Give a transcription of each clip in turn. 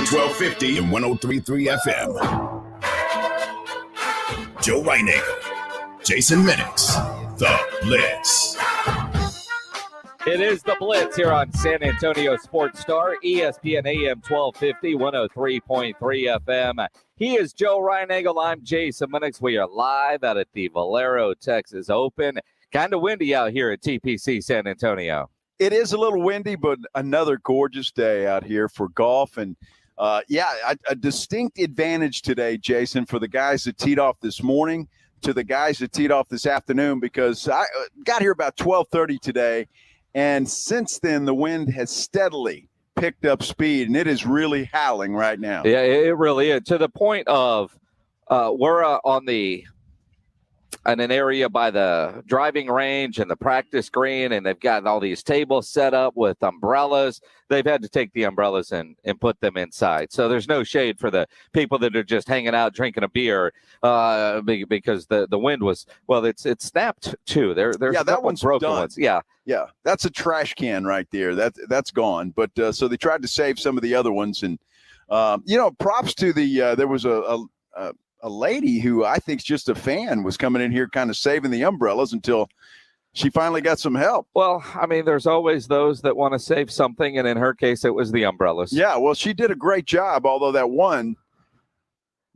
on 1250 and 103.3 FM. Joe Reinagle, Jason Minix, The Blitz. It is The Blitz here on San Antonio Sports Star, ESPN AM 1250, 103.3 FM. He is Joe Reinagle. I'm Jason Minix. We are live out at the Valero, Texas Open. Kind of windy out here at TPC San Antonio. It is a little windy, but another gorgeous day out here for golf. And, a distinct advantage today, Jason, for the guys that teed off this morning to the guys that teed off this afternoon, because I got here about 12:30 today. And since then, the wind has steadily picked up speed, and it is really howling right now. Yeah, it really is. To the point of we're on in an area by the driving range and the practice green, and they've got all these tables set up with umbrellas. They've had to take the umbrellas and put them inside. So there's no shade for the people that are just hanging out drinking a beer because the wind was, well, it's snapped too. There's that one's broken done. ones. Yeah, that's a trash can right there. That's gone. But so they tried to save some of the other ones, and props to the there was a lady who I think is just a fan was coming in here kind of saving the umbrellas until she finally got some help. Well, I mean, there's always those that want to save something, and in her case, it was the umbrellas. Yeah, well, she did a great job, although that one,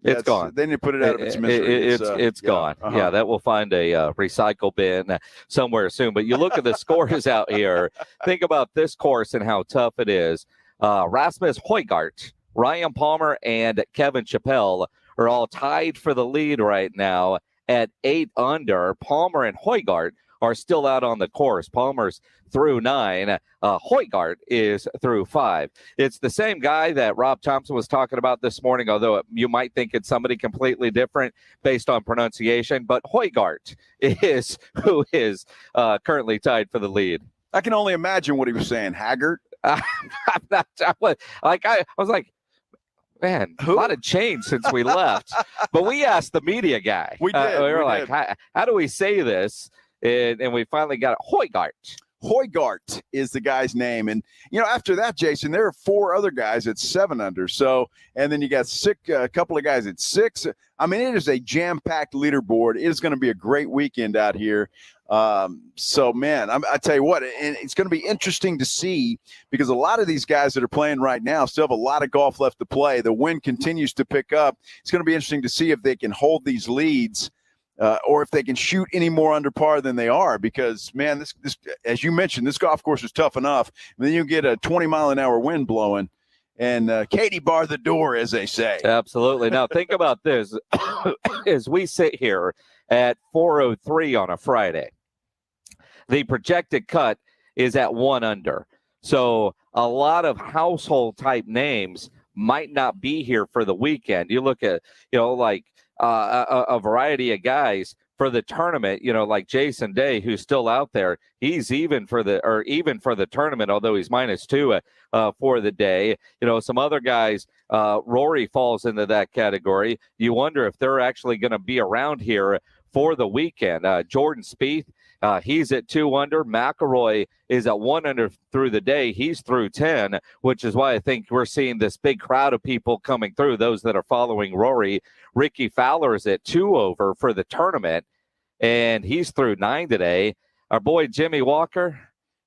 it's gone. They didn't put it out of its misery. It's gone. Uh-huh. Yeah, that will find a recycle bin somewhere soon. But you look at the scores out here. Think about this course and how tough it is. Rasmus Højgaard, Ryan Palmer, and Kevin Chappell are all tied for the lead right now at 8 under. Palmer and Højgaard are still out on the course. Palmer's through 9. Højgaard is through 5. It's the same guy that Rob Thompson was talking about this morning, although you might think it's somebody completely different based on pronunciation. But Højgaard is who is currently tied for the lead. I can only imagine what he was saying. Haggard? I was like, man, a lot of change since we left. But we asked the media guy. We did. We were like, how do we say this? And we finally got it. Højgaard. Højgaard is the guy's name. And, after that, Jason, there are 4 other guys at 7 under. So, and then you got a couple of guys at 6. I mean, it is a jam-packed leaderboard. It is going to be a great weekend out here. So, man, I tell you what, and it's going to be interesting to see because a lot of these guys that are playing right now still have a lot of golf left to play. The wind continues to pick up. It's going to be interesting to see if they can hold these leads or if they can shoot any more under par than they are because, man, this as you mentioned, this golf course is tough enough. And then you get a 20-mile-an-hour wind blowing. And Katie bar the door, as they say. Absolutely. Now, think about this. As we sit here at 4:03 on a Friday, the projected cut is at 1 under. So a lot of household-type names might not be here for the weekend. You look at, a variety of guys for the tournament, like Jason Day, who's still out there. He's even for the tournament, although he's -2 for the day. Some other guys, Rory falls into that category. You wonder if they're actually going to be around here for the weekend. Jordan Spieth, he's at 2 under. McIlroy is at 1 under through the day. He's through 10, which is why I think we're seeing this big crowd of people coming through, those that are following Rory. Ricky Fowler is at 2 over for the tournament, and he's through 9 today. Our boy Jimmy Walker.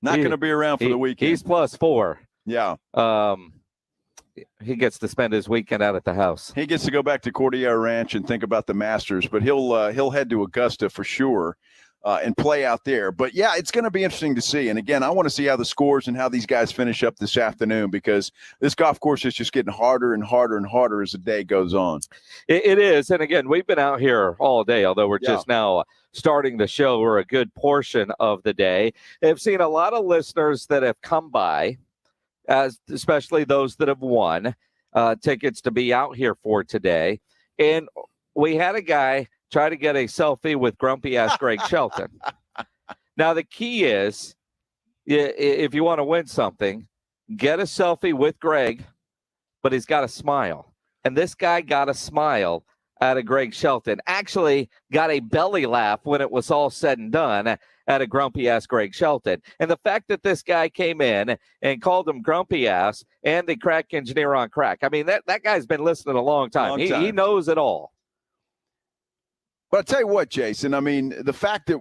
Not going to be around for the weekend. He's +4. Yeah. He gets to spend his weekend out at the house. He gets to go back to Cordillera Ranch and think about the Masters, but he'll head to Augusta for sure and play out there. But, yeah, it's going to be interesting to see. And, again, I want to see how the scores and how these guys finish up this afternoon because this golf course is just getting harder and harder and harder as the day goes on. It is. And, again, we've been out here all day, although we're just now starting the show. We're a good portion of the day. I've seen a lot of listeners that have come by, especially those that have won tickets to be out here for today. And we had a guy try to get a selfie with grumpy-ass Greg Shelton. Now, the key is, if you want to win something, get a selfie with Greg, but he's got to smile. And this guy got a smile out of Greg Shelton. Actually got a belly laugh when it was all said and done at a grumpy-ass Greg Shelton. And the fact that this guy came in and called him grumpy-ass and the crack engineer on crack, I mean, that guy's been listening a long time. He knows it all. But I'll tell you what, Jason, I mean, the fact that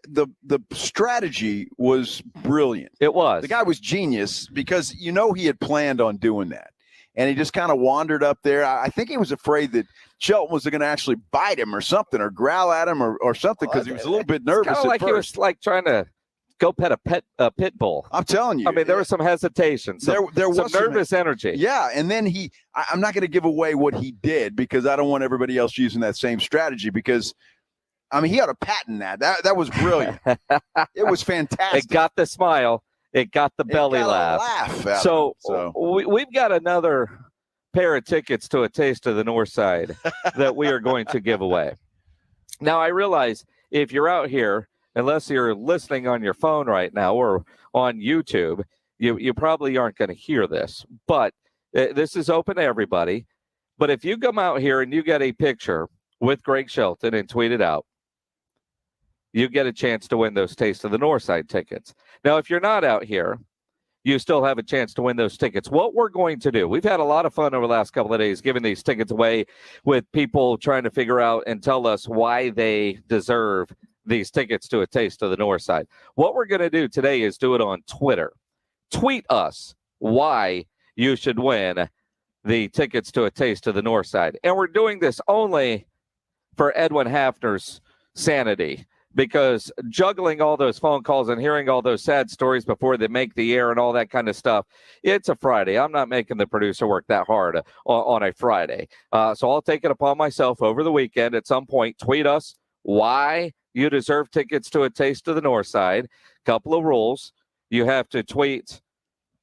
the strategy was brilliant. It was. The guy was genius because he had planned on doing that. And he just kind of wandered up there. I think he was afraid that Shelton was going to actually bite him or something or growl at him or something because he was a little bit nervous at like first. He was like trying to go pet a pit bull. I'm telling you. I mean, there was some hesitation. There was some nervous energy. Yeah, and then I'm not going to give away what he did because I don't want everybody else using that same strategy because, I mean, he ought to patent that. That was brilliant. It was fantastic. It got the smile. It got the belly laugh. So we've got another pair of tickets to a Taste of the North Side that we are going to give away. Now, I realize if you're out here, unless you're listening on your phone right now or on YouTube, you probably aren't going to hear this. But this is open to everybody. But if you come out here and you get a picture with Greg Shelton and tweet it out, you get a chance to win those Taste of the Northside tickets. Now, if you're not out here, you still have a chance to win those tickets. What we're going to do, we've had a lot of fun over the last couple of days giving these tickets away with people trying to figure out and tell us why they deserve these tickets to a Taste of the Northside. What we're going to do today is do it on Twitter. Tweet us why you should win the tickets to a Taste of the Northside. And we're doing this only for Edwin Hafner's sanity, because juggling all those phone calls and hearing all those sad stories before they make the air and all that kind of stuff, it's a Friday. I'm not making the producer work that hard on a Friday. So I'll take it upon myself over the weekend at some point. Tweet us why you deserve tickets to a Taste of the Northside. Couple of rules. You have to tweet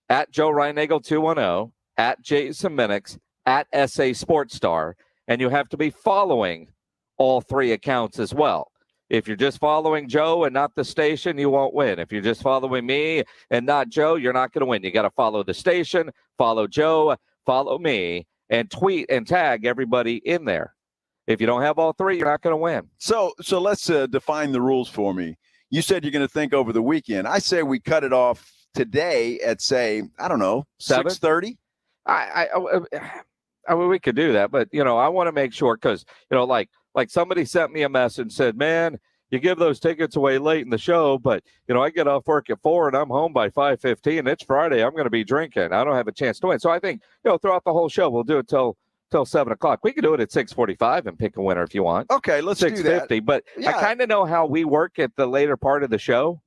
at Joe Reinagel 210, at Jason Minix, at SA Sports Star, and you have to be following all three accounts as well. If you're just following Joe and not the station, you won't win. If you're just following me and not Joe, you're not going to win. You got to follow the station, follow Joe, follow me, and tweet and tag everybody in there. If you don't have all three, you're not going to win. So let's define the rules for me. You said you're going to think over the weekend. I say we cut it off today at, say, I don't know, 6:30. I mean, we could do that, but I want to make sure because like somebody sent me a message and said, man, you give those tickets away late in the show, but I get off work at 4 and I'm home by 5:15. It's Friday. I'm going to be drinking. I don't have a chance to win. So I think throughout the whole show, we'll do it till 7 o'clock. We can do it at 6:45 and pick a winner if you want. Okay, let's do that. 6:50. But yeah. I kind of know how we work at the later part of the show.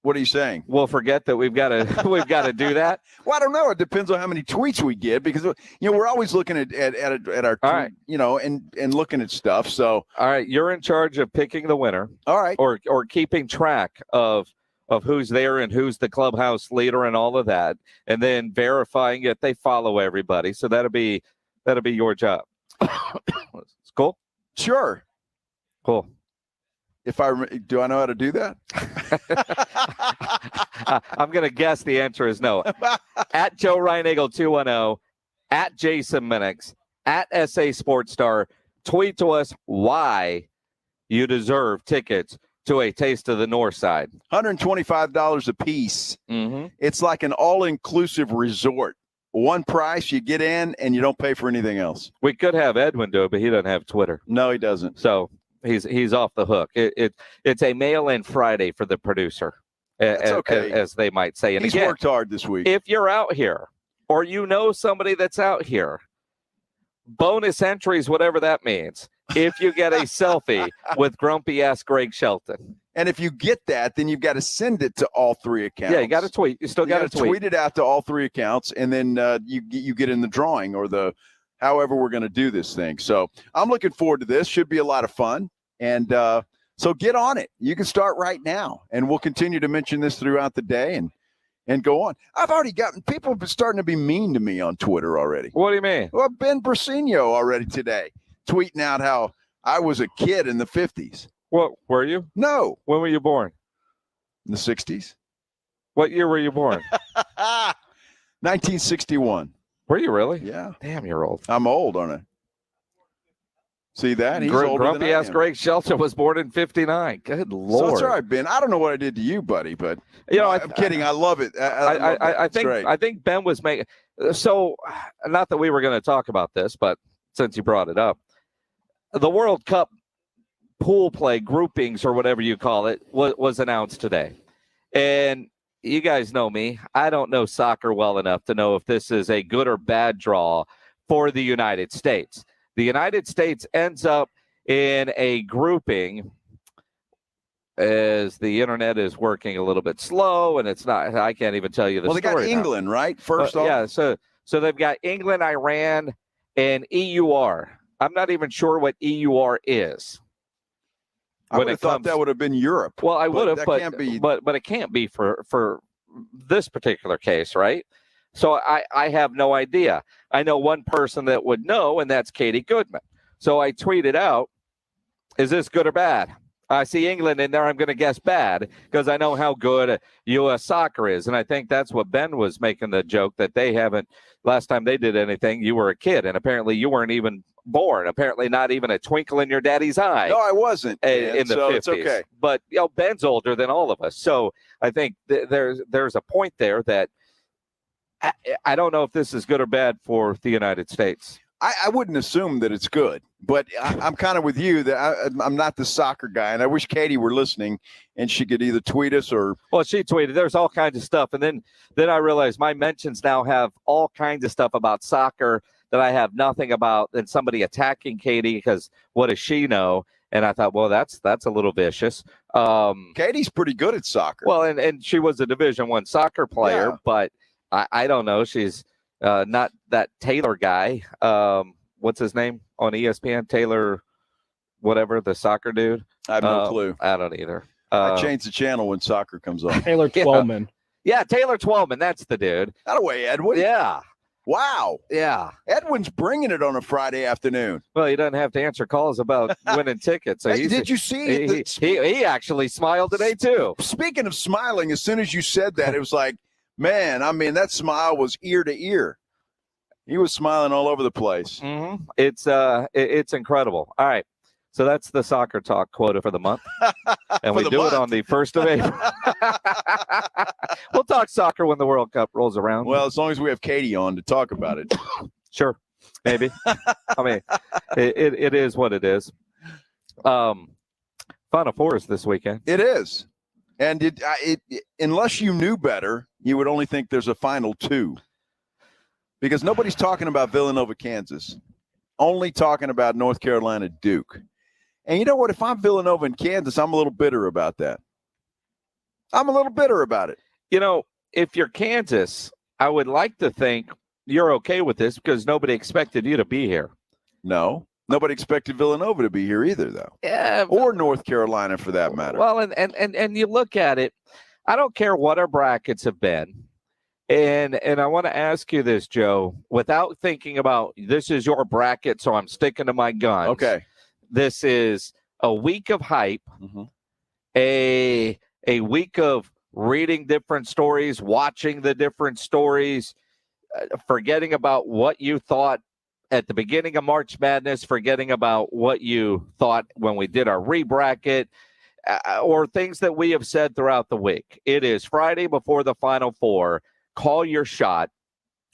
What are you saying? We'll forget that we've got to do that. Well, I don't know. It depends on how many tweets we get because we're always looking at our right. and looking at stuff. So all right, you're in charge of picking the winner. All right, or keeping track of who's there and who's the clubhouse leader and all of that, and then verifying if they follow everybody. So that'll be your job. It's cool. Sure. Cool. Do I know how to do that? I'm going to guess the answer is no. At Joe Reinagel 210, at Jason Minix, at SA Sports Star, tweet to us why you deserve tickets to a Taste of the Northside. $125 a piece. Mm-hmm. It's like an all-inclusive resort. One price, you get in, and you don't pay for anything else. We could have Edwin do it, but he doesn't have Twitter. No, he doesn't. So he's off the hook. It's a mail-in Friday for the producer, as they might say. And he's again, worked hard this week. If you're out here or somebody that's out here, bonus entries, whatever that means, if you get a selfie with grumpy-ass Greg Shelton. And if you get that, then you've got to send it to all three accounts. Yeah, you got to tweet. You still got to tweet it out to all three accounts, and then you get in the drawing or however we're going to do this thing. So I'm looking forward to this. Should be a lot of fun. And so get on it. You can start right now, and we'll continue to mention this throughout the day and go on. I've already gotten people have been starting to be mean to me on Twitter already. What do you mean? Well, Ben Brasino already today tweeting out how I was a kid in the 50s. What, were you? No. When were you born? In the 60s. What year were you born? 1961. Were you really? Yeah. Damn, you're old. I'm old, aren't I? See that? He's older Grumpy than I ass am. Greg Shelton was born in 59. Good So Lord. that's all right, Ben. I don't know what I did to you, buddy, but I'm kidding. I love it. I think Ben was making. So, not that we were going to talk about this, but since you brought it up, the World Cup pool play groupings or whatever you call it was announced today, and you guys know me. I don't know soccer well enough to know if this is a good or bad draw for the United States. The United States ends up in a grouping, as the internet is working a little bit slow, and it's not. I can't even tell you the story. Well, they got England, right? First off. Yeah, so they've got England, Iran, and EUR. I'm not even sure what EUR is. I would have thought that would have been Europe. Well, I would have, but it can't be for this particular case, right? So I have no idea. I know one person that would know, and that's Katie Goodman. So I tweeted out, is this good or bad? I see England in there. I'm going to guess bad because I know how good U.S. soccer is. And I think that's what Ben was making the joke that they haven't. Last time they did anything, you were a kid. And apparently you weren't even born. Apparently not even a twinkle in your daddy's eye. No, I wasn't. In the 50s. It's okay. But, Ben's older than all of us. So I think there's a point there that I don't know if this is good or bad for the United States. I wouldn't assume that it's good, but I'm kind of with you that I'm not the soccer guy, and I wish Katie were listening and she could either tweet us or. Well, she tweeted. There's all kinds of stuff, and then I realized my mentions now have all kinds of stuff about soccer that I have nothing about, and somebody attacking Katie because what does she know? And I thought, well, that's a little vicious. Katie's pretty good at soccer. Well, and she was a Division I soccer player, but I don't know. She's not that Taylor guy. What's his name on ESPN? Taylor, whatever, the soccer dude. I have no clue. I don't either. I change the channel when soccer comes on. Taylor Twellman. Yeah, Taylor Twellman. That's the dude. That away, Edwin. Yeah. Wow. Yeah. Edwin's bringing it on a Friday afternoon. Well, he doesn't have to answer calls about winning tickets. So did you see? He actually smiled today, too. Speaking of smiling, as soon as you said that, it was like, man, I mean, that smile was ear to ear. He was smiling all over the place. Mm-hmm. It's incredible. All right. So that's the soccer talk quota for the month. And we do it on the 1st of April. We'll talk soccer when the World Cup rolls around. Well, as long as we have Katie on to talk about it. Sure. Maybe. I mean, it is what it is. Final Four is this weekend. It is. And unless you knew better, you would only think there's a final two. Because nobody's talking about Villanova, Kansas. Only talking about North Carolina, Duke. And you know what? If I'm Villanova and Kansas, I'm a little bitter about that. I'm a little bitter about it. If you're Kansas, I would like to think you're okay with this because nobody expected you to be here. No. Nobody expected Villanova to be here either, though. Yeah. Or North Carolina, for that matter. Well, and you look at it, I don't care what our brackets have been. And I want to ask you this, Joe, without thinking about this is your bracket, so I'm sticking to my guns. Okay. This is a week of hype, a week of reading different stories, watching the different stories, forgetting about what you thought at the beginning of March Madness, forgetting about what you thought when we did our re-bracket, or things that we have said throughout the week. It is Friday before the Final Four. Call your shot.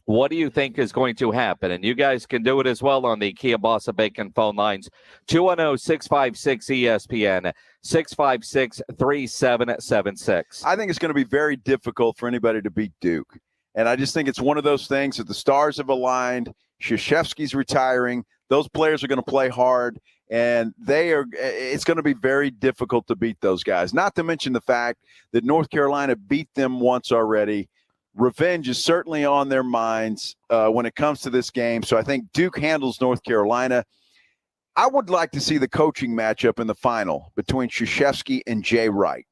What do you think is going to happen? And you guys can do it as well on the Kia Bossa Bacon phone lines, 210-656-ESPN, 656-3776. I think it's going to be very difficult for anybody to beat Duke. And I just think it's one of those things that the stars have aligned. Krzyzewski's retiring. Those players are going to play hard, and it's going to be very difficult to beat those guys. Not to mention the fact that North Carolina beat them once already. Revenge is certainly on their minds when it comes to this game. So I think Duke handles North Carolina. I would like to see the coaching matchup in the final between Krzyzewski and Jay Wright.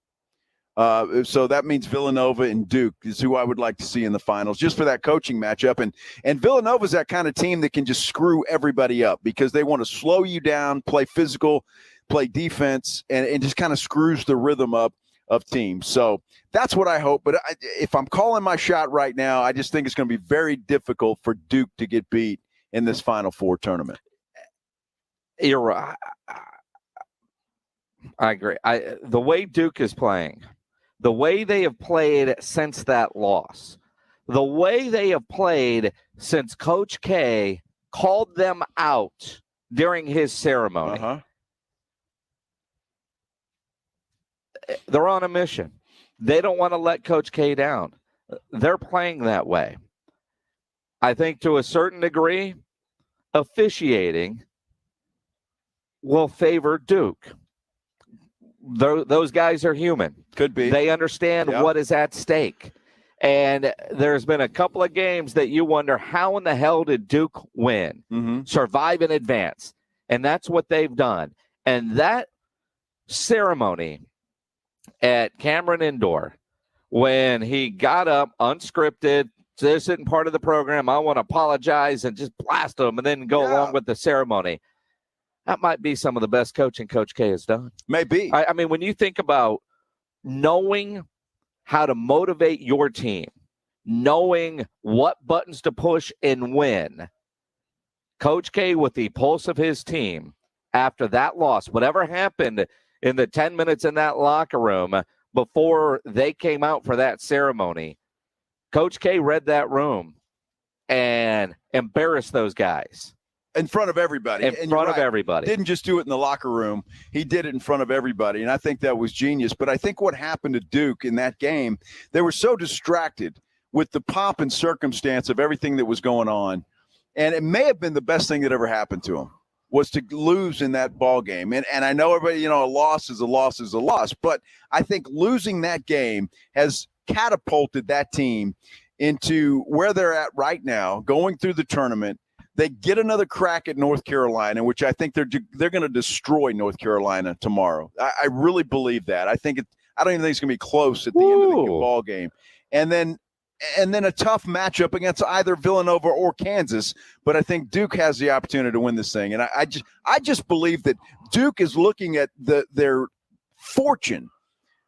So that means Villanova and Duke is who I would like to see in the finals, just for that coaching matchup. And Villanova's that kind of team that can just screw everybody up because they want to slow you down, play physical, play defense, and it just kind of screws the rhythm up of teams. So that's what I hope. But if I'm calling my shot right now, I just think it's going to be very difficult for Duke to get beat in this Final Four tournament. You're right. I agree. The way Duke is playing, the way they have played since that loss, the way they have played since Coach K called them out during his ceremony, they're on a mission. They don't want to let Coach K down. They're playing that way. I think to a certain degree, officiating will favor Duke. Those guys are human. Could be. They understand what is at stake. And there's been a couple of games that you wonder, how in the hell did Duke win? Survive in advance. And that's what they've done. And that ceremony at Cameron Indoor, when he got up unscripted, this isn't part of the program, I want to apologize, and just blast them and then go along with the ceremony. That might be some of the best coaching Coach K has done. Maybe. I mean, when you think about knowing how to motivate your team, knowing what buttons to push and when, Coach K, with the pulse of his team, after that loss, whatever happened in the 10 minutes in that locker room before they came out for that ceremony, Coach K read that room and embarrassed those guys. In front of everybody. In front of everybody. Didn't just do it in the locker room. He did it in front of everybody, and I think that was genius. But I think what happened to Duke in that game, they were so distracted with the pomp and circumstance of everything that was going on, and it may have been the best thing that ever happened to them, was to lose in that ball game. And I know everybody, a loss is a loss is a loss, but I think losing that game has catapulted that team into where they're at right now, going through the tournament. They get another crack at North Carolina, which I think they're going to destroy North Carolina tomorrow. I really believe that. I don't even think it's going to be close at the end of the ball game. And then a tough matchup against either Villanova or Kansas. But I think Duke has the opportunity to win this thing. And I just believe that Duke is looking at their fortune.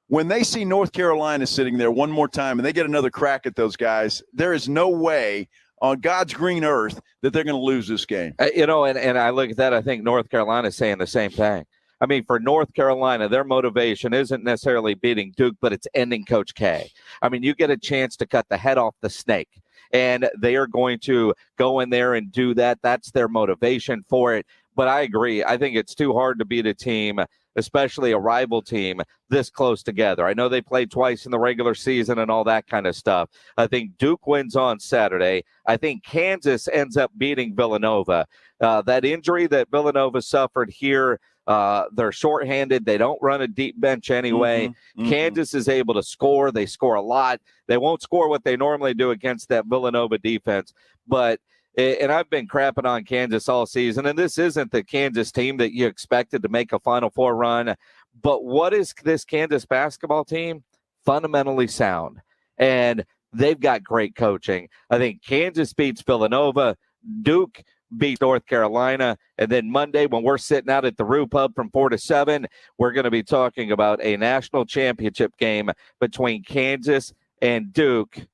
When they see North Carolina sitting there one more time and they get another crack at those guys, there is no way on God's green earth that they're going to lose this game. And I look at that, I think North Carolina is saying the same thing. I mean, for North Carolina, their motivation isn't necessarily beating Duke, but it's ending Coach K. I mean, you get a chance to cut the head off the snake, and they are going to go in there and do that. That's their motivation for it. But I agree. I think it's too hard to beat a team, especially a rival team, this close together. I know they played twice in the regular season and all that kind of stuff. I think Duke wins on Saturday. I think Kansas ends up beating Villanova. That injury that Villanova suffered here, they're shorthanded. They don't run a deep bench anyway. Kansas is able to score. They score a lot. They won't score what they normally do against that Villanova defense, but and I've been crapping on Kansas all season, and this isn't the Kansas team that you expected to make a Final Four run. But what is this Kansas basketball team? Fundamentally sound, and they've got great coaching. I think Kansas beats Villanova, Duke beats North Carolina, and then Monday when we're sitting out at the Roo Pub from 4 to 7, we're going to be talking about a national championship game between Kansas and Duke.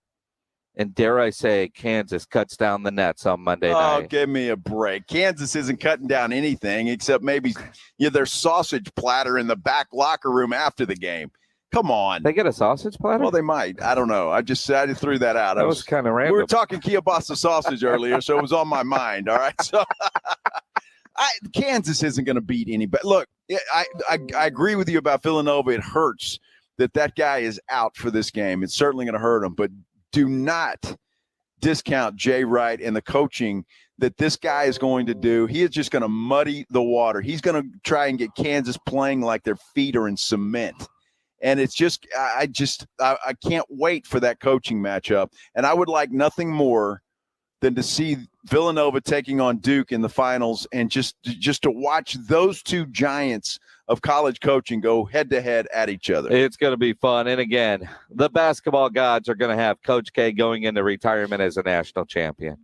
And dare I say, Kansas cuts down the nets on Monday night. Oh, give me a break. Kansas isn't cutting down anything except maybe their sausage platter in the back locker room after the game. Come on. They get a sausage platter? Well, they might. I don't know. I threw that out. That was kind of random. We were talking kielbasa sausage earlier, so it was on my mind. All right. So Kansas isn't going to beat anybody. Look, I agree with you about Villanova. It hurts that guy is out for this game. It's certainly going to hurt him, but do not discount Jay Wright and the coaching that this guy is going to do. He is just going to muddy the water. He's going to try and get Kansas playing like their feet are in cement. And it's just, I can't wait for that coaching matchup. And I would like nothing more than to see Villanova taking on Duke in the finals, and just to watch those two giants of college coaching go head-to-head at each other. It's going to be fun. And again, the basketball gods are going to have Coach K going into retirement as a national champion.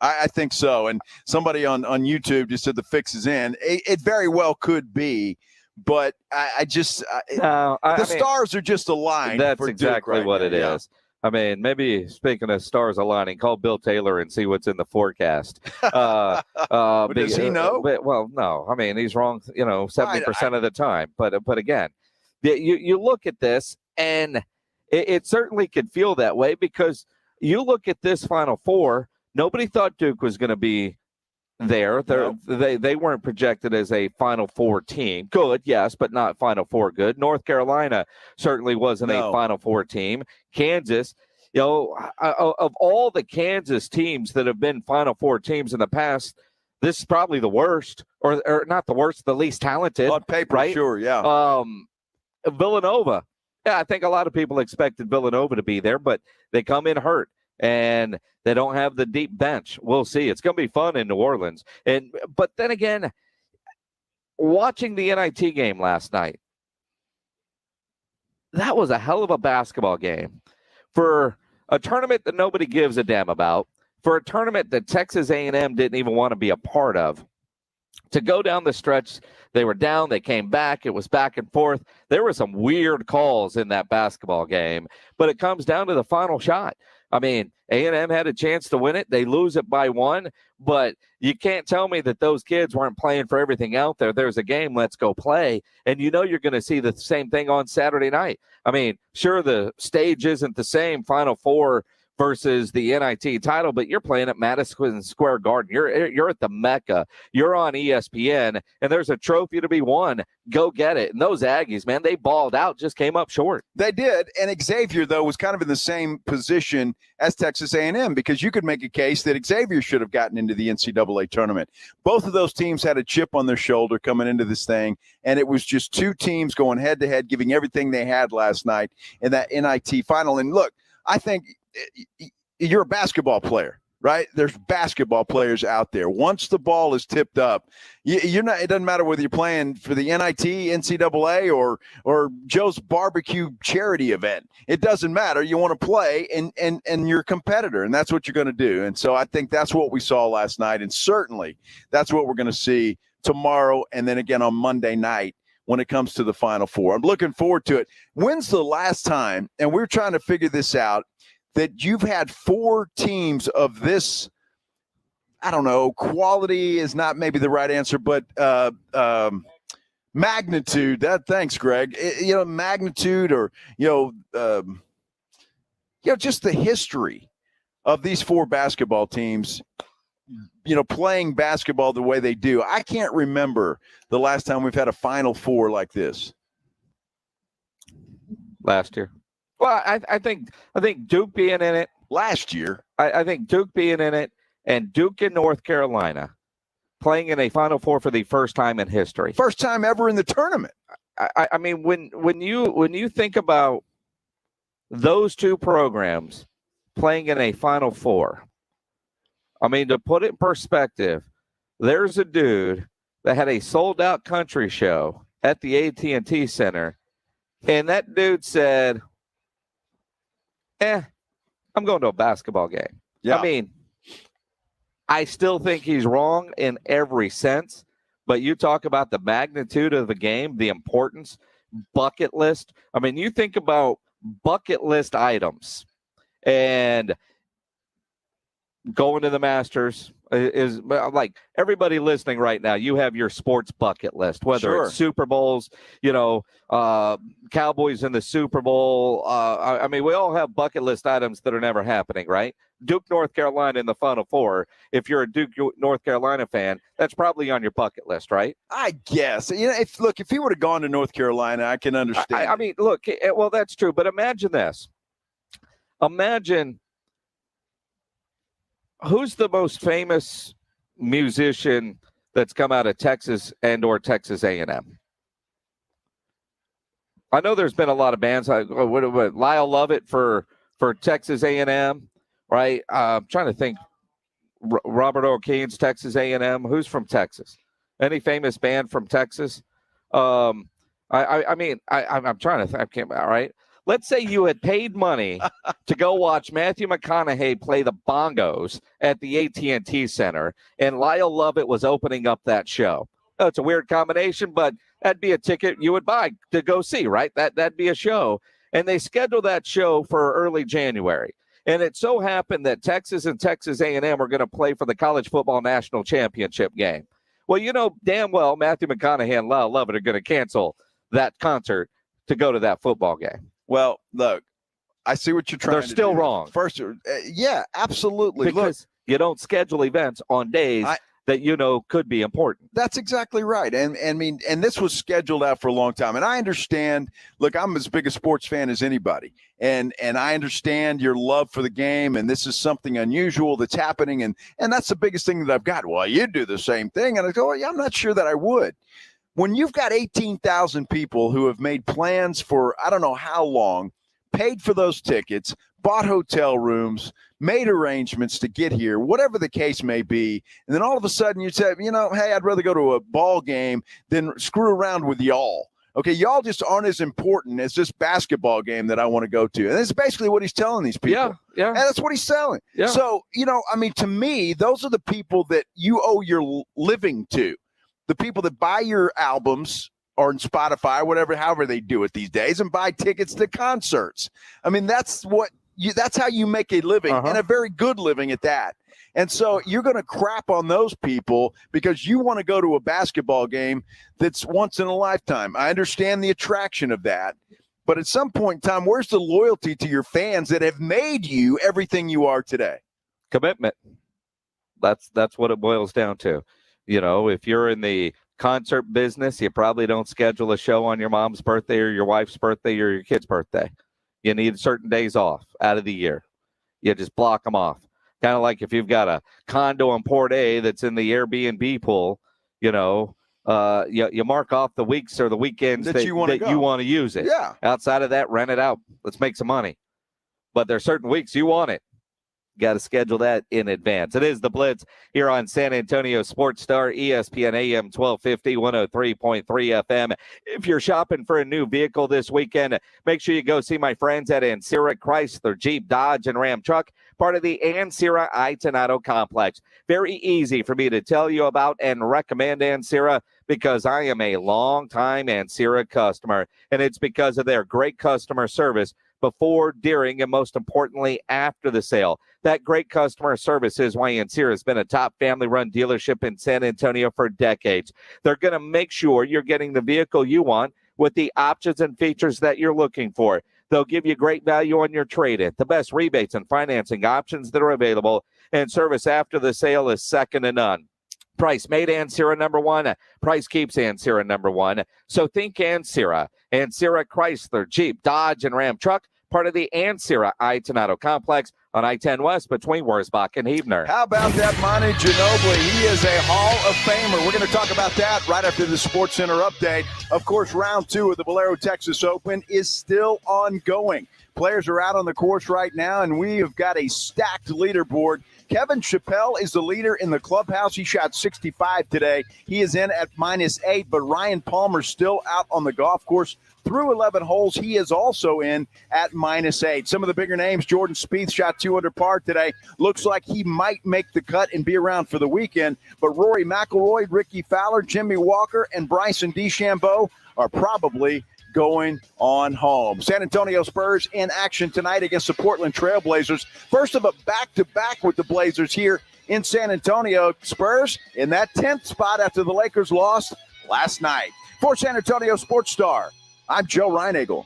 I think so. And somebody on YouTube just said the fix is in. It very well could be, but the stars are just aligned. That's for exactly Duke right what now. it is. I mean, maybe speaking of stars aligning, call Bill Taylor and see what's in the forecast. Does he know? Well, no. I mean, he's wrong, 70% of the time. But again, you look at this, and it certainly could feel that way because you look at this Final Four, nobody thought Duke was going to be there. They weren't projected as a Final Four team. Good, yes, but not Final Four good. North Carolina certainly wasn't a Final Four team. Kansas, of all the Kansas teams that have been Final Four teams in the past, this is probably the worst, or not the worst, the least talented. On paper, right? Sure, yeah. Villanova. Yeah, I think a lot of people expected Villanova to be there, but they come in hurt. And they don't have the deep bench. We'll see. It's going to be fun in New Orleans. But then again, watching the NIT game last night, that was a hell of a basketball game. For a tournament that nobody gives a damn about, for a tournament that Texas A&M didn't even want to be a part of, to go down the stretch, they were down, they came back, it was back and forth. There were some weird calls in that basketball game, but it comes down to the final shot. I mean, A&M had a chance to win it. They lose it by 1, but you can't tell me that those kids weren't playing for everything out there. There's a game, let's go play. And you're going to see the same thing on Saturday night. I mean, sure, the stage isn't the same, Final Four versus the NIT title, but you're playing at Madison Square Garden. You're at the Mecca. You're on ESPN, and there's a trophy to be won. Go get it. And those Aggies, man, they balled out, just came up short. They did, and Xavier, though, was kind of in the same position as Texas A&M because you could make a case that Xavier should have gotten into the NCAA tournament. Both of those teams had a chip on their shoulder coming into this thing, and it was just two teams going head-to-head, giving everything they had last night in that NIT final. And look, I think you're a basketball player, right? There's basketball players out there. Once the ball is tipped up, you're not. It doesn't matter whether you're playing for the NIT, NCAA, or Joe's barbecue charity event. It doesn't matter. You want to play, and you're a competitor, and that's what you're going to do. And so I think that's what we saw last night, and certainly that's what we're going to see tomorrow, and then again on Monday night when it comes to the Final Four. I'm looking forward to it. When's the last time, and we're trying to figure this out, that you've had 4 teams of this, I don't know, quality is not maybe the right answer, but magnitude. Thanks, Greg. Magnitude, or just the history of these 4 basketball teams, playing basketball the way they do. I can't remember the last time we've had a Final Four like this. Last year. Well, I think Duke being in it last year. I think Duke being in it, and Duke and North Carolina playing in a Final Four for the first time in history. First time ever in the tournament. I mean, when you think about those two programs playing in a Final Four, I mean, to put it in perspective, there's a dude that had a sold-out country show at the AT&T Center, and that dude said, I'm going to a basketball game. Yeah. I mean, I still think he's wrong in every sense, but you talk about the magnitude of the game, the importance, bucket list. I mean, you think about bucket list items, and going to the Masters is like everybody listening right now. You have your sports bucket list, whether it's Super Bowls, Cowboys in the Super Bowl. I mean, we all have bucket list items that are never happening, right? Duke, North Carolina in the Final Four. If you're a Duke, North Carolina fan, that's probably on your bucket list, right? I guess. If he would have gone to North Carolina, I can understand. I mean, look, well, that's true. But imagine this. Imagine who's the most famous musician that's come out of Texas and or Texas A&M? I know there's been a lot of bands. Lyle Lovett for Texas A&M, right? I'm trying to think. Robert O'Keen's Texas A&M. Who's from Texas? Any famous band from Texas? I'm trying to think. All right. Let's say you had paid money to go watch Matthew McConaughey play the bongos at the AT&T Center, and Lyle Lovett was opening up that show. Oh, it's a weird combination, but that'd be a ticket you would buy to go see, right? That'd be a show. and they scheduled that show for early January. And it so happened that Texas and Texas A&M are going to play for the college football national championship game. Well, you know damn well Matthew McConaughey and Lyle Lovett are going to cancel that concert to go to that football game. Well, look, I see what you're trying to do. They're still wrong. First, yeah, absolutely. Because you don't schedule events on days that you know could be important. That's exactly right. And this was scheduled out for a long time. And I understand, look, I'm as big a sports fan as anybody. And I understand your love for the game, and this is something unusual that's happening. And that's the biggest thing that I've got. Well, you do the same thing. And I go, well, yeah, I'm not sure that I would. When you've got 18,000 people who have made plans for I don't know how long, paid for those tickets, bought hotel rooms, made arrangements to get here, whatever the case may be, and then all of a sudden you say, you know, hey, I'd rather go to a ball game than screw around with y'all. Okay, y'all just aren't as important as this basketball game that I want to go to. And that's basically what he's telling these people. Yeah. And that's what he's selling. Yeah. So, you know, I mean, to me, those are the people that you owe your living to. The people that buy your albums or in Spotify, whatever, however they do it these days, and buy tickets to concerts. I mean, that's how you make a living, and a very good living at that. And so you're going to crap on those people because you want to go to a basketball game that's once in a lifetime. I understand the attraction of that. But at some point in time, where's the loyalty to your fans that have made you everything you are today? Commitment. That's what it boils down to. You know, if you're in the concert business, you probably don't schedule a show on your mom's birthday or your wife's birthday or your kid's birthday. You need certain days off out of the year. You just block them off. Kind of like if you've got a condo in Port A that's in the Airbnb pool, you know, you mark off the weeks or the weekends that you want to use it. Yeah. Outside of that, rent it out. Let's make some money. But there's certain weeks you want it. Got to schedule that in advance. It is the Blitz here on San Antonio Sports Star, ESPN AM 1250, 103.3 FM. If you're shopping for a new vehicle this weekend, make sure you go see my friends at Ancira Chrysler, Jeep, Dodge, and Ram Truck, part of the Ancira Itonado Complex. Very easy for me to tell you about and recommend Ancira because I am a long-time Ancira customer, and it's because of their great customer service before, during, and most importantly, after the sale. That great customer service is why Ancira has been a top family-run dealership in San Antonio for decades. They're going to make sure you're getting the vehicle you want with the options and features that you're looking for. They'll give you great value on your trade-in, the best rebates and financing options that are available, and service after the sale is second to none. Price made Ancira number one. Price keeps Ancira number one. So think Ancira. Ancira Chrysler, Jeep, Dodge, and Ram Truck, part of the Ancira Itonado Complex on I-10 West between Wurzbach and Huebner. How about that Monty Ginobili? He is a Hall of Famer. We're going to talk about that right after the Sports Center update. Of course, round 2 of the Valero Texas Open is still ongoing. Players are out on the course right now, and we have got a stacked leaderboard. Kevin Chappelle is the leader in the clubhouse. He shot 65 today. He is in at -8, but Ryan Palmer's still out on the golf course. Through 11 holes, he is also in at -8. Some of the bigger names, Jordan Spieth shot 2 under par today. Looks like he might make the cut and be around for the weekend. But Rory McIlroy, Ricky Fowler, Jimmy Walker, and Bryson DeChambeau are probably going on home. San Antonio Spurs in action tonight against the Portland Trail Blazers. First of a back-to-back with the Blazers here in San Antonio. Spurs in that 10th spot after the Lakers lost last night. For San Antonio Sports Star, I'm Joe Reinagel.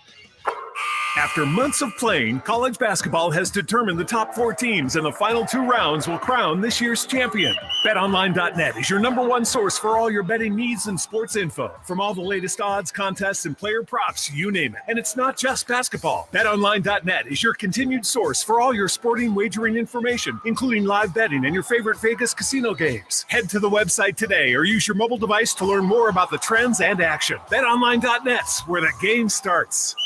After months of playing, college basketball has determined the top 4 teams, and the final 2 rounds will crown this year's champion. BetOnline.net is your #1 source for all your betting needs and sports info. From all the latest odds, contests, and player props, you name it. And it's not just basketball. BetOnline.net is your continued source for all your sporting wagering information, including live betting and your favorite Vegas casino games. Head to the website today or use your mobile device to learn more about the trends and action. BetOnline.net, where the game starts.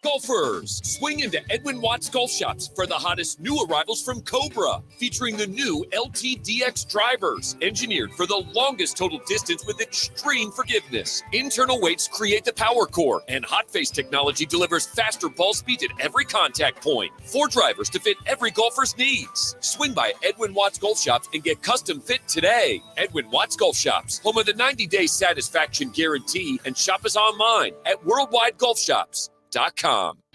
Golfers, swing into Edwin Watts Golf Shops for the hottest new arrivals from Cobra, featuring the new LTDX drivers, engineered for the longest total distance with extreme forgiveness. Internal weights create the power core, and hot face technology delivers faster ball speed at every contact point. 4 drivers to fit every golfer's needs. Swing by Edwin Watts Golf Shops and get custom fit today. Edwin Watts Golf Shops, home of the 90-day satisfaction guarantee, and shop us online at worldwidegolfshops.com.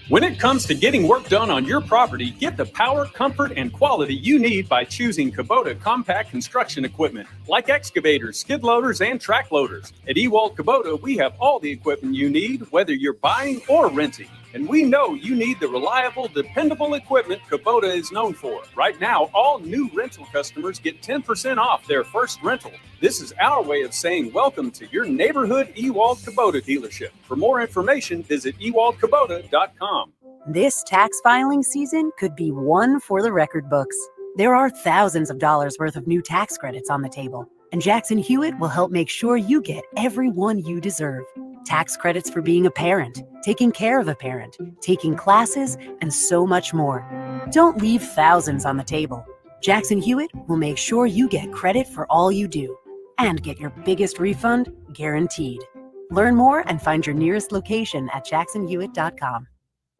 When it comes to getting work done on your property, get the power, comfort, and quality you need by choosing Kubota compact construction equipment, like excavators, skid loaders, and track loaders. At Ewald Kubota, we have all the equipment you need, whether you're buying or renting. And we know you need the reliable, dependable equipment Kubota is known for. Right now, all new rental customers get 10% off their first rental. This is our way of saying welcome to your neighborhood Ewald Kubota dealership. For more information, visit ewaldkubota.com. This tax filing season could be one for the record books. There are thousands of dollars worth of new tax credits on the table, and Jackson Hewitt will help make sure you get every one you deserve. Tax credits for being a parent, taking care of a parent, taking classes, and so much more. Don't leave thousands on the table. Jackson Hewitt will make sure you get credit for all you do and get your biggest refund guaranteed. Learn more and find your nearest location at jacksonhewitt.com.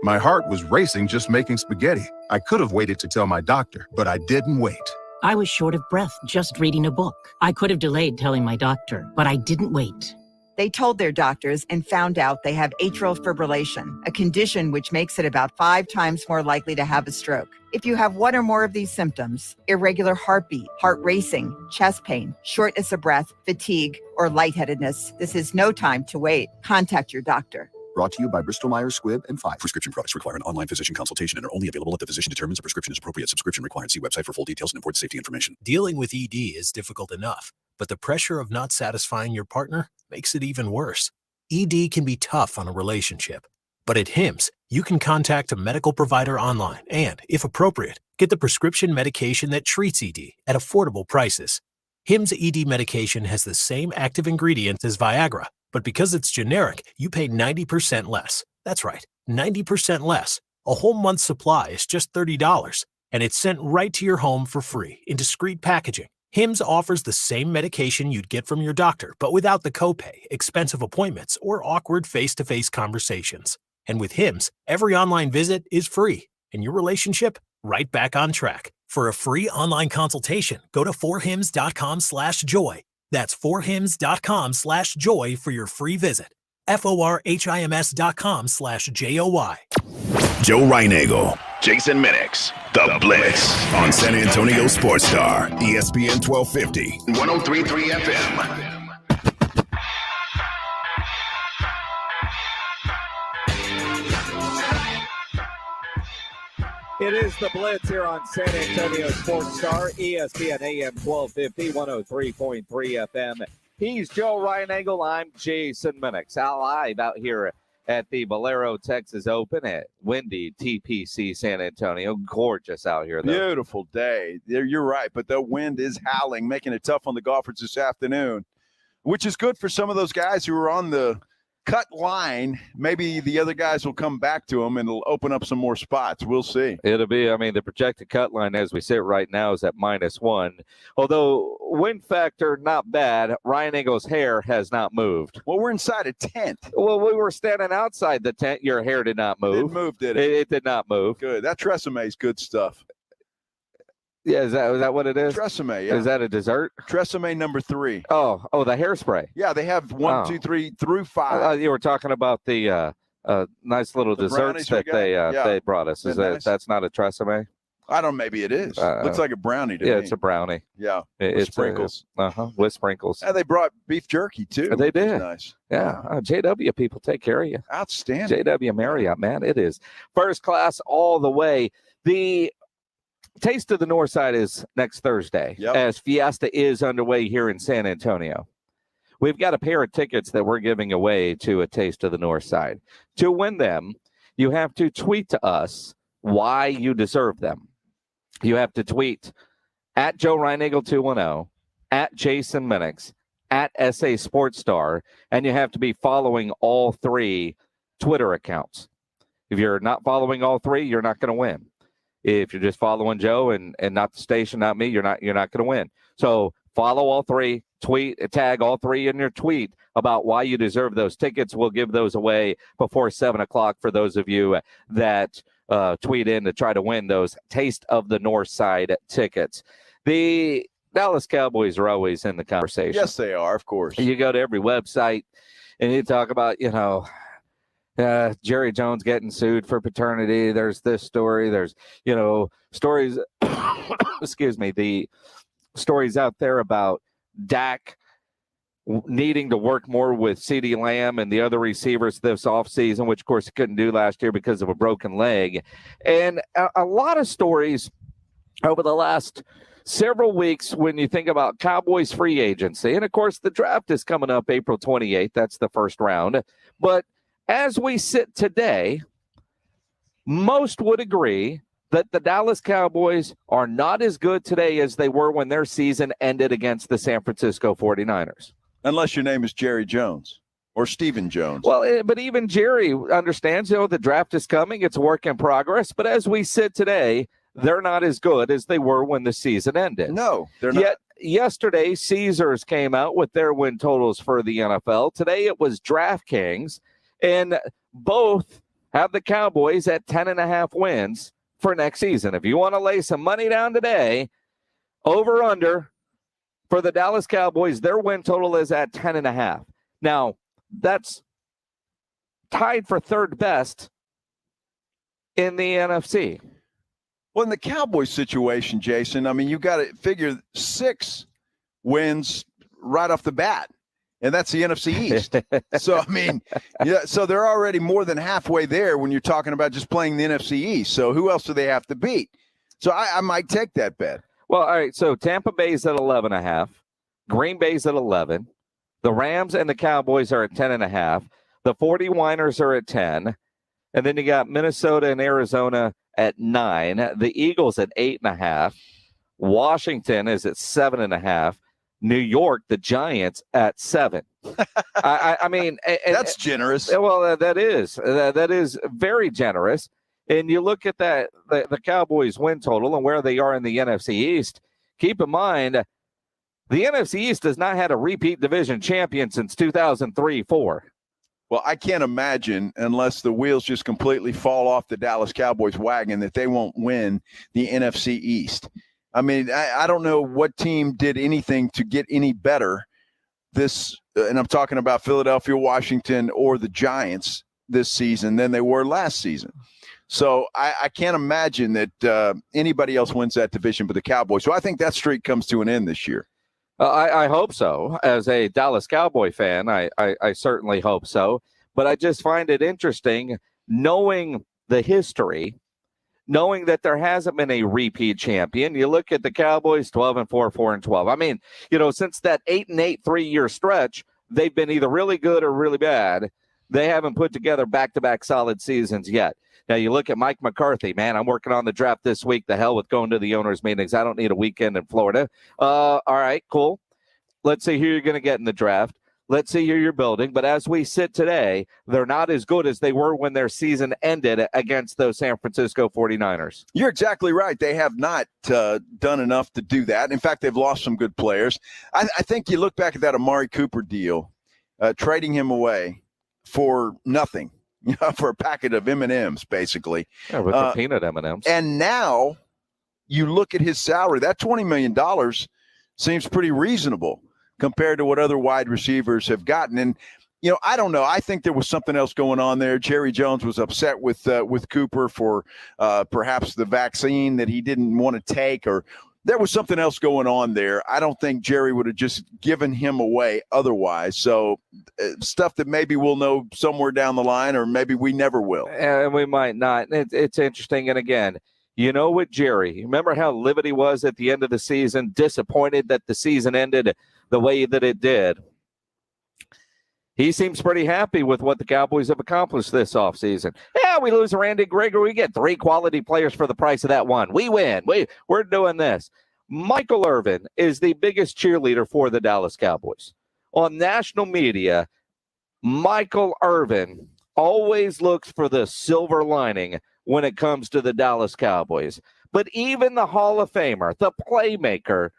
My heart was racing just making spaghetti. I could have waited to tell my doctor, but I didn't wait. I was short of breath just reading a book. I could have delayed telling my doctor, but I didn't wait. They told their doctors and found out they have atrial fibrillation, a condition which makes it about 5 times more likely to have a stroke. If you have one or more of these symptoms, irregular heartbeat, heart racing, chest pain, shortness of breath, fatigue, or lightheadedness, this is no time to wait. Contact your doctor. Brought to you by Bristol Myers Squibb and 5. Prescription products require an online physician consultation and are only available if the physician determines a prescription is appropriate. Subscription required. See website for full details and important safety information. Dealing with ED is difficult enough, but the pressure of not satisfying your partner makes it even worse. ED can be tough on a relationship, but at HIMSS, you can contact a medical provider online and, if appropriate, get the prescription medication that treats ED at affordable prices. HIMSS ED medication has the same active ingredients as Viagra, but because it's generic, you pay 90% less. That's right, 90% less. A whole month's supply is just $30, and it's sent right to your home for free in discreet packaging. HIMSS offers the same medication you'd get from your doctor, but without the copay, expensive appointments, or awkward face-to-face conversations. And with HIMSS, every online visit is free, and your relationship right back on track. For a free online consultation, go to forhims.com/joy. That's forhims.com/joy for your free visit. forhims.com/joy. Joe Reinagel, Jason Minix, The Blitz on San Antonio Sports Star, ESPN 1250, 103.3 FM. It is the Blitz here on San Antonio Sports Star, ESPN AM 1250, 103.3 FM. He's Joe Reinagel. I'm Jason Minix. Live out here at the Valero Texas Open at windy TPC San Antonio. Gorgeous out here, though. Beautiful day. You're right, but the wind is howling, making it tough on the golfers this afternoon, which is good for some of those guys who are on the cut line. Maybe the other guys will come back to them and it'll open up some more spots. We'll see. It'll be, the projected cut line as we sit right now is at -1. Although wind factor, not bad. Reinagel's hair has not moved. Well, we're inside a tent. Well, we were standing outside the tent. Your hair did not move. It didn't move, did it? It did not move. Good. That Tresemme is good stuff. Yeah, is that what it is? Tresemme, yeah. Is that a dessert? Tresemme number 3. Oh, the hairspray. Yeah, they have 1, 2, 3 through 5. You were talking about the nice little desserts that they brought us. That's not a Tresemme? I don't know. Maybe it is. Looks like a brownie to me. Yeah, it's a brownie. Yeah, it's sprinkles. With sprinkles. And they brought beef jerky too. They did. Nice. Yeah. JW people take care of you. Outstanding. JW Marriott, man, it is first class all the way. The Taste of the North Side is next Thursday, as Fiesta is underway here in San Antonio. We've got a pair of tickets that we're giving away to a Taste of the North Side. To win them, you have to tweet to us why you deserve them. You have to tweet at Joe Reinagel 210, at Jason Minix, at SA Sports Star, and you have to be following all 3 Twitter accounts. If you're not following all 3, you're not going to win. If you're just following Joe and not the station, not me, you're not going to win. So follow all 3, tweet, tag all 3 in your tweet about why you deserve those tickets. We'll give those away before 7 o'clock for those of you that tweet in to try to win those Taste of the North Side tickets. The Dallas Cowboys are always in the conversation. Yes, they are, of course. You go to every website and you talk about, Jerry Jones getting sued for paternity. There's this story. There's, stories, excuse me, the stories out there about Dak needing to work more with CeeDee Lamb and the other receivers this offseason, which, of course, he couldn't do last year because of a broken leg. And a lot of stories over the last several weeks when you think about Cowboys free agency. And, of course, the draft is coming up April 28th. That's the first round. But as we sit today, most would agree that the Dallas Cowboys are not as good today as they were when their season ended against the San Francisco 49ers. Unless your name is Jerry Jones or Stephen Jones. Well, but even Jerry understands, the draft is coming. It's a work in progress. But as we sit today, they're not as good as they were when the season ended. No, they're not. Yet yesterday, Caesars came out with their win totals for the NFL. Today, it was DraftKings. And both have the Cowboys at 10.5 wins for next season. If you want to lay some money down today, over under for the Dallas Cowboys, their win total is at 10.5. Now, that's tied for third best in the NFC. Well, in the Cowboys situation, Jason, I mean, you got to figure 6 wins right off the bat. And that's the NFC East. So, I mean, so they're already more than halfway there when you're talking about just playing the NFC East. So who else do they have to beat? So I might take that bet. Well, all right. So Tampa Bay's at 11.5. Green Bay's at 11. The Rams and the Cowboys are at 10.5. The 49ers are at 10. And then you got Minnesota and Arizona at 9. The Eagles at 8.5. Washington is at 7.5. New York, the Giants, at 7. I mean, that's generous. Well, that is very generous. And you look at that, the Cowboys win total and where they are in the NFC East. Keep in mind, the NFC East has not had a repeat division champion since 2003-04. Well, I can't imagine, unless the wheels just completely fall off the Dallas Cowboys wagon, that they won't win the NFC East. I mean, I don't know what team did anything to get any better this, and I'm talking about Philadelphia, Washington, or the Giants this season than they were last season. So I can't imagine that anybody else wins that division but the Cowboys. So I think that streak comes to an end this year. I hope so. As a Dallas Cowboy fan, I certainly hope so. But I just find it interesting knowing the history, knowing that there hasn't been a repeat champion. You look at the Cowboys, 12-4, 4-12. I mean, since that 8-8 3-year stretch, they've been either really good or really bad. They haven't put together back-to-back solid seasons yet. Now, you look at Mike McCarthy. Man, I'm working on the draft this week. The hell with going to the owners' meetings. I don't need a weekend in Florida. All right, cool. Let's see who you're going to get in the draft. Let's see who you're building. But as we sit today, they're not as good as they were when their season ended against those San Francisco 49ers. You're exactly right. They have not done enough to do that. In fact, they've lost some good players. I think you look back at that Amari Cooper deal, trading him away for nothing, for a packet of M&Ms, basically. Yeah, with the peanut M&Ms. And now you look at his salary. That $20 million seems pretty reasonable compared to what other wide receivers have gotten. And, I don't know. I think there was something else going on there. Jerry Jones was upset with Cooper for perhaps the vaccine that he didn't want to take, or there was something else going on there. I don't think Jerry would have just given him away otherwise. So stuff that maybe we'll know somewhere down the line, or maybe we never will. And we might not. It's interesting. And again, with Jerry, remember how livid he was at the end of the season, disappointed that the season ended the way that it did. He seems pretty happy with what the Cowboys have accomplished this offseason. Yeah, we lose Randy Gregory. We get 3 quality players for the price of that one. We win. We're doing this. Michael Irvin is the biggest cheerleader for the Dallas Cowboys. On national media, Michael Irvin always looks for the silver lining when it comes to the Dallas Cowboys. But even the Hall of Famer, the playmaker,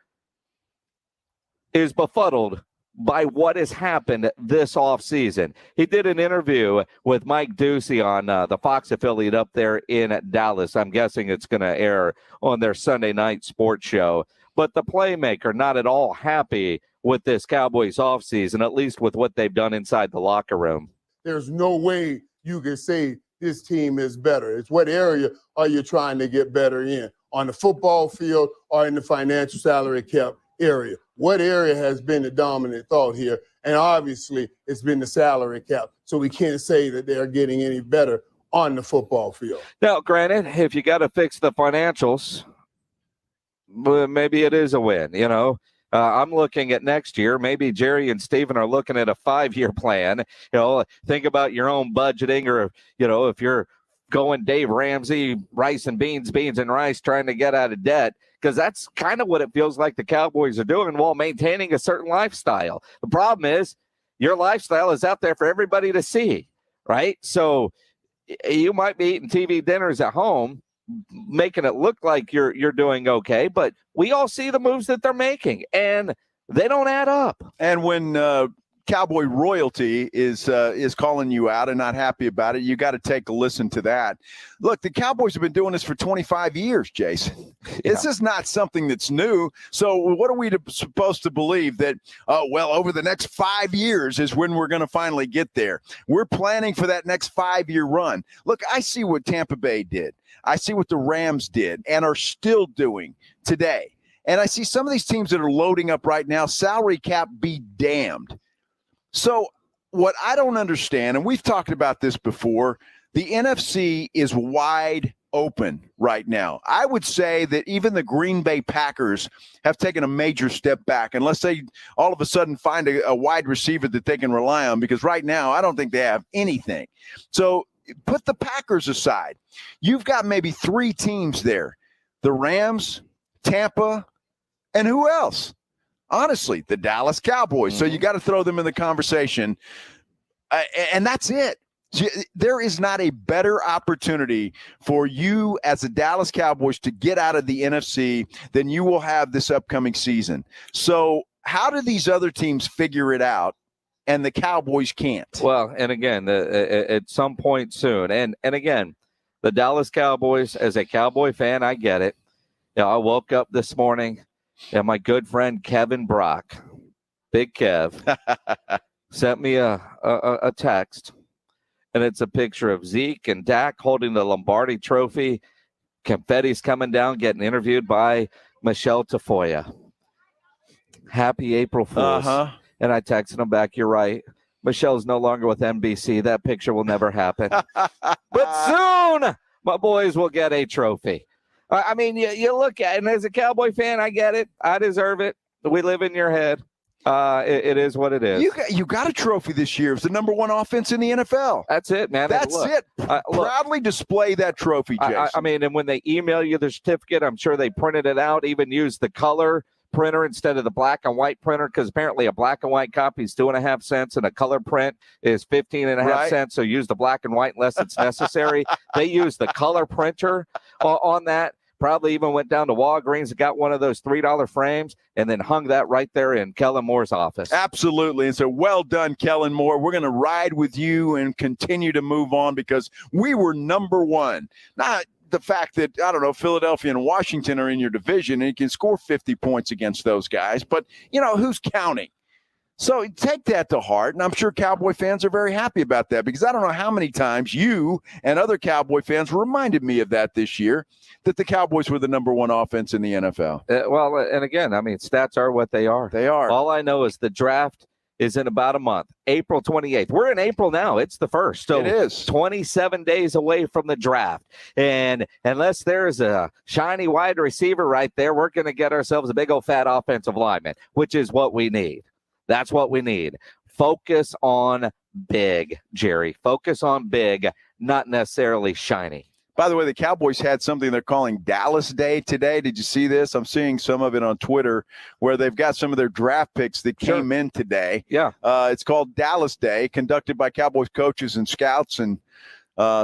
is befuddled by what has happened this offseason. He did an interview with Mike Ducey on the Fox affiliate up there in Dallas. I'm guessing it's going to air on their Sunday night sports show. But the playmaker not at all happy with this Cowboys offseason, at least with what they've done inside the locker room. There's no way you can say this team is better. It's what area are you trying to get better in, on the football field or in the financial salary cap area? What area has been the dominant thought here? And obviously, it's been the salary cap. So we can't say that they're getting any better on the football field. Now, granted, if you got to fix the financials, well, maybe it is a win, you know. I'm looking at next year. Maybe Jerry and Steven are looking at a 5-year plan. You know, think about your own budgeting, or, you know, if you're going Dave Ramsey, rice and beans, beans and rice, trying to get out of debt, because that's kind of what it feels like the Cowboys are doing while maintaining a certain lifestyle. The problem is your lifestyle is out there for everybody to see, right? So you might be eating TV dinners at home, making it look like you're doing okay, but we all see the moves that they're making, and they don't add up. And when Cowboy royalty is calling you out and not happy about it, you got to take a listen to that. Look, the Cowboys have been doing this for 25 years, Jason. Yeah. This is not something that's new. So what are we supposed to believe that, over the next 5 years is when we're going to finally get there? We're planning for that next 5-year run. Look, I see what Tampa Bay did. I see what the Rams did and are still doing today. And I see some of these teams that are loading up right now, salary cap be damned. So what I don't understand, and we've talked about this before, the NFC is wide open right now. I would say that even the Green Bay Packers have taken a major step back, unless they all of a sudden find a wide receiver that they can rely on, because right now I don't think they have anything. So put the Packers aside. You've got maybe 3 teams there, the Rams, Tampa, and who else? Honestly, the Dallas Cowboys. Mm-hmm. So you got to throw them in the conversation. And that's it. There is not a better opportunity for you as the Dallas Cowboys to get out of the NFC than you will have this upcoming season. So how do these other teams figure it out and the Cowboys can't? Well, and again, at some point soon. And again, the Dallas Cowboys, as a Cowboy fan, I get it. You know, I woke up this morning and my good friend Kevin Brock, Big Kev, sent me a text, and it's a picture of Zeke and Dak holding the Lombardi Trophy. Confetti's coming down, getting interviewed by Michelle Tafoya. Happy April Fools. Uh-huh. And I texted him back, you're right. Michelle's no longer with NBC. That picture will never happen. But soon, my boys will get a trophy. I mean, you look at it, and as a Cowboy fan, I get it. I deserve it. We live in your head. It is what it is. You got a trophy this year. It's the number 1 offense in the NFL. That's it, man. That's it. Proudly display that trophy, Jason. I mean, and when they email you the certificate, I'm sure they printed it out, even used the color printer instead of the black and white printer, because apparently a black and white copy is 2.5 cents and a color print is 15.5 cents. So use the black and white unless it's necessary. They use the color printer on that. Probably even went down to Walgreens and got one of those $3 frames and then hung that right there in Kellen Moore's office. Absolutely. And so well done, Kellen Moore. We're going to ride with you and continue to move on because we were number 1. Not the fact that, I don't know, Philadelphia and Washington are in your division and you can score 50 points against those guys. But, you know, who's counting? So take that to heart, and I'm sure Cowboy fans are very happy about that because I don't know how many times you and other Cowboy fans reminded me of that this year, that the Cowboys were the number 1 offense in the NFL. Well, and again, I mean, stats are what they are. They are. All I know is the draft is in about a month, April 28th. We're in April now. It's the 1st. So it is 27 days away from the draft. And unless there's a shiny wide receiver right there, we're going to get ourselves a big old fat offensive lineman, which is what we need. That's what we need. Focus on big, Jerry. Focus on big, not necessarily shiny. By the way, the Cowboys had something they're calling Dallas Day today. Did you see this? I'm seeing some of it on Twitter where they've got some of their draft picks that came in today. Yeah. It's called Dallas Day, conducted by Cowboys coaches and scouts. And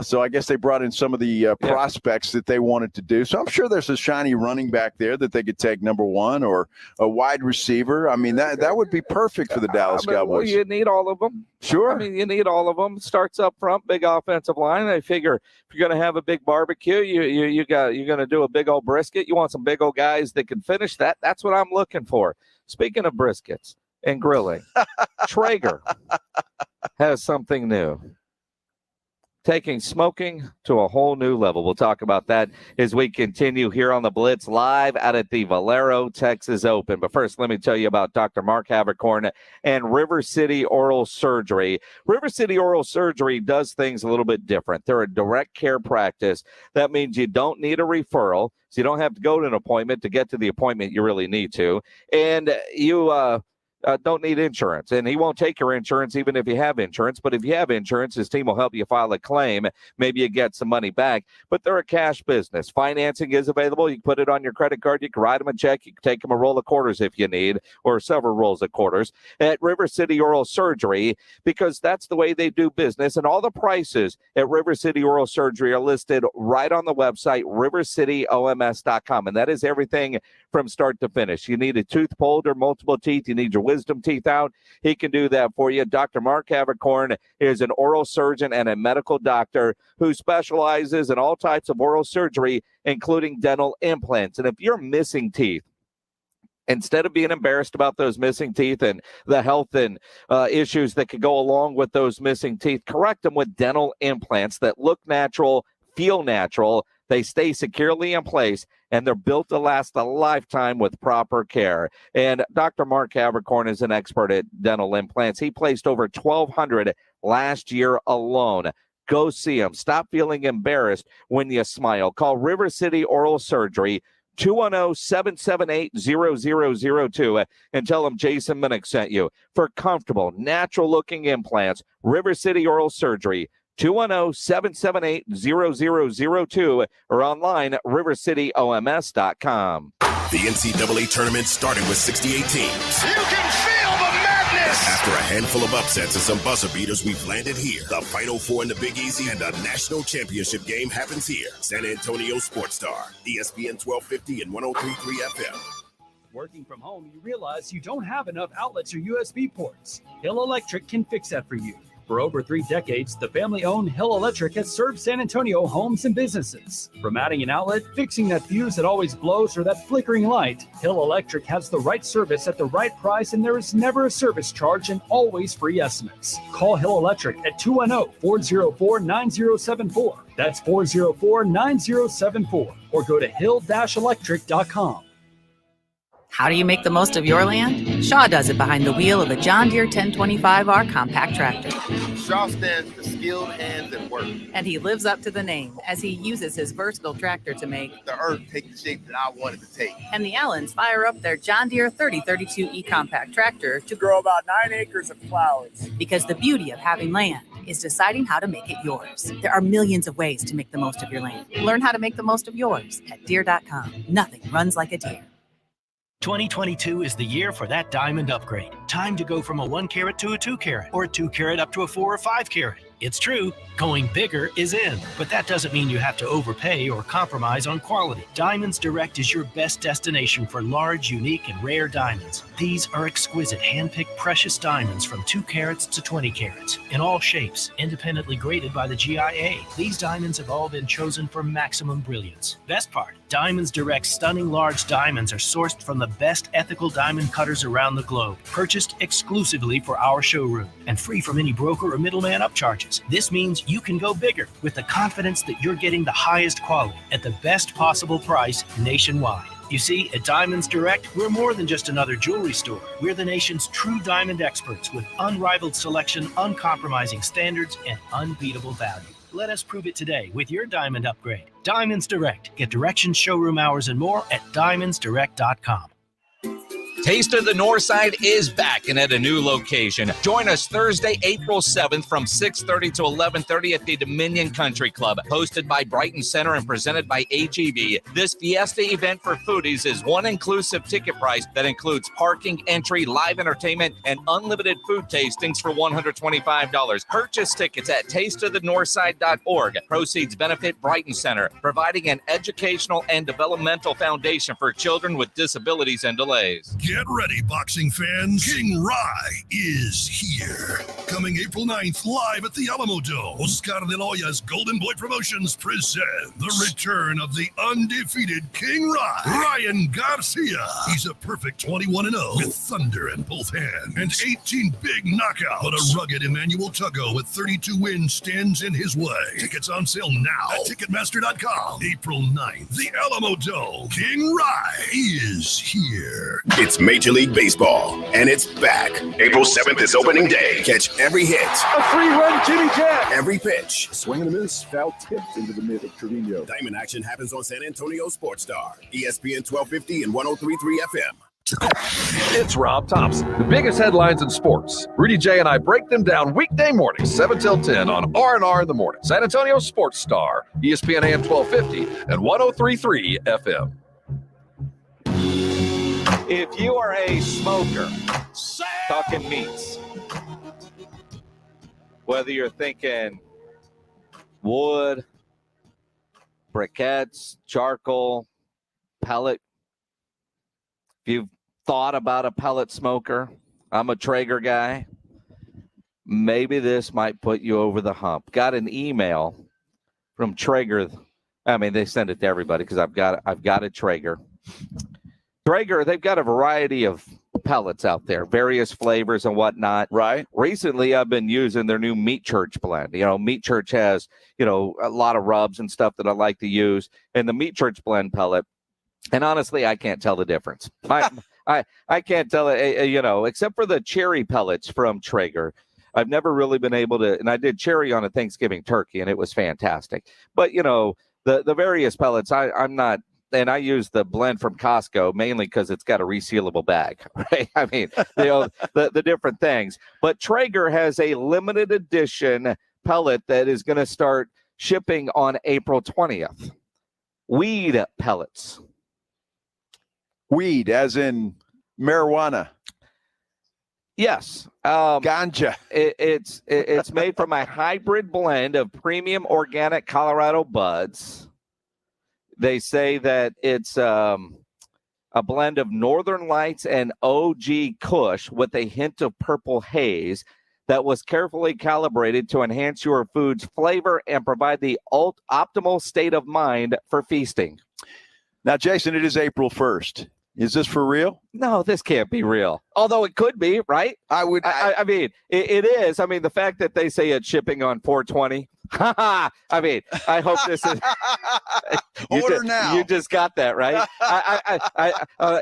so I guess they brought in some of the prospects that they wanted to do. So I'm sure there's a shiny running back there that they could take number 1 or a wide receiver. I mean, that would be perfect for the Dallas Cowboys. Well, you need all of them. Sure. I mean, you need all of them. Starts up front, big offensive line. I figure if you're going to have a big barbecue, you're going to do a big old brisket. You want some big old guys that can finish that. That's what I'm looking for. Speaking of briskets and grilling, Traeger has something new. taking smoking to a whole new level. We'll talk about that as we continue here on the Blitz live out at the Valero, Texas Open. But first, let me tell you about Dr. Mark Havercorn and River City Oral Surgery. River City Oral Surgery does things a little bit different. They're a direct care practice. That means you don't need a referral, so you don't have to go to an appointment to get to the appointment you really need to. And you don't need insurance, and he won't take your insurance even if you have insurance. But if you have insurance, his team will help you file a claim. Maybe you get some money back, but they're a cash business. Financing is available. You can put it on your credit card. You can write them a check. You can take them a roll of quarters if you need, or several rolls of quarters at River City Oral Surgery, because that's the way they do business. And all the prices at River City Oral Surgery are listed right on the website, rivercityoms.com. And that is everything from start to finish. You need a tooth pulled or multiple teeth. You need your wisdom teeth out. He can do that for you. Dr. Mark Havercorn is an oral surgeon and a medical doctor who specializes in all types of oral surgery, including dental implants. And if you're missing teeth, instead of being embarrassed about those missing teeth and the health and issues that could go along with those missing teeth, correct them with dental implants that look natural, feel natural. They stay securely in place, and they're built to last a lifetime with proper care. And Dr. Mark Havercorn is an expert at dental implants. He placed over 1,200 last year alone. Go see him. Stop feeling embarrassed when you smile. Call River City Oral Surgery, 210-778-0002, and tell them Jason Minnick sent you. For comfortable, natural-looking implants, River City Oral Surgery, 210-778-0002, or online, rivercityoms.com. The NCAA tournament started with 68 teams. You can feel the madness! After a handful of upsets and some buzzer beaters, we've landed here. The Final Four in the Big Easy and a national championship game happens here. San Antonio Sports Star, ESPN 1250 and 103.3 FM. Working from home, you realize you don't have enough outlets or USB ports. Hill Electric can fix that for you. For over 3 decades, the family-owned Hill Electric has served San Antonio homes and businesses. From adding an outlet, fixing that fuse that always blows, or that flickering light, Hill Electric has the right service at the right price, and there is never a service charge and always free estimates. Call Hill Electric at 210-404-9074. That's 404-9074. Or go to hill-electric.com. How do you make the most of your land? Shaw does it behind the wheel of a John Deere 1025R compact tractor. Shaw stands for skilled hands at work. And he lives up to the name as he uses his versatile tractor to make the earth take the shape that I wanted to take. And the Allens fire up their John Deere 3032E compact tractor to grow about 9 acres of flowers. Because the beauty of having land is deciding how to make it yours. There are millions of ways to make the most of your land. Learn how to make the most of yours at Deere.com. Nothing runs like a Deere. 2022 is the year for that diamond upgrade. Time to go from a 1 carat to a 2 carat, or a 2 carat up to a 4 or 5 carat. It's true, going bigger is in, but that doesn't mean you have to overpay or compromise on quality. Diamonds Direct is your best destination for large, unique, and rare diamonds. These are exquisite, hand-picked precious diamonds from 2 carats to 20 carats, in all shapes, independently graded by the GIA. These diamonds have all been chosen for maximum brilliance. Best part, Diamonds Direct's stunning large diamonds are sourced from the best ethical diamond cutters around the globe, purchased exclusively for our showroom, and free from any broker or middleman upcharges. This means you can go bigger with the confidence that you're getting the highest quality at the best possible price nationwide. You see, at Diamonds Direct, we're more than just another jewelry store. We're the nation's true diamond experts with unrivaled selection, uncompromising standards, and unbeatable value. Let us prove it today with your diamond upgrade. Diamonds Direct. Get directions, showroom hours, and more at diamondsdirect.com. Taste of the Northside is back and at a new location. Join us Thursday, April 7th from 6:30 to 11:30 at the Dominion Country Club. Hosted by Brighton Center and presented by HEB. This fiesta event for foodies is one inclusive ticket price that includes parking, entry, live entertainment, and unlimited food tastings for $125. Purchase tickets at tasteofthenorthside.org. Proceeds benefit Brighton Center, providing an educational and developmental foundation for children with disabilities and delays. Get ready, boxing fans. King Rai is here. Coming April 9th, live at the Alamo Dome, Oscar de la Hoya's Golden Boy Promotions present the return of the undefeated King Ryan Garcia. He's a perfect 21-0 with thunder in both hands and 18 big knockouts. But a rugged Emmanuel Tuggo with 32 wins stands in his way. Tickets on sale now at Ticketmaster.com. April 9th, the Alamo Dome. King Ryan is here. It's Major League Baseball, and it's back. April 7th is opening day. Catch every hit. A free-run Jimmy Jack. Every pitch. Swing and a miss. Foul tipped into the mid of Trevino. Diamond action happens on San Antonio Sports Star, ESPN 1250 and 103.3 FM. It's Rob Thompson. The biggest headlines in sports. Rudy J and I break them down weekday mornings, 7 till 10 on R&R in the morning. San Antonio Sports Star, ESPN AM 1250 and 103.3 FM. If you are a smoker, talking meats, whether you're thinking wood, briquettes, charcoal, pellet, if you've thought about a pellet smoker, I'm a Traeger guy, maybe this might put you over the hump. Got an email from Traeger. I mean, they send it to everybody because I've got a Traeger. Traeger, they've got a variety of pellets out there, various flavors and whatnot. Right. Recently, I've been using their new Meat Church blend. You know, Meat Church has, a lot of rubs and stuff that I like to use. And the Meat Church blend pellet, and honestly, I can't tell the difference. I can't tell it, except for the cherry pellets from Traeger. I've never really been able to, and I did cherry on a Thanksgiving turkey, and it was fantastic. But, the various pellets, I'm not. And I use the blend from Costco mainly because it's got a resealable bag, right? I mean, the different things. But Traeger has a limited edition pellet that is going to start shipping on April 20th. Weed pellets. Weed, as in marijuana. Yes. Ganja. It's made from a hybrid blend of premium organic Colorado buds. They say that it's a blend of Northern Lights and OG Kush with a hint of purple haze that was carefully calibrated to enhance your food's flavor and provide the optimal state of mind for feasting. Now, Jason, it is April 1st. Is this for real? No, this can't be real. Although it could be, right? I mean, it is. I mean, the fact that they say it's shipping on 420. I mean, I hope this is. Now. You just got that, right?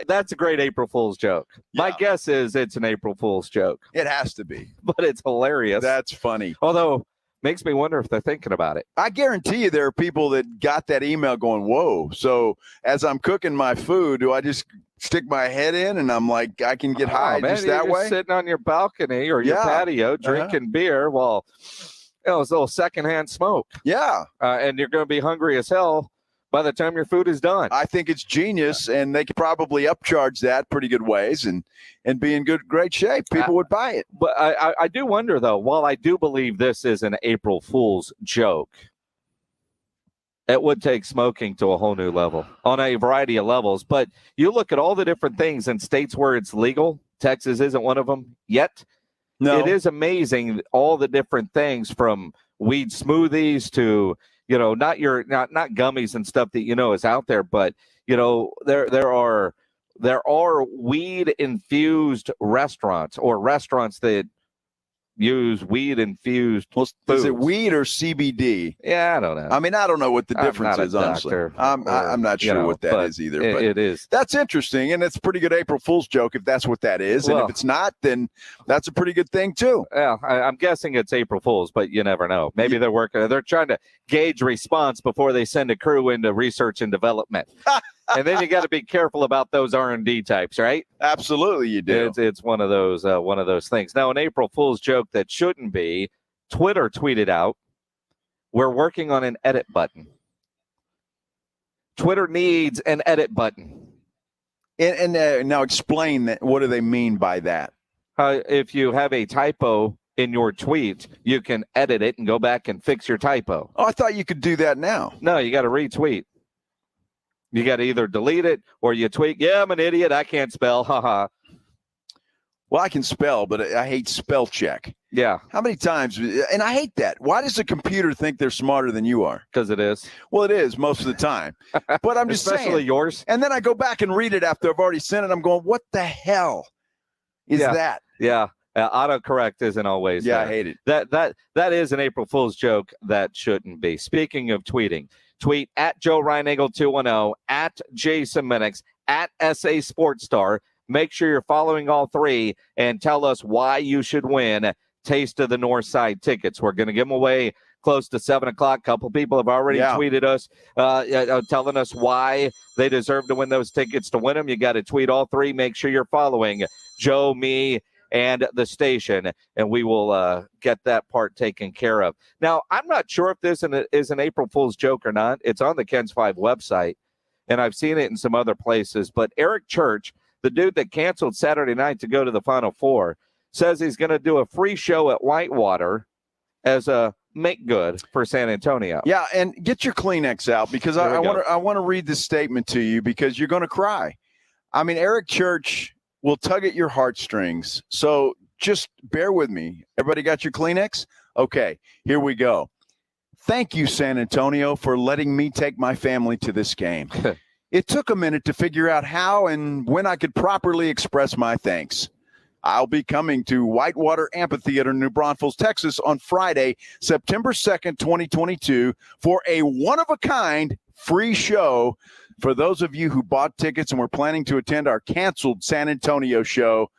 That's a great April Fool's joke. Yeah. My guess is it's an April Fool's joke. It has to be. But it's hilarious. That's funny. Although, makes me wonder if they're thinking about it. I guarantee you there are people that got that email going, whoa. So as I'm cooking my food, do I just stick my head in and I'm like, I can get high just that way? Sitting on your balcony or your patio drinking beer while it's a little secondhand smoke. Yeah. And you're going to be hungry as hell by the time your food is done. I think it's genius, and they could probably upcharge that pretty good ways and be in great shape. People would buy it. But I do wonder, though, while I do believe this is an April Fool's joke, it would take smoking to a whole new level on a variety of levels. But you look at all the different things in states where it's legal. Texas isn't one of them yet. No. It is amazing all the different things from weed smoothies to not gummies and stuff that is out there, but there are weed infused restaurants or restaurants that use weed infused foods. Is it weed or CBD? Yeah, I don't know. I mean, I don't know what the difference is, honestly. I'm not sure what that is either. But it is. That's interesting, and it's a pretty good April Fool's joke if that's what that is. And if it's not, then that's a pretty good thing too. Yeah, I'm guessing it's April Fool's, but you never know. Maybe they're trying to gauge response before they send a crew into research and development. And then you got to be careful about those R&D types, right? Absolutely, you do. It's one of those things. Now, an April Fool's joke that shouldn't be. Twitter tweeted out, "We're working on an edit button." Twitter needs an edit button. And now explain that. What do they mean by that? If you have a typo in your tweet, you can edit it and go back and fix your typo. Oh, I thought you could do that now. No, you got to retweet. You got to either delete it or you tweet. Yeah, I'm an idiot. I can't spell. Haha. Well, I can spell, but I hate spell check. Yeah. How many times? And I hate that. Why does the computer think they're smarter than you are? Because it is. Well, it is most of the time. But I'm just Especially saying. yours. And then I go back and read it after I've already sent it. I'm going, what the hell is that? Yeah. Autocorrect isn't always. Yeah, I hate it. That is an April Fool's joke that shouldn't be. Speaking of tweeting, tweet at Joe Reinagle 210, at Jason Minix, at SA Sports Star. Make sure you're following all three and tell us why you should win Taste of the North Side tickets. We're going to give them away close to 7 o'clock. A couple people have already tweeted us telling us why they deserve to win those tickets. To win them, you got to tweet all three. Make sure you're following Joe, me, and the station, and we will get that part taken care of. Now, I'm not sure if this is an April Fool's joke or not. It's on the Ken's 5 website, and I've seen it in some other places. But Eric Church, the dude that canceled Saturday night to go to the Final Four, says he's going to do a free show at Whitewater as a make good for San Antonio. Yeah, and get your Kleenex out because I want to read this statement to you because you're going to cry. I mean, Eric Church will tug at your heartstrings. So just bear with me. Everybody got your Kleenex? Okay, here we go. Thank you, San Antonio, for letting me take my family to this game. It took a minute to figure out how and when I could properly express my thanks. I'll be coming to Whitewater Amphitheater, New Braunfels, Texas on Friday, September 2nd, 2022 for a one-of-a-kind free show for those of you who bought tickets and were planning to attend our canceled San Antonio show.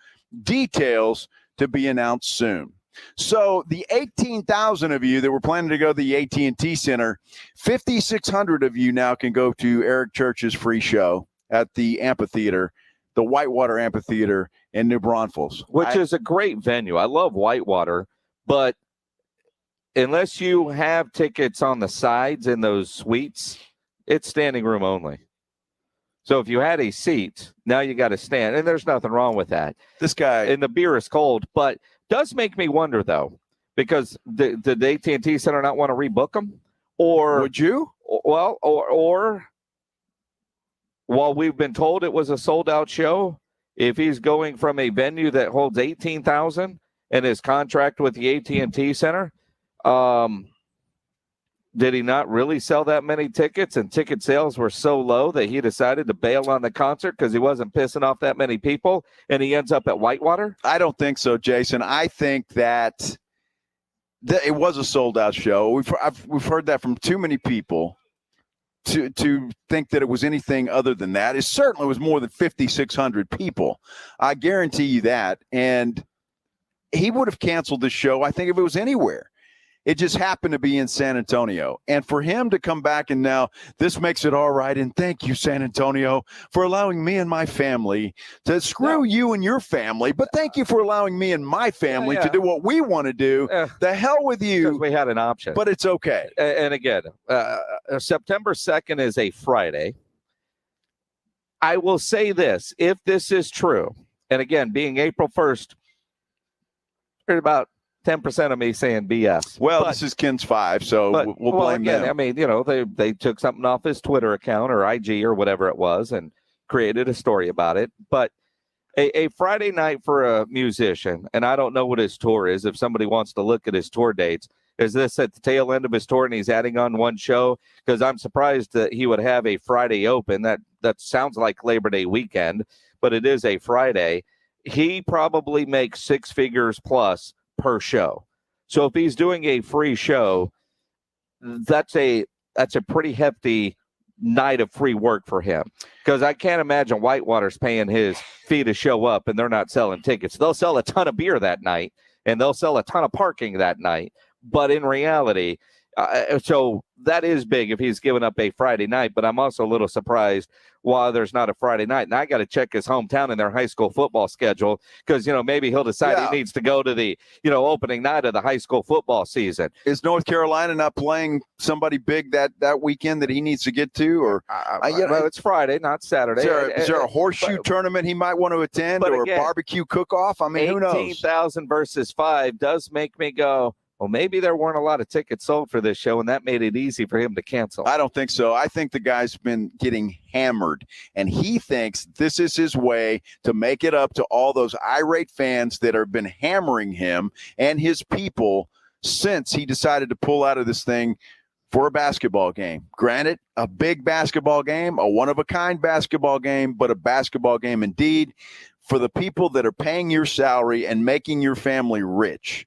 Details to be announced soon. So the 18,000 of you that were planning to go to the AT&T Center, 5,600 of you now can go to Eric Church's free show at the amphitheater, the Whitewater Amphitheater in New Braunfels. Which is a great venue. I love Whitewater, but unless you have tickets on the sides in those suites, it's standing room only. So if you had a seat, now you got to stand, and there's nothing wrong with that. This guy, and the beer is cold, but does make me wonder though, because did the AT&T Center not want to rebook them, or would you? Well, or while we've been told it was a sold out show, if he's going from a venue that holds 18,000 and his contract with the AT&T Center, did he not really sell that many tickets, and ticket sales were so low that he decided to bail on the concert because he wasn't pissing off that many people, and he ends up at Whitewater? I don't think so, Jason. I think that it was a sold-out show. We've heard that from too many people to think that it was anything other than that. It certainly was more than 5,600 people. I guarantee you that. And he would have canceled the show, I think, if it was anywhere. It just happened to be in San Antonio. And for him to come back and now this makes it all right. And thank you, San Antonio, for allowing me and my family to screw you and your family. But thank you for allowing me and my family to do what we want to do. The hell with you. Because we had an option. But it's okay. And again, September 2nd is a Friday. I will say this. If this is true, and again, being April 1st, there's about 10% of me saying BS. Well, this is Ken's 5, so we'll blame them. I mean, they took something off his Twitter account or IG or whatever it was and created a story about it. But a Friday night for a musician, and I don't know what his tour is. If somebody wants to look at his tour dates, is this at the tail end of his tour and he's adding on one show? Because I'm surprised that he would have a Friday open. That sounds like Labor Day weekend, but it is a Friday. He probably makes six figures plus per show. So if he's doing a free show, that's a pretty hefty night of free work for him, because I can't imagine Whitewater's paying his fee to show up and they're not selling tickets. They'll sell a ton of beer that night and they'll sell a ton of parking that night, but in reality, so that is big if he's giving up a Friday night. But I'm also a little surprised why there's not a Friday night. And I got to check his hometown and their high school football schedule, because, maybe he'll decide he needs to go to the, opening night of the high school football season. Is North Carolina not playing somebody big that weekend that he needs to get to? Or well, it's Friday, not Saturday. Is there a horseshoe tournament he might want to attend, or again, a barbecue cook-off? I mean, who knows? 18,000 versus 5 does make me go, Well, maybe there weren't a lot of tickets sold for this show, and that made it easy for him to cancel. I don't think so. I think the guy's been getting hammered, and he thinks this is his way to make it up to all those irate fans that have been hammering him and his people since he decided to pull out of this thing for a basketball game. Granted, a big basketball game, a one-of-a-kind basketball game, but a basketball game indeed for the people that are paying your salary and making your family rich.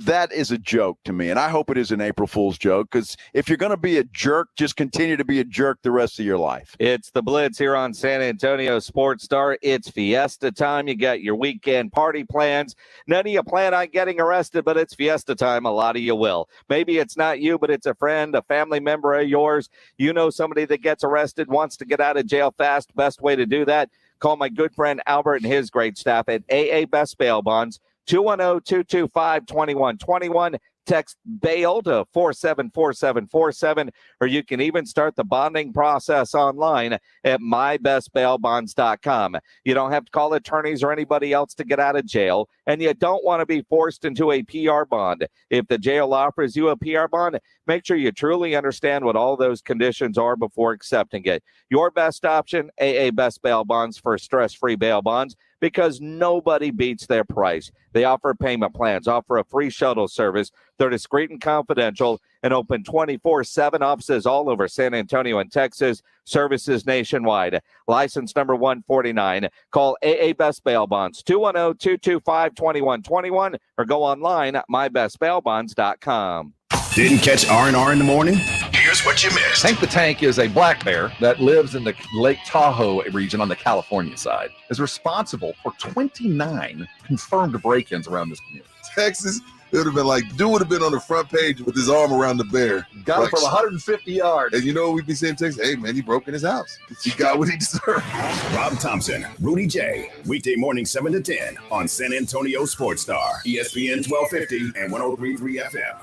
That is a joke to me, and I hope it is an April Fool's joke, because if you're going to be a jerk, just continue to be a jerk the rest of your life. It's the Blitz here on San Antonio Sports Star. It's Fiesta time. You got your weekend party plans. None of you plan on getting arrested, but it's Fiesta time. A lot of you will. Maybe it's not you, but it's a friend, a family member of yours. You know somebody that gets arrested, wants to get out of jail fast. Best way to do that, call my good friend Albert and his great staff at AA Best Bail Bonds. 210-225-2121. Text bail to 474747, or you can even start the bonding process online at mybestbailbonds.com. You don't have to call attorneys or anybody else to get out of jail, and you don't want to be forced into a PR bond. If the jail offers you a PR bond, make sure you truly understand what all those conditions are before accepting it. Your best option, AA Best Bail Bonds for stress-free bail bonds, because nobody beats their price. They offer payment plans, offer a free shuttle service. They're discreet and confidential and open 24/7. Offices all over San Antonio and Texas. Services nationwide. License number 149. Call AA Best Bail Bonds, 210-225-2121, or go online at mybestbailbonds.com. Didn't catch R&R in the morning? Here's what you missed. Hank the Tank is a black bear that lives in the Lake Tahoe region on the California side. Is responsible for 29 confirmed break-ins around this community. Texas, it would have been like, dude would have been on the front page with his arm around the bear. Got him from 150 yards. And you know what we'd be saying to Texas? Hey, man, he broke in his house. He got what he deserved. Rob Thompson, Rudy J. Weekday morning 7 to 10 on San Antonio Sports Star, ESPN 1250 and 103.3 FM.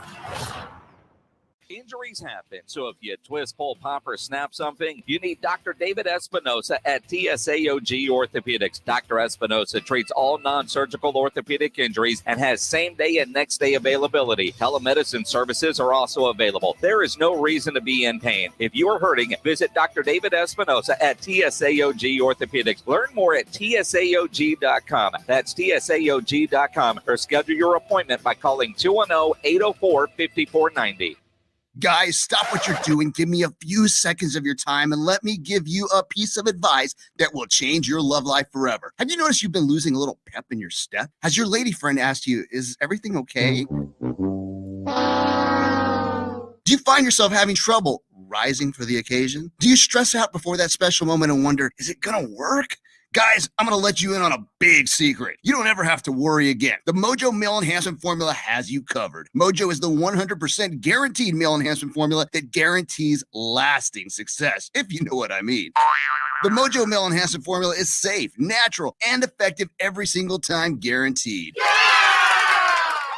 Injuries happen, so if you twist, pull, pop, or snap something, you need Dr. David Espinosa at TSAOG Orthopedics. Dr. Espinosa treats all non-surgical orthopedic injuries and has same-day and next-day availability. Telemedicine services are also available. There is no reason to be in pain. If you are hurting, visit Dr. David Espinosa at TSAOG Orthopedics. Learn more at TSAOG.com. That's TSAOG.com, or schedule your appointment by calling 210-804-5490. Guys, stop what you're doing. Give me a few seconds of your time and let me give you a piece of advice that will change your love life forever. Have you noticed you've been losing a little pep in your step? Has your lady friend asked you, is everything okay? Do you find yourself having trouble rising for the occasion? Do you stress out before that special moment and wonder, is it gonna work? Guys, I'm going to let you in on a big secret. You don't ever have to worry again. The Mojo Male Enhancement Formula has you covered. Mojo is the 100% guaranteed male enhancement formula that guarantees lasting success, if you know what I mean. The Mojo Male Enhancement Formula is safe, natural, and effective every single time, guaranteed.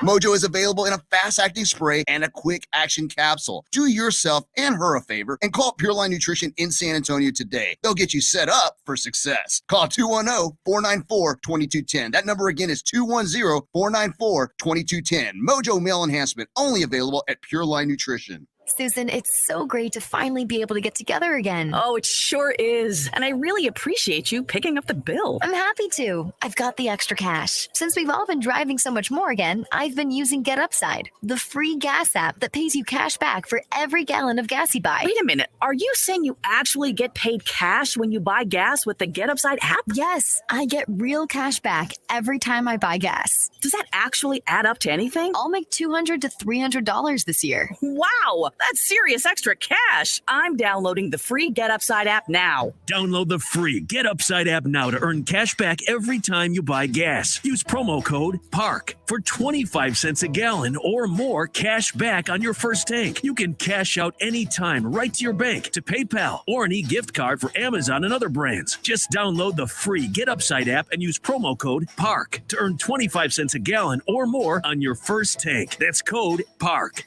Mojo is available in a fast-acting spray and a quick-action capsule. Do yourself and her a favor and call Pure Line Nutrition in San Antonio today. They'll get you set up for success. Call 210-494-2210. That number again is 210-494-2210. Mojo Male Enhancement, only available at Pure Line Nutrition. Susan, it's so great to finally be able to get together again. Oh, it sure is. And I really appreciate you picking up the bill. I'm happy to. I've got the extra cash. Since we've all been driving so much more again, I've been using Get Upside, the free gas app that pays you cash back for every gallon of gas you buy. Wait a minute. Are you saying you actually get paid cash when you buy gas with the Get Upside app? Yes, I get real cash back every time I buy gas. Does that actually add up to anything? I'll make $200 to $300 this year. Wow, that's serious extra cash. I'm downloading the free Get Upside app now. Download the free Get Upside app now to earn cash back every time you buy gas. Use promo code PARK for 25 cents a gallon or more cash back on your first tank. You can cash out anytime right to your bank, to PayPal, or an e-gift card for Amazon and other brands. Just download the free Get Upside app and use promo code PARK to earn 25 cents a gallon or more on your first tank. That's code PARK.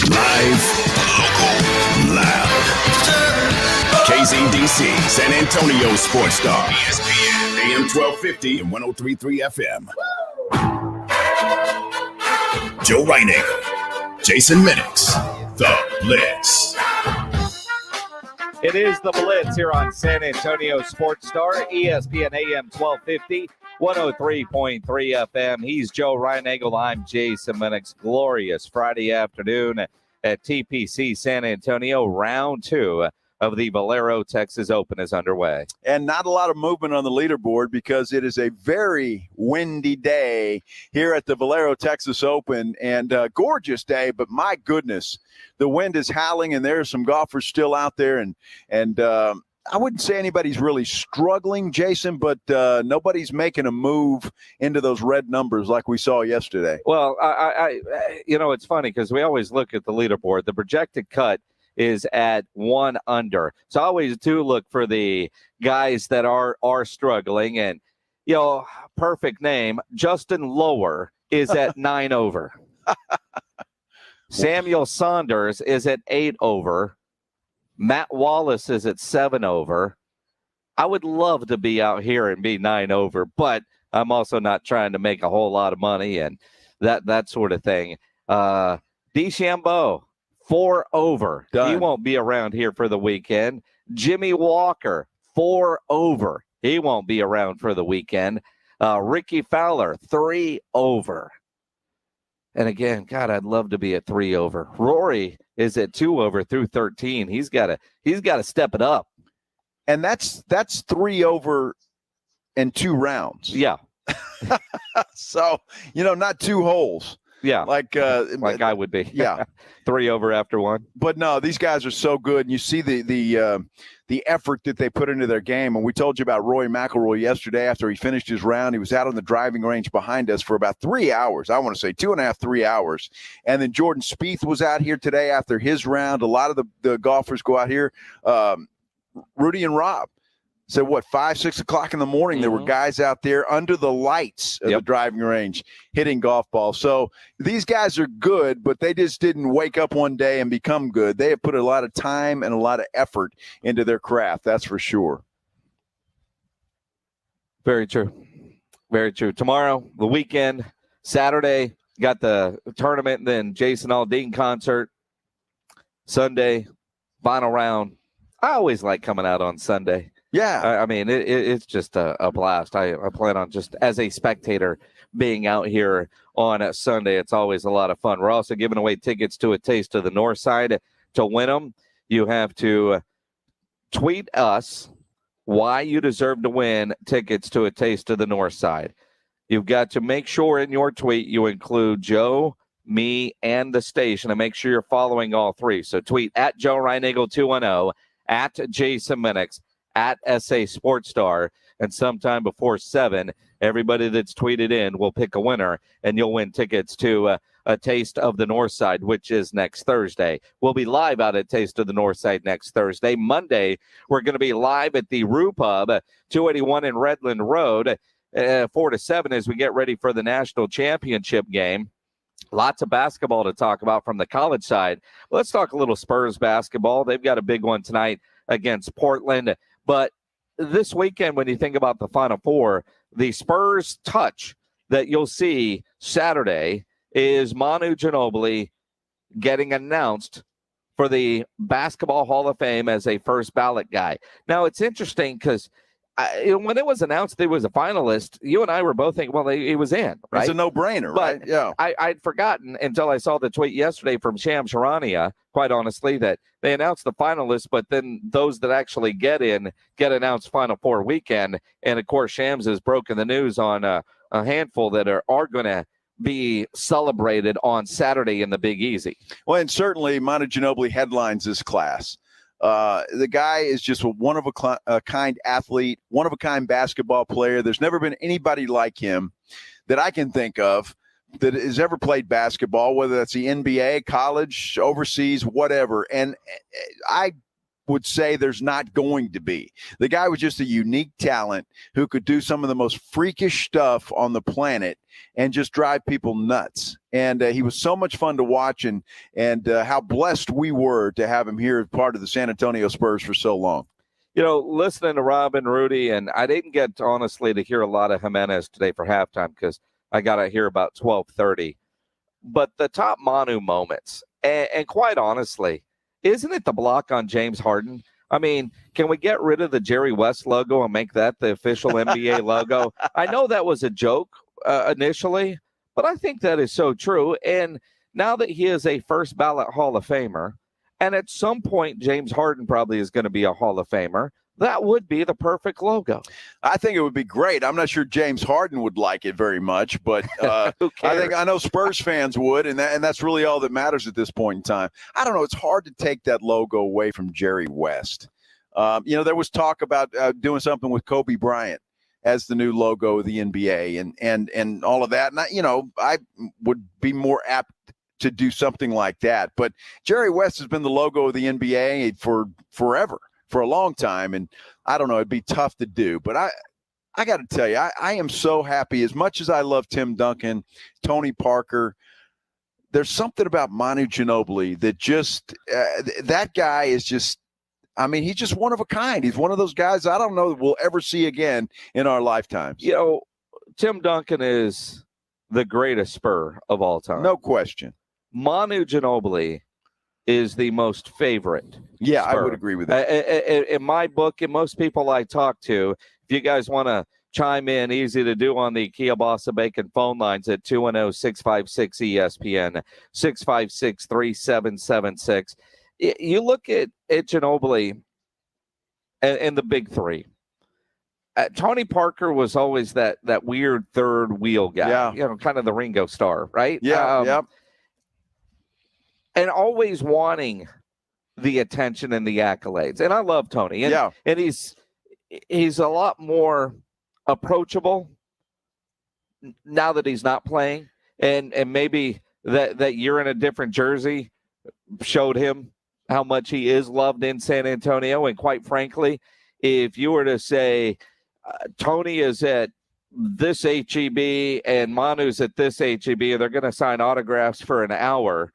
Live, local, loud. KZDC, San Antonio Sports Star, ESPN, AM 1250 and 103.3 FM. Joe Reinagle, Jason Minix, The Blitz. It is The Blitz here on San Antonio Sports Star, ESPN AM 1250, 103.3 FM. He's Joe Reinagle. I'm Jason Minix. Glorious Friday afternoon at TPC San Antonio. Round 2 of the Valero Texas Open is underway. And not a lot of movement on the leaderboard because it is a very windy day here at the Valero Texas Open, and a gorgeous day, but my goodness, the wind is howling, and there are some golfers still out there, and I wouldn't say anybody's really struggling, Jason, but nobody's making a move into those red numbers like we saw yesterday. Well, I it's funny because we always look at the leaderboard. The projected cut is at 1 under. So I always do look for the guys that are struggling. And, perfect name, Justin Lower is at 9 over. Samuel Saunders is at 8 over. Matt Wallace is at 7 over. I would love to be out here and be 9 over, but I'm also not trying to make a whole lot of money and that sort of thing. DeChambeau, 4 over. Done. He won't be around here for the weekend. Jimmy Walker, 4 over. He won't be around for the weekend. Ricky Fowler, 3 over. And again, God, I'd love to be at 3 over. Rory is at 2 over through 13. He's got to step it up. And that's 3 over in 2 rounds. Yeah. So, not 2 holes. Yeah, like I would be. Yeah, 3 over after 1. But no, these guys are so good, and you see the effort that they put into their game. And we told you about Rory McIlroy yesterday. After he finished his round, he was out on the driving range behind us for about 3 hours. I want to say 2.5, 3 hours. And then Jordan Spieth was out here today after his round. A lot of the golfers go out here. Rudy and Rob. So 5, 6 o'clock in the morning, there were guys out there under the lights of the driving range hitting golf balls. So these guys are good, but they just didn't wake up one day and become good. They have put a lot of time and a lot of effort into their craft. That's for sure. Very true. Very true. Tomorrow, the weekend, Saturday, got the tournament, and then Jason Aldean concert. Sunday, final round. I always like coming out on Sunday. Yeah. I mean, it's just a blast. I plan on just as a spectator being out here on a Sunday. It's always a lot of fun. We're also giving away tickets to A Taste of the North Side. To win them, you have to tweet us why you deserve to win tickets to A Taste of the North Side. You've got to make sure in your tweet you include Joe, me, and the station, and make sure you're following all 3. So tweet at Joe Reinagle 210, at Jason Minix, at SA Sports Star, and sometime before 7, everybody that's tweeted in will pick a winner, and you'll win tickets to A Taste of the North Side, which is next Thursday. We'll be live out at Taste of the North Side next Thursday. Monday, we're going to be live at the Rue Pub, 281 in Redland Road, 4 to 7 as we get ready for the national championship game. Lots of basketball to talk about from the college side. Let's talk a little Spurs basketball. They've got a big one tonight against Portland. But this weekend, when you think about the Final Four, the Spurs touch that you'll see Saturday is Manu Ginobili getting announced for the Basketball Hall of Fame as a first ballot guy. Now, it's interesting because when it was announced he was a finalist, you and I were both thinking, well, he was in, right? It's a no-brainer, but right? Yeah. I'd forgotten until I saw the tweet yesterday from Shams Charania, quite honestly, that they announced the finalists, but then those that actually get announced Final Four weekend. And, of course, Shams has broken the news on a handful that are going to be celebrated on Saturday in the Big Easy. Well, and certainly Manu Ginobili headlines this class. The guy is just a one-of-a-kind athlete, one-of-a-kind basketball player. There's never been anybody like him that I can think of that has ever played basketball, whether that's the NBA, college, overseas, whatever. And I would say there's not going to be. The guy was just a unique talent who could do some of the most freakish stuff on the planet and just drive people nuts. And he was so much fun to watch, and how blessed we were to have him here as part of the San Antonio Spurs for so long. You know, listening to Rob and Rudy, and I didn't get, honestly, to hear a lot of Jimenez today for halftime because I got to hear about 12:30. But the top Manu moments, and quite honestly, isn't it the block on James Harden? I mean, can we get rid of the Jerry West logo and make that the official NBA logo? I know that was a joke initially, but I think that is so true. And now that he is a first ballot Hall of Famer, and at some point James Harden probably is going to be a Hall of Famer, that would be the perfect logo. I think it would be great. I'm not sure James Harden would like it very much, but I know Spurs fans would, and that's really all that matters at this point in time. I don't know. It's hard to take that logo away from Jerry West. There was talk about doing something with Kobe Bryant as the new logo of the NBA and all of that. And I would be more apt to do something like that. But Jerry West has been the logo of the NBA for forever. For a long time, and I don't know, it'd be tough to do. But I got to tell you, I am so happy. As much as I love Tim Duncan, Tony Parker, there's something about Manu Ginobili that just that guy is just, I mean, he's just one of a kind. He's one of those guys I don't know that we'll ever see again in our lifetimes. Tim Duncan is the greatest Spur of all time. No question. Manu Ginobili is the most favorite. Yeah, Spur. I would agree with that. In my book, and most people I talk to, if you guys want to chime in, easy to do on the Kielbasa Bacon phone lines at 210-656-ESPN, 656-3776. You look at Ginobili and the big three. Tony Parker was always that weird third wheel guy, kind of the Ringo Starr, right? Yeah. And always wanting the attention and the accolades. And I love Tony. And he's a lot more approachable now that he's not playing. And maybe that year in a different jersey showed him how much he is loved in San Antonio. And quite frankly, if you were to say Tony is at this HEB and Manu's at this HEB, and they're going to sign autographs for an hour,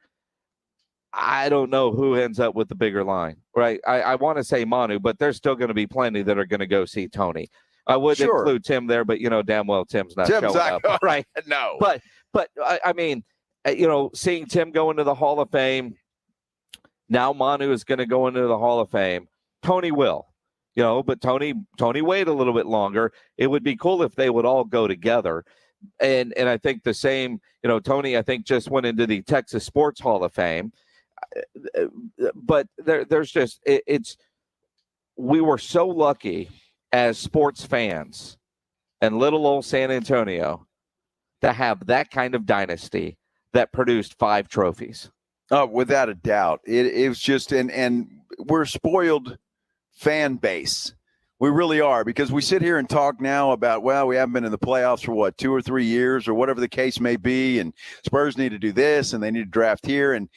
I don't know who ends up with the bigger line, right? I want to say Manu, but there's still going to be plenty that are going to go see Tony. I would include Tim there, but damn well Tim's not showing up, right? No. But I mean, seeing Tim go into the Hall of Fame, now Manu is going to go into the Hall of Fame. Tony will, but Tony wait a little bit longer. It would be cool if they would all go together. And I think the same, Tony, I think just went into the Texas Sports Hall of Fame. But there's just we were so lucky as sports fans and little old San Antonio to have that kind of dynasty that produced 5 trophies. Oh, without a doubt. It was just and we're a spoiled fan base. We really are, because we sit here and talk now about, well, we haven't been in the playoffs for 2 or 3 years or whatever the case may be, and Spurs need to do this and they need to draft here, and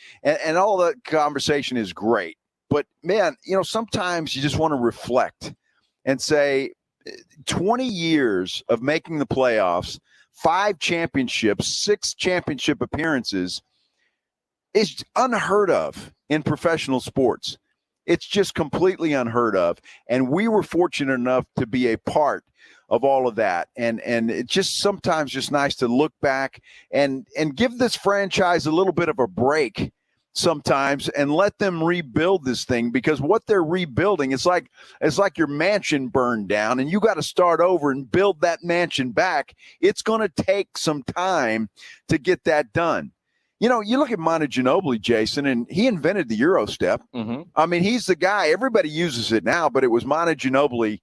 all that conversation is great. But man, sometimes you just want to reflect and say 20 years of making the playoffs, 5 championships, 6 championship appearances is unheard of in professional sports. It's just completely unheard of. And we were fortunate enough to be a part of all of that. And it's just sometimes just nice to look back and give this franchise a little bit of a break sometimes and let them rebuild this thing, because what they're rebuilding, it's like your mansion burned down and you got to start over and build that mansion back. It's going to take some time to get that done. You look at Manu Ginobili, Jason, and he invented the Euro step. Mm-hmm. I mean, he's the guy. Everybody uses it now, but it was Manu Ginobili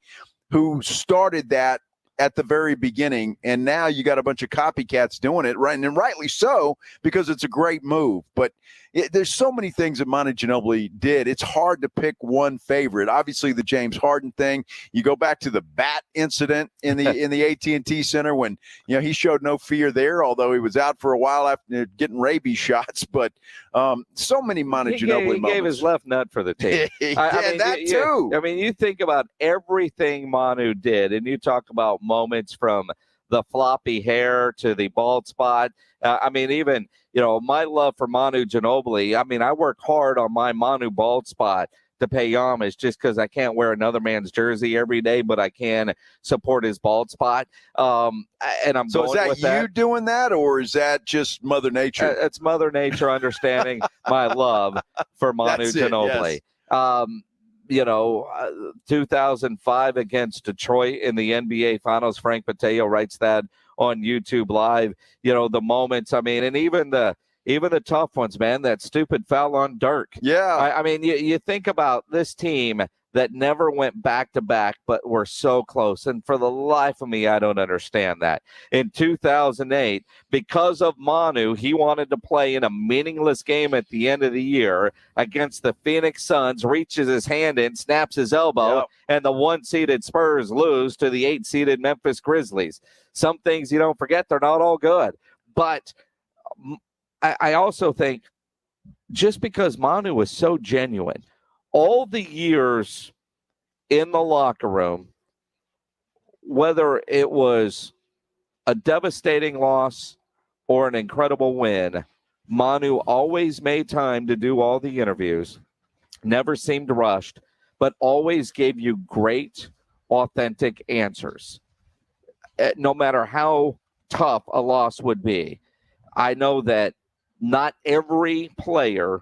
who started that at the very beginning, and now you got a bunch of copycats doing it, right? And rightly so, because it's a great move. But there's so many things that Manu Ginobili did. It's hard to pick one favorite. Obviously, the James Harden thing. You go back to the bat incident in the AT&T Center when he showed no fear there, although he was out for a while after getting rabies shots. But so many Manu Ginobili moments. He gave his left nut for the team. Too. I mean, you think about everything Manu did, and you talk about moments from the floppy hair to the bald spot. Even my love for Manu Ginobili. I mean, I work hard on my Manu bald spot to pay homage just because I can't wear another man's jersey every day, but I can support his bald spot. And I'm so going with is that you doing that, or is that just Mother Nature? It's Mother Nature understanding my love for Manu Ginobili. Yes. 2005 against Detroit in the NBA Finals. Frank Mateo writes that on YouTube Live. The moments. I mean, and even the tough ones, man. That stupid foul on Dirk. Yeah. I mean, you think about this team that never went back-to-back, but were so close. And for the life of me, I don't understand that. In 2008, because of Manu, he wanted to play in a meaningless game at the end of the year against the Phoenix Suns, reaches his hand in, snaps his elbow, and the 1-seeded Spurs lose to the 8-seeded Memphis Grizzlies. Some things you don't forget, they're not all good. But I also think just because Manu was so genuine, all the years in the locker room, whether it was a devastating loss or an incredible win, Manu always made time to do all the interviews, never seemed rushed, but always gave you great, authentic answers. No matter how tough a loss would be, I know that not every player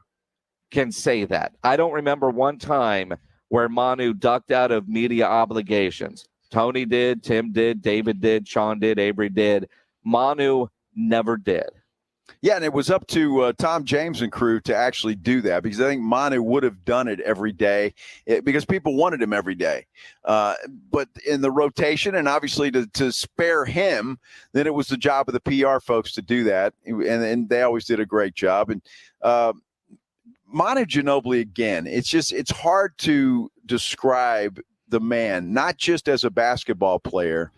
can say that. I don't remember one time where Manu ducked out of media obligations. Tony did, Tim did, David did, Sean did, Avery did. Manu never did. Yeah, and it was up to Tom James and crew to actually do that, because I think Manu would have done it every day because people wanted him every day. But in the rotation, and obviously to spare him, then it was the job of the PR folks to do that, and they always did a great job. And Manu Ginobili, again, it's hard to describe the man, not just as a basketball player,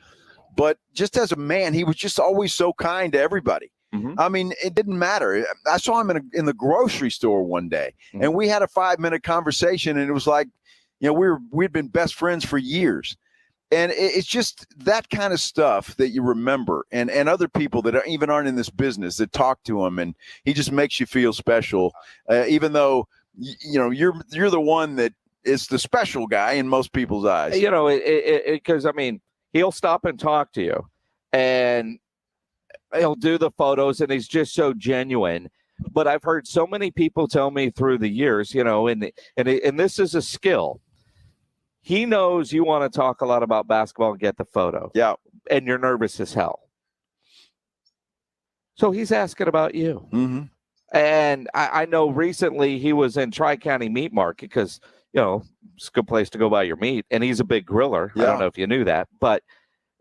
but just as a man. He was just always so kind to everybody. Mm-hmm. I mean, it didn't matter. I saw him in the grocery store one day, and we had a 5-minute conversation, and it was like, we'd been best friends for years. And it's just that kind of stuff that you remember, and other people that even aren't in this business that talk to him, and he just makes you feel special, even though you're the one that is the special guy in most people's eyes. Because I mean, he'll stop and talk to you, and he'll do the photos, and he's just so genuine. But I've heard so many people tell me through the years, and this is a skill. He knows you want to talk a lot about basketball and get the photo. Yeah. And you're nervous as hell. So he's asking about you. Mm-hmm. And I know recently he was in Tri-County Meat Market because, it's a good place to go buy your meat. And he's a big griller. Yeah. I don't know if you knew that. But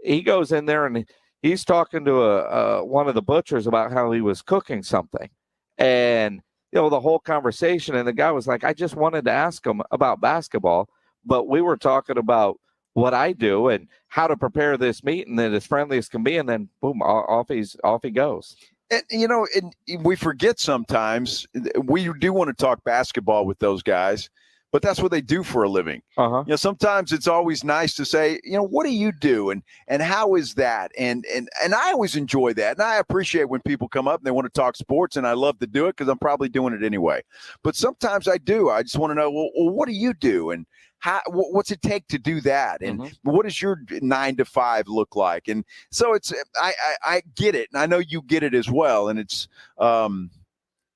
he goes in there and he's talking to one of the butchers about how he was cooking something. And, the whole conversation. And the guy was like, I just wanted to ask him about basketball. But we were talking about what I do and how to prepare this meat, and then as friendly as can be, and then boom, off he goes. And, and we forget sometimes we do want to talk basketball with those guys, but that's what they do for a living. Uh-huh. Sometimes it's always nice to say, what do you do, and how is that? And I always enjoy that, and I appreciate when people come up and they want to talk sports, and I love to do it because I'm probably doing it anyway. But sometimes I do. I just want to know, well, what do you do, and what's it take to do that? And what does your 9 to 5 look like? And so I get it. And I know you get it as well. And it's,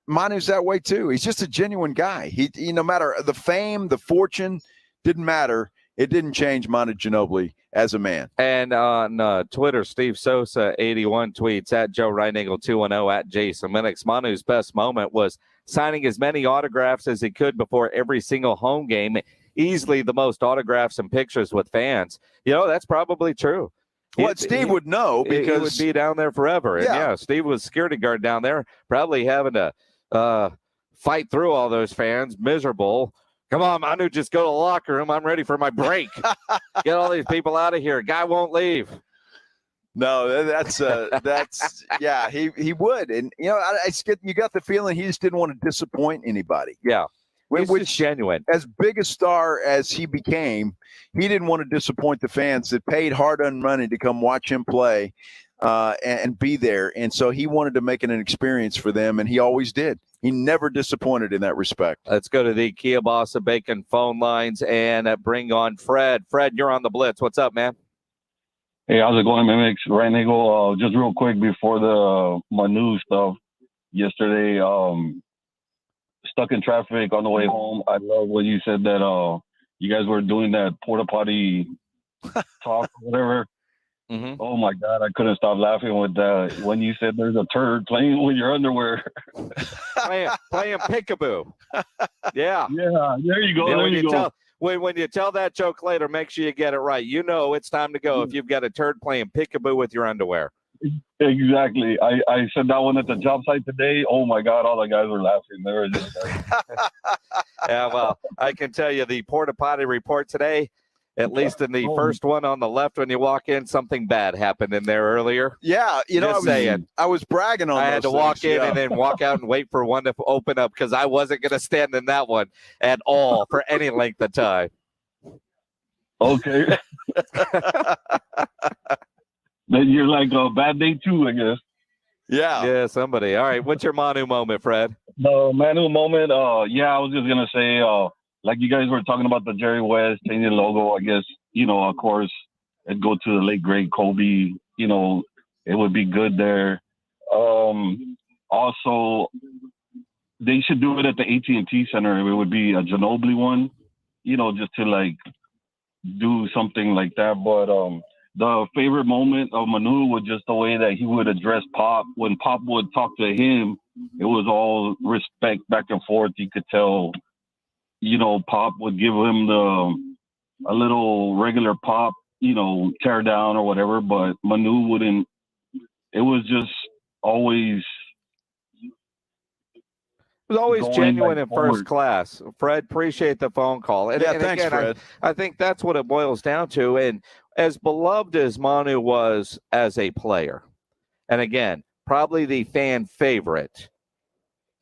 Manu's that way too. He's just a genuine guy. He no matter the fame, the fortune, didn't matter. It didn't change Manu Ginobili as a man. And on Twitter, Steve Sosa 81 tweets at Joe Reinigle 210 at Jason Minix. Manu's best moment was signing as many autographs as he could before every single home game. Easily the most autographs and pictures with fans. That's probably true. Well, Steve would know because he would be down there forever. And yeah, Steve was security guard down there, probably having to fight through all those fans, miserable. Come on, Manu, just go to the locker room. I'm ready for my break. Get all these people out of here. Guy won't leave. No, that's yeah, he would. And you got the feeling he just didn't want to disappoint anybody. Yeah. Which just genuine. As big a star as he became, he didn't want to disappoint the fans that paid hard-earned money to come watch him play and be there. And so he wanted to make it an experience for them, and he always did. He never disappointed in that respect. Let's go to the Kia Boss of Bacon phone lines and bring on Fred. Fred, you're on the Blitz. What's up, man? Hey, how's it going, Mimics? Ryan Eagle, just real quick before the Manu stuff yesterday, stuck in traffic on the way home. I love when you said that you guys were doing that porta potty talk or whatever. Mm-hmm. Oh my God, I couldn't stop laughing with that. When you said there's a turd playing with your underwear. playing peekaboo. Yeah. Yeah, there you go. Yeah, there you go. When you tell that joke later, make sure you get it right. You know it's time to go if you've got a turd playing peekaboo with your underwear. Exactly. I said that one at the job site today. Oh my God, all the guys were laughing. They were just Yeah, well, I can tell you the porta potty report today, at least in the first one on the left when you walk in, something bad happened in there earlier. Yeah, I was bragging on I those had to things, walk in yeah. and then walk out and wait for one to open up because I wasn't going to stand in that one at all for any length of time. Okay. Then you're like a bad day too, I guess. Yeah, somebody. All right, what's your Manu moment, Fred? The Manu moment, I was just going to say, like you guys were talking about the Jerry West changing the logo, I guess, of course, it'd go to the late, great Kobe, it would be good there. Also, they should do it at the AT&T Center. It would be a Ginobili one, just to, like, do something like that. But the favorite moment of Manu was just the way that he would address Pop. When Pop would talk to him, it was all respect back and forth. You could tell, Pop would give him a little regular Pop, tear down or whatever, but Manu wouldn't. It was just always. It was always genuine and forward. first class. Fred, appreciate the phone call. And thanks, again, Fred. I think that's what it boils down to. And as beloved as Manu was as a player, and again, probably the fan favorite,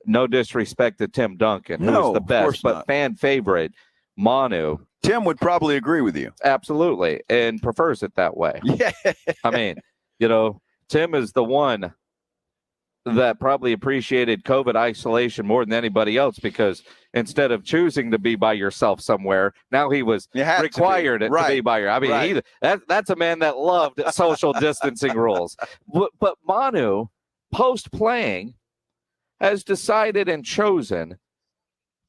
no disrespect to Tim Duncan, who was the best, but fan favorite, Manu. Tim would probably agree with you. Absolutely, and prefers it that way. Yeah. I mean, Tim is the one that probably appreciated COVID isolation more than anybody else because instead of choosing to be by yourself somewhere, now he was required to be by yourself. I mean, that's a man that loved social distancing rules. But Manu, post-playing, has decided and chosen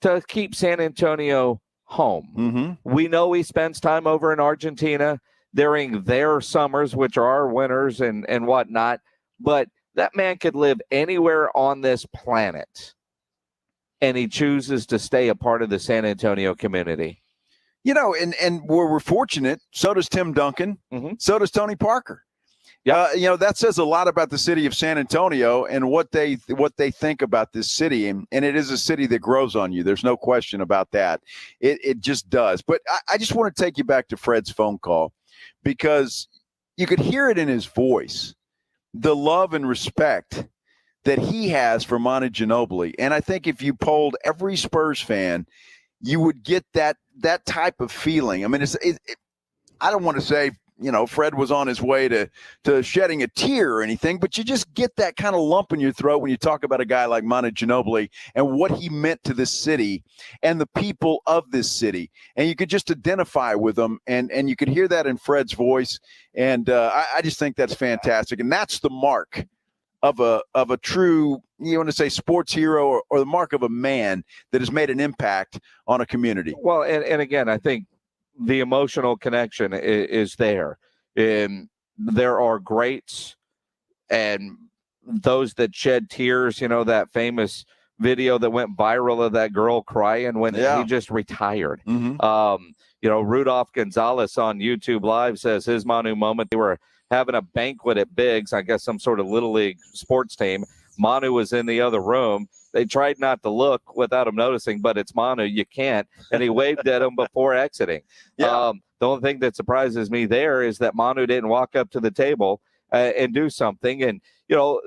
to keep San Antonio home. Mm-hmm. We know he spends time over in Argentina during their summers, which are our winters and whatnot, but that man could live anywhere on this planet, and he chooses to stay a part of the San Antonio community. And we're fortunate. So does Tim Duncan. Mm-hmm. So does Tony Parker. Yeah, that says a lot about the city of San Antonio and what they think about this city. And it is a city that grows on you. There's no question about that. It just does. But I just want to take you back to Fred's phone call because you could hear it in his voice. The love and respect that he has for Manu Ginobili. And I think if you polled every Spurs fan, you would get that type of feeling. I mean, I don't want to say, Fred was on his way to shedding a tear or anything, but you just get that kind of lump in your throat when you talk about a guy like Manu Ginobili and what he meant to this city and the people of this city. And you could just identify with them, and you could hear that in Fred's voice. And I just think that's fantastic. And that's the mark of a true, you want to say sports hero or the mark of a man that has made an impact on a community. Well, and again, I think the emotional connection is there. And there are greats and those that shed tears, that famous video that went viral of that girl crying when he just retired. Mm-hmm. Rudolph Gonzalez on YouTube Live says his Manu moment, they were having a banquet at Biggs, I guess some sort of Little League sports team. Manu was in the other room. They tried not to look without him noticing, but it's Manu. You can't. And he waved at him before exiting. Yeah. The only thing that surprises me there is that Manu didn't walk up to the table and do something. And,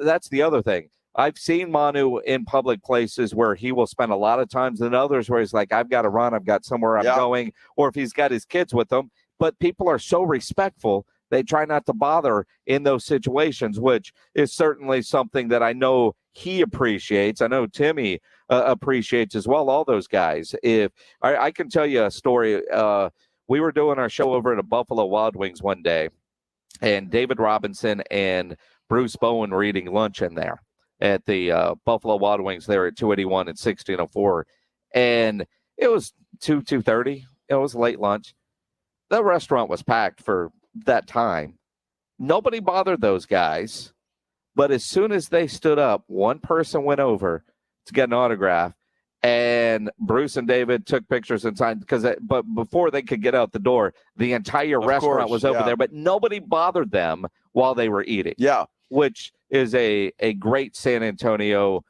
that's the other thing. I've seen Manu in public places where he will spend a lot of times than others where he's like, I've got to run. I've got somewhere I'm going. Or if he's got his kids with him. But people are so respectful they try not to bother in those situations, which is certainly something that I know he appreciates. I know Timmy appreciates as well, all those guys. If I can tell you a story, we were doing our show over at a Buffalo Wild Wings one day, and David Robinson and Bruce Bowen were eating lunch in there at the Buffalo Wild Wings there at 281 and 1604. And it was 2:30. It was late lunch. The restaurant was packed for that time. Nobody bothered those guys. But as soon as they stood up, one person went over to get an autograph, and Bruce and David took pictures and signed, but before they could get out the door, the entire restaurant was over there, but nobody bothered them while they were eating. Yeah. Which is a great San Antonio,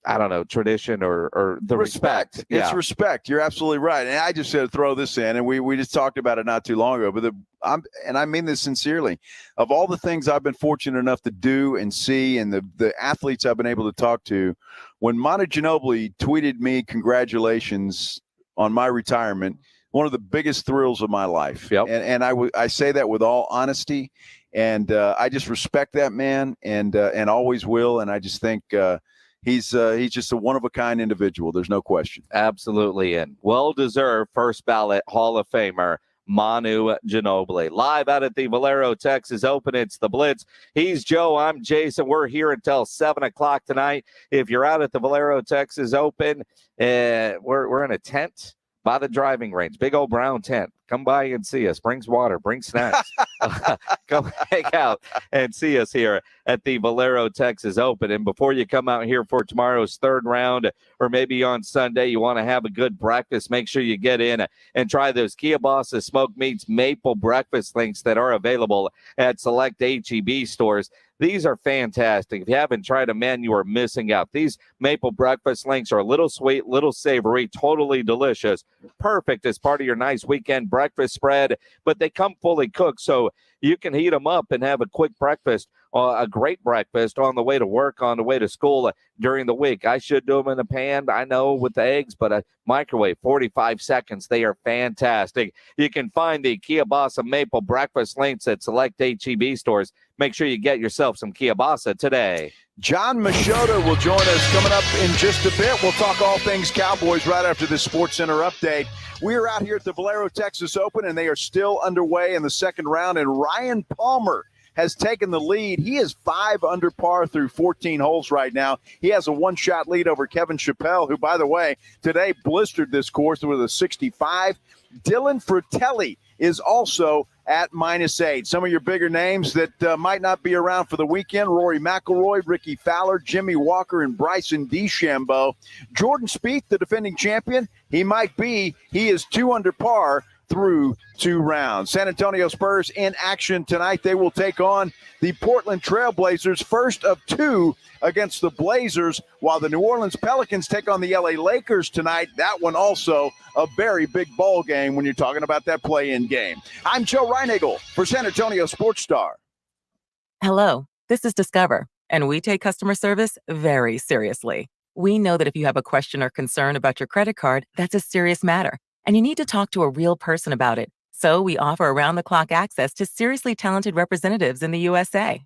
I don't know, tradition or the respect. It's respect. You're absolutely right. And I just had to throw this in, and we just talked about it not too long ago, but I mean this sincerely. Of all the things I've been fortunate enough to do and see, and the athletes I've been able to talk to, when Manu Ginobili tweeted me congratulations on my retirement, one of the biggest thrills of my life. Yep. And I say that with all honesty, and I just respect that man, and always will. And I just think he's just a one-of-a-kind individual. There's no question. Absolutely. And well-deserved first ballot Hall of Famer Manu Ginobili. Live out at the Valero Texas Open, it's the Blitz. He's Joe, I'm Jason. We're here until 7 o'clock tonight. If you're out at the Valero Texas Open, we're in a tent by the driving range, big old brown tent. Come by and see us. Brings water, bring snacks. Come hang out and see us here at the Valero Texas Open. And before you come out here for tomorrow's third round, or maybe on Sunday, you want to have a good breakfast, make sure you get in and try those Kielbasa Smoked Meats Maple Breakfast Links that are available at select H-E-B stores. These are fantastic. If you haven't tried them, man, you are missing out. These maple breakfast links are a little sweet, little savory, totally delicious. Perfect as part of your nice weekend breakfast spread, but they come fully cooked, so you can heat them up and have a quick breakfast, a great breakfast on the way to work, on the way to school during the week. I should do them in a pan, I know, with the eggs, but a microwave, 45 seconds. They are fantastic. You can find the Kielbasa Maple Breakfast Links at select H-E-B stores. Make sure you get yourself some Kielbasa today. John Machota will join us coming up in just a bit. We'll talk all things Cowboys right after this Sports Center update. We are out here at the Valero Texas Open, and they are still underway in the second round, and Ryan Palmer has taken the lead. He is 5 under par through 14 holes right now. He has a one-shot lead over Kevin Chappelle, who, by the way, today blistered this course with a 65. Dylan Fratelli is also at -8. Some of your bigger names that might not be around for the weekend: Rory McIlroy, Ricky Fowler, Jimmy Walker, and Bryson DeChambeau. Jordan Spieth, the defending champion, he is 2 under par through 2 rounds. San Antonio Spurs in action tonight. They will take on the Portland Trail Blazers, first of 2 against the Blazers, while the New Orleans Pelicans take on the LA Lakers tonight. That one also a very big ball game when you're talking about that play-in game. I'm Joe Reinagle for San Antonio Sports Star. Hello, this is Discover, and we take customer service very seriously. We know that if you have a question or concern about your credit card, that's a serious matter, and you need to talk to a real person about it. So we offer around-the-clock access to seriously talented representatives in the USA.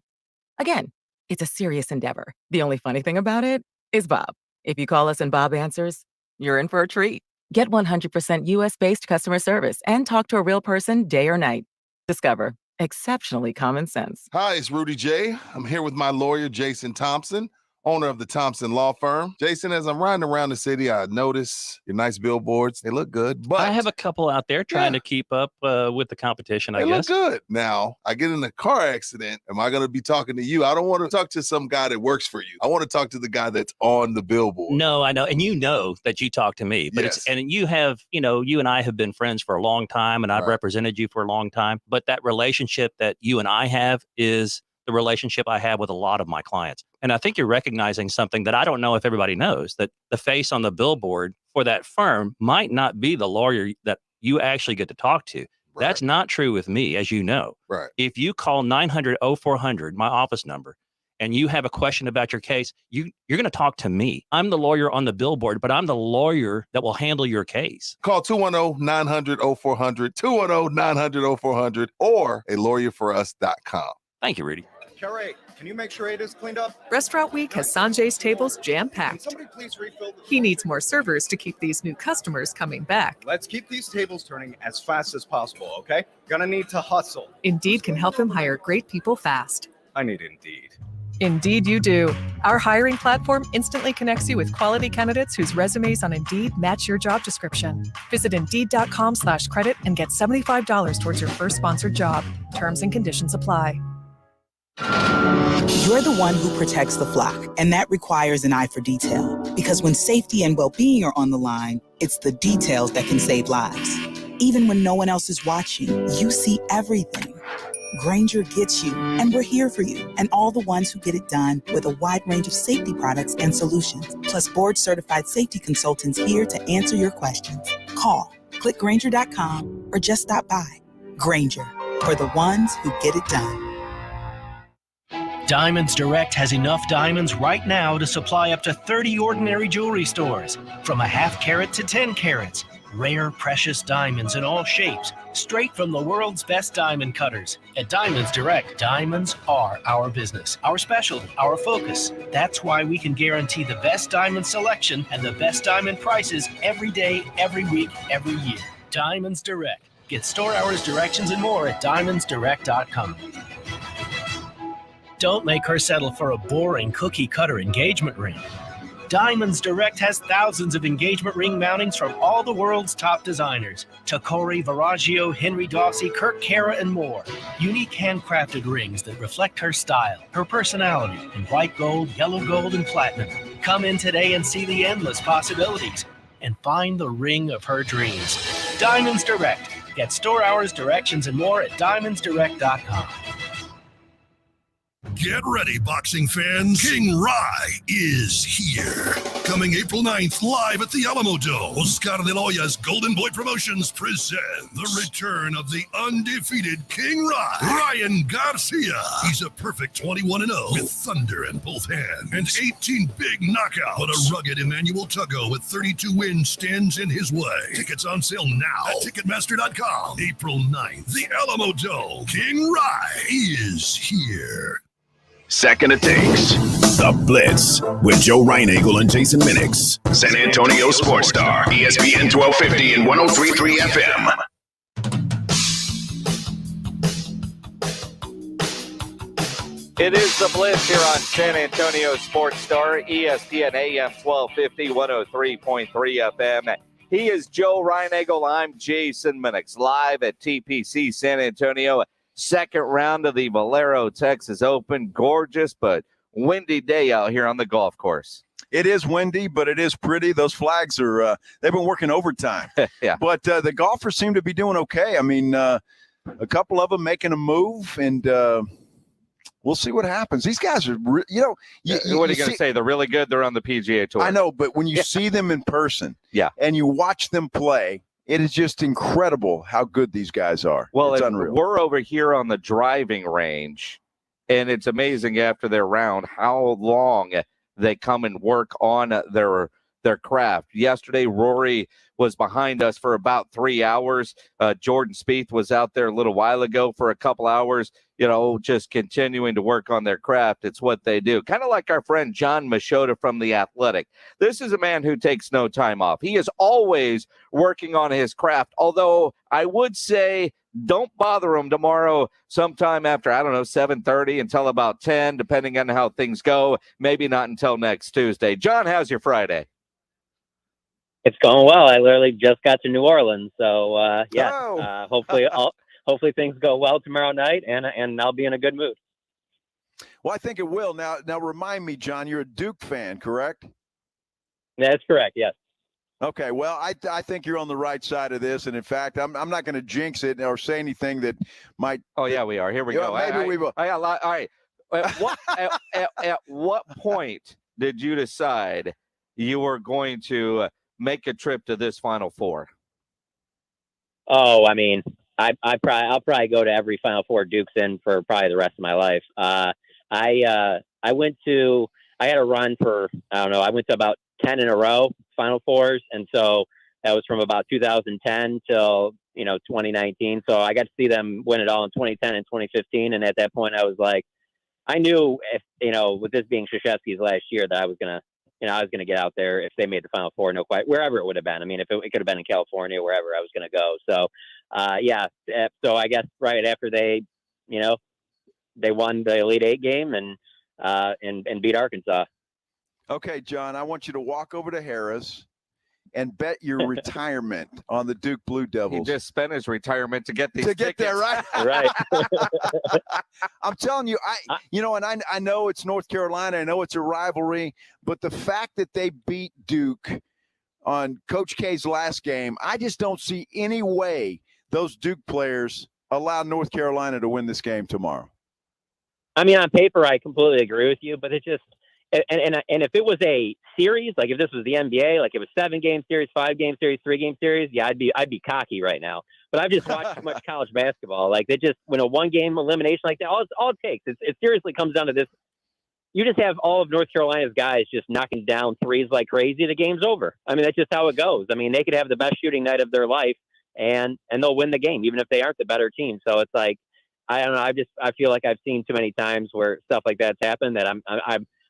Again, it's a serious endeavor. The only funny thing about it is Bob. If you call us and Bob answers, you're in for a treat. Get 100% US-based customer service and talk to a real person day or night. Discover. Exceptionally common sense. Hi, it's Rudy J. I'm here with my lawyer, Jason Thompson, owner of the Thompson Law Firm. Jason, as I'm riding around the city, I notice your nice billboards. They look good, but I have a couple out there trying to keep up with the competition, I guess. They look good. Now, I get in a car accident. Am I going to be talking to you? I don't want to talk to some guy that works for you. I want to talk to the guy that's on the billboard. No, I know. And you know that you talk to me, but Yes. and you have, you and I have been friends for a long time, and I've represented you for a long time. But that relationship that you and I have is the relationship I have with a lot of my clients. And I think you're recognizing something that I don't know if everybody knows, that the face on the billboard for that firm might not be the lawyer that you actually get to talk to. Right. That's not true with me, as you know. Right. If you call 900-0400, my office number, and you have a question about your case, you're going to talk to me. I'm the lawyer on the billboard, but I'm the lawyer that will handle your case. Call 210-900-0400, 210-900-0400, or alawyerforus.com. Thank you, Rudy. Carrie, can you make sure it is cleaned up? Restaurant Week has Sanjay's tables Can jam-packed. somebody please refill the He needs more servers to keep these new customers coming back. Let's keep these tables turning as fast as possible, okay? Gonna need to hustle. Indeed can help him hire great people fast. I need Indeed. Indeed you do. Our hiring platform instantly connects you with quality candidates whose resumes on Indeed match your job description. Visit Indeed.com/credit and get $75 towards your first sponsored job. Terms and conditions apply. You're the one who protects the flock, and that requires an eye for detail. Because when safety and well-being are on the line, it's the details that can save lives. Even when no one else is watching, you see everything. Grainger gets you, and we're here for you, and all the ones who get it done with a wide range of safety products and solutions, plus board-certified safety consultants here to answer your questions. Call, click Grainger.com, or just stop by. Grainger, for the ones who get it done. Diamonds Direct has enough diamonds right now to supply up to 30 ordinary jewelry stores, from a half carat to 10 carats. Rare, precious diamonds in all shapes, straight from the world's best diamond cutters. At Diamonds Direct, diamonds are our business, our specialty, our focus. That's why we can guarantee the best diamond selection and the best diamond prices every day, every week, every year. Diamonds Direct. Get store hours, directions, and more at diamondsdirect.com. Don't make her settle for a boring cookie-cutter engagement ring. Diamonds Direct has thousands of engagement ring mountings from all the world's top designers. Tacori, Viraggio, Henry Dawsey, Kirk Cara, and more. Unique handcrafted rings that reflect her style, her personality, in white gold, yellow gold, and platinum. Come in today and see the endless possibilities and find the ring of her dreams. Diamonds Direct. Get store hours, directions, and more at diamondsdirect.com. Get ready, boxing fans. King Rai is here. Coming April 9th, live at the Alamo Dome. Oscar de la Hoya's Golden Boy Promotions present the return of the undefeated King Rai, Ryan Garcia. He's a perfect 21-0 with thunder in both hands and 18 big knockouts. But a rugged Emmanuel Tuggo with 32 wins stands in his way. Tickets on sale now at Ticketmaster.com. April 9th, the Alamo Dome. King Rai is here. Second it takes. The Blitz with Joe Reinagel and Jason Minix. San Antonio Sports Star, ESPN 1250 and 103.3 FM. It is the Blitz here on San Antonio Sports Star, ESPN AM 1250, 103.3 FM. He is Joe Reinagel. I'm Jason Minix, live at TPC San Antonio. Second round of the Valero Texas Open. Gorgeous but windy day out here on the golf course. It is windy, but it is pretty. Those flags are they've been working overtime. Yeah. But the golfers seem to be doing okay. I mean, a couple of them making a move, and we'll see what happens. These guys are, what are you going to say? They're really good. They're on the PGA Tour. I know, but when you see them in person, and you watch them play, it is just incredible how good these guys are. Well, it's unreal. We're over here on the driving range, and it's amazing after their round how long they come and work on their craft. Yesterday, Rory was behind us for about 3 hours. Jordan Spieth was out there a little while ago for a couple hours, just continuing to work on their craft. It's what they do. Kind of like our friend John Machota from The Athletic. This is a man who takes no time off. He is always working on his craft, although I would say don't bother him tomorrow sometime after, 7:30 until about 10, depending on how things go. Maybe not until next Tuesday. John, how's your Friday? It's going well. I literally just got to New Orleans, so hopefully things go well tomorrow night, and I'll be in a good mood. Well, I think it will. Now remind me, John, you're a Duke fan, correct? That's correct. Yes. Okay. Well, I think you're on the right side of this, and in fact, I'm not going to jinx it or say anything that might. Oh yeah, we are. Here we go. Maybe we will. All right. At what point did you decide you were going to make a trip to this Final Four? Oh, I mean, I'll probably go to every Final Four Duke's in for probably the rest of my life. I I had a run for, I don't know, I went to about 10 in a row, Final Fours. And so that was from about 2010 till, 2019. So I got to see them win it all in 2010 and 2015. And at that point I was like, I knew if, with this being Krzyzewski's last year that I was going to get out there if they made the Final Four, wherever it would have been. I mean, if it could have been in California, wherever I was going to go. So, so I guess right after they won the Elite Eight game and beat Arkansas. Okay, John, I want you to walk over to Harrah's and bet your retirement on the Duke Blue Devils. He just spent his retirement to get these tickets. Get there, right? Right. I'm telling you, I know it's North Carolina. I know it's a rivalry, but the fact that they beat Duke on Coach K's last game, I just don't see any way those Duke players allow North Carolina to win this game tomorrow. I mean, on paper, I completely agree with you, but it just and if it was a series, like if this was the NBA, like it was 7-game series, 5-game series, 3-game series, yeah, I'd be cocky right now. But I've just watched too much college basketball. Like they just when a 1-game elimination like that, all it takes. It seriously comes down to this. You just have all of North Carolina's guys just knocking down threes like crazy. The game's over. I mean, that's just how it goes. I mean, they could have the best shooting night of their life, and they'll win the game, even if they aren't the better team. So it's like, I don't know. I feel like I've seen too many times where stuff like that's happened that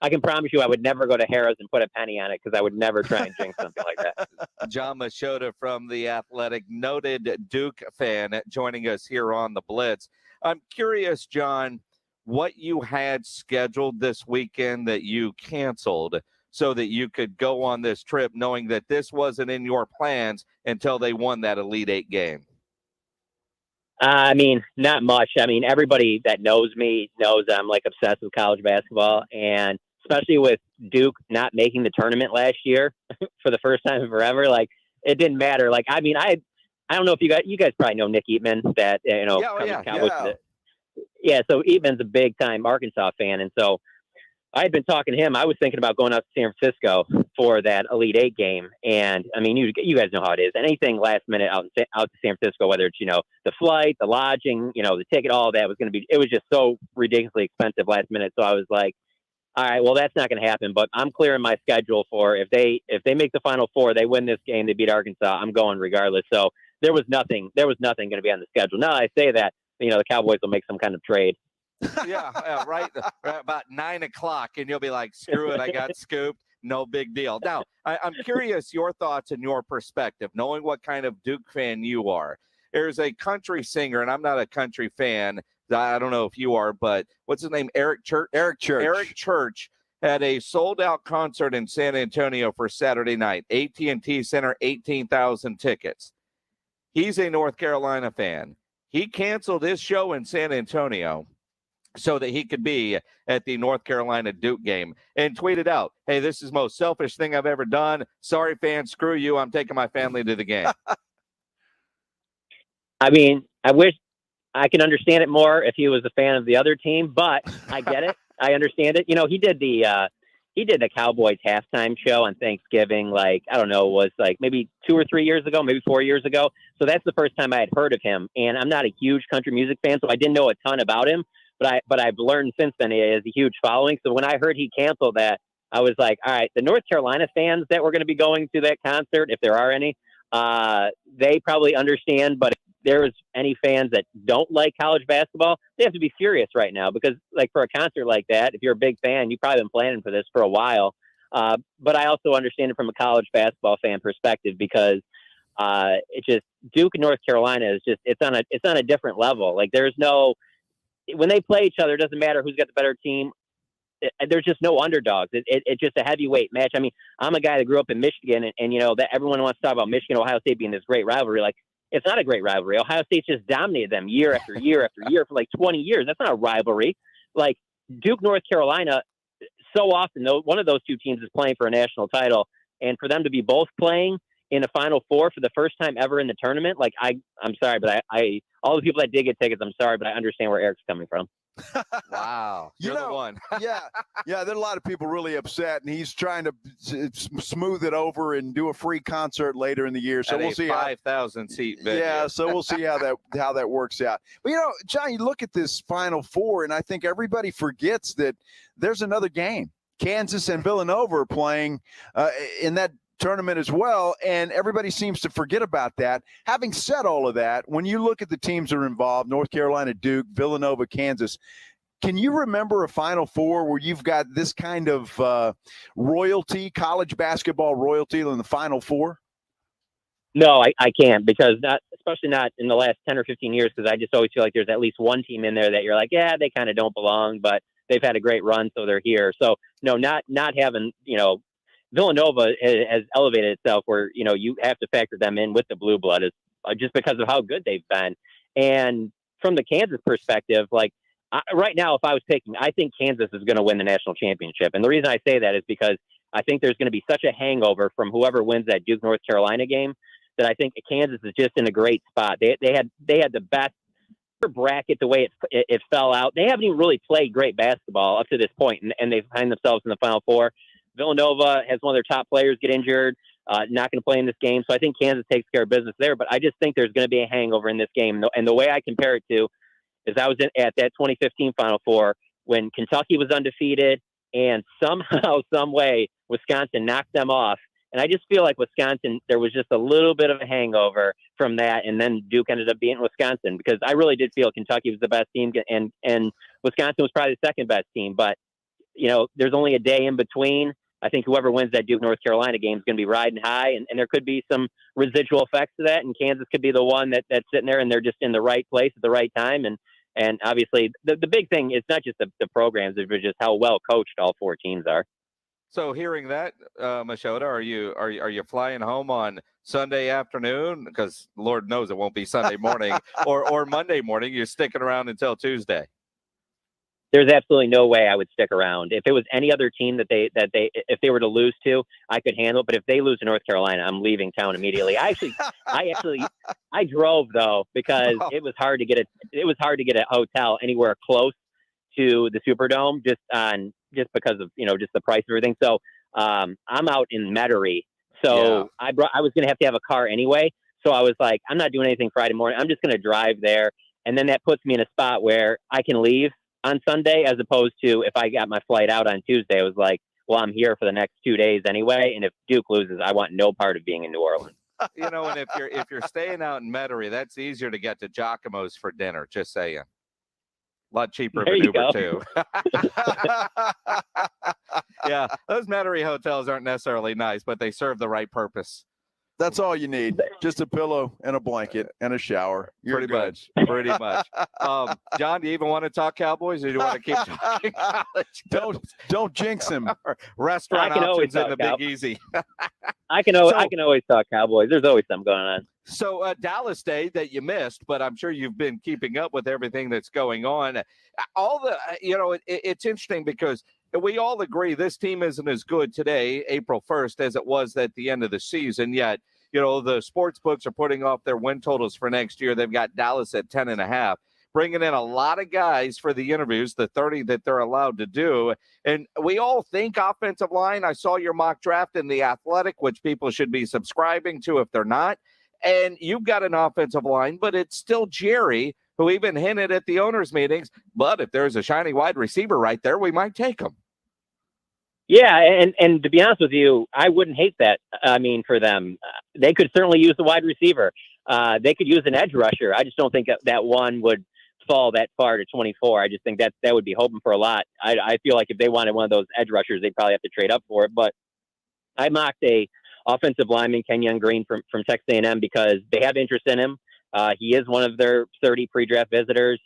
I can promise you I would never go to Harrah's and put a penny on it because I would never try and jinx something like that. John Machota from The Athletic, noted Duke fan, joining us here on the Blitz. I'm curious, John, what you had scheduled this weekend that you canceled so that you could go on this trip knowing that this wasn't in your plans until they won that Elite Eight game. I mean, not much. I mean, everybody that knows me knows I'm like obsessed with college basketball, and especially with Duke not making the tournament last year for the first time in forever, like it didn't matter. Like, I mean, I don't know if you guys probably know Nick Eatman, that Cowboys. Yeah. So Eatman's a big time Arkansas fan, and so I had been talking to him. I was thinking about going out to San Francisco for that Elite Eight game. And I mean, you guys know how it is. Anything last minute out to San Francisco, whether it's, the flight, the lodging, the ticket, all of that it was just so ridiculously expensive last minute. So I was like, all right, well, that's not going to happen, but I'm clearing my schedule for if they make the Final Four, they win this game, they beat Arkansas, I'm going regardless. So there was nothing going to be on the schedule. Now I say that, the Cowboys will make some kind of trade. Right about 9 o'clock, and you'll be like, screw it, I got scooped, no big deal. Now, I'm curious your thoughts and your perspective, knowing what kind of Duke fan you are. There's a country singer, and I'm not a country fan. I don't know if you are, but what's his name? Eric Church. Eric Church had a sold-out concert in San Antonio for Saturday night. AT&T Center, 18,000 tickets. He's a North Carolina fan. He canceled his show in San Antonio so that he could be at the North Carolina Duke game, and tweeted out, hey, this is the most selfish thing I've ever done. Sorry, fans, screw you. I'm taking my family to the game. I mean, I wish I could understand it more if he was a fan of the other team, but I get it. I understand it. He did the Cowboys halftime show on Thanksgiving, like, I don't know, it was like maybe 2 or 3 years ago, maybe 4 years ago. So that's the first time I had heard of him. And I'm not a huge country music fan, so I didn't know a ton about him. But I've learned since then he has a huge following. So when I heard he canceled that, I was like, all right, the North Carolina fans that were going to be going to that concert, if there are any, they probably understand. But if there's any fans that don't like college basketball, they have to be furious right now, because like for a concert like that, if you're a big fan, you've probably been planning for this for a while. But I also understand it from a college basketball fan perspective, because it just Duke and North Carolina is just it's on a different level. Like when they play each other, it doesn't matter who's got the better team. There's just no underdogs. It's just a heavyweight match. I mean, I'm a guy that grew up in Michigan, and that everyone wants to talk about Michigan, Ohio State being this great rivalry. Like, it's not a great rivalry. Ohio State just dominated them year after year after year for like 20 years. That's not a rivalry. Like Duke, North Carolina, so often though one of those two teams is playing for a national title, and for them to be both playing in a Final Four for the first time ever in the tournament, like I'm sorry, but I all the people that did get tickets, I'm sorry, but I understand where Eric's coming from. Wow. You're the one. one. yeah, there are a lot of people really upset, and he's trying to smooth it over and do a free concert later in the year. So At we'll a see 5,000 seat venue. Yeah, so we'll see how that works out. But John, you look at this Final Four, and I think everybody forgets that there's another game. Kansas and Villanova are playing in that tournament as well, and everybody seems to forget about that. Having said all of that, when you look at the teams that are involved, North Carolina, Duke, Villanova, Kansas, can you remember a Final Four where you've got this kind of royalty, college basketball royalty in the Final Four? No, I can't, because especially not in the last 10 or 15 years, because I just always feel like there's at least one team in there that you're like, yeah, they kind of don't belong, but they've had a great run, so they're here. So, no, not having, Villanova has elevated itself where, you have to factor them in with the blue blood just because of how good they've been. And from the Kansas perspective, right now, if I was picking, I think Kansas is going to win the national championship. And the reason I say that is because I think there's going to be such a hangover from whoever wins that Duke North Carolina game that I think Kansas is just in a great spot. They had the best bracket, the way it fell out. They haven't even really played great basketball up to this point, and they find themselves in the Final Four. Villanova has one of their top players get injured, not going to play in this game. So I think Kansas takes care of business there, but I just think there's going to be a hangover in this game. And the way I compare it to is I was at that 2015 Final Four when Kentucky was undefeated, and somehow, some way, Wisconsin knocked them off. And I just feel like Wisconsin, there was just a little bit of a hangover from that, and then Duke ended up beating Wisconsin, because I really did feel Kentucky was the best team, and Wisconsin was probably the second best team. But, there's only a day in between. I think whoever wins that Duke North Carolina game is going to be riding high, and there could be some residual effects to that, and Kansas could be the one that's sitting there, and they're just in the right place at the right time. And obviously, the big thing is not just the programs, but just how well coached all four teams are. So hearing that, Machota, are you flying home on Sunday afternoon? Because Lord knows it won't be Sunday morning or Monday morning. You're sticking around until Tuesday. There's absolutely no way I would stick around. If it was any other team that if they were to lose to, I could handle it. But if they lose to North Carolina, I'm leaving town immediately. I drove though, because it was hard to get a hotel anywhere close to the Superdome just because of just the price of everything. So I'm out in Metairie, so yeah. I was gonna have to have a car anyway. So I was like, I'm not doing anything Friday morning. I'm just gonna drive there, and then that puts me in a spot where I can leave on Sunday, as opposed to if I got my flight out on Tuesday. I was like, well, I'm here for the next 2 days anyway, and if Duke loses, I want no part of being in New Orleans. And if you're staying out in Metairie, that's easier to get to Giacomo's for dinner. Just saying. A lot cheaper of an Uber too. Yeah, those Metairie hotels aren't necessarily nice, but they serve the right purpose. That's all you need. Just a pillow and a blanket and a shower. You're Pretty much. John, do you even want to talk Cowboys, or do you want to keep talking college? Don't jinx him. Restaurant options in the Big Easy. I can always talk Cowboys. There's always something going on. So Dallas Day that you missed, but I'm sure you've been keeping up with everything that's going on. It's interesting because we all agree this team isn't as good today, April 1st, as it was at the end of the season. Yet, the sports books are putting off their win totals for next year. They've got Dallas at 10.5, bringing in a lot of guys for the interviews, the 30 that they're allowed to do. And we all think offensive line. I saw your mock draft in The Athletic, which people should be subscribing to if they're not. And you've got an offensive line, but it's still Jerry, who even hinted at the owners' meetings. But if there's a shiny wide receiver right there, we might take him. Yeah, and to be honest with you, I wouldn't hate that. I mean, for them, they could certainly use the wide receiver. They could use an edge rusher. I just don't think that one would fall that far to 24. I just think that would be hoping for a lot. I feel like if they wanted one of those edge rushers, they'd probably have to trade up for it. But I mocked a offensive lineman, Kenyon Green from Texas A&M, because they have interest in him. He is one of their 30 pre-draft visitors.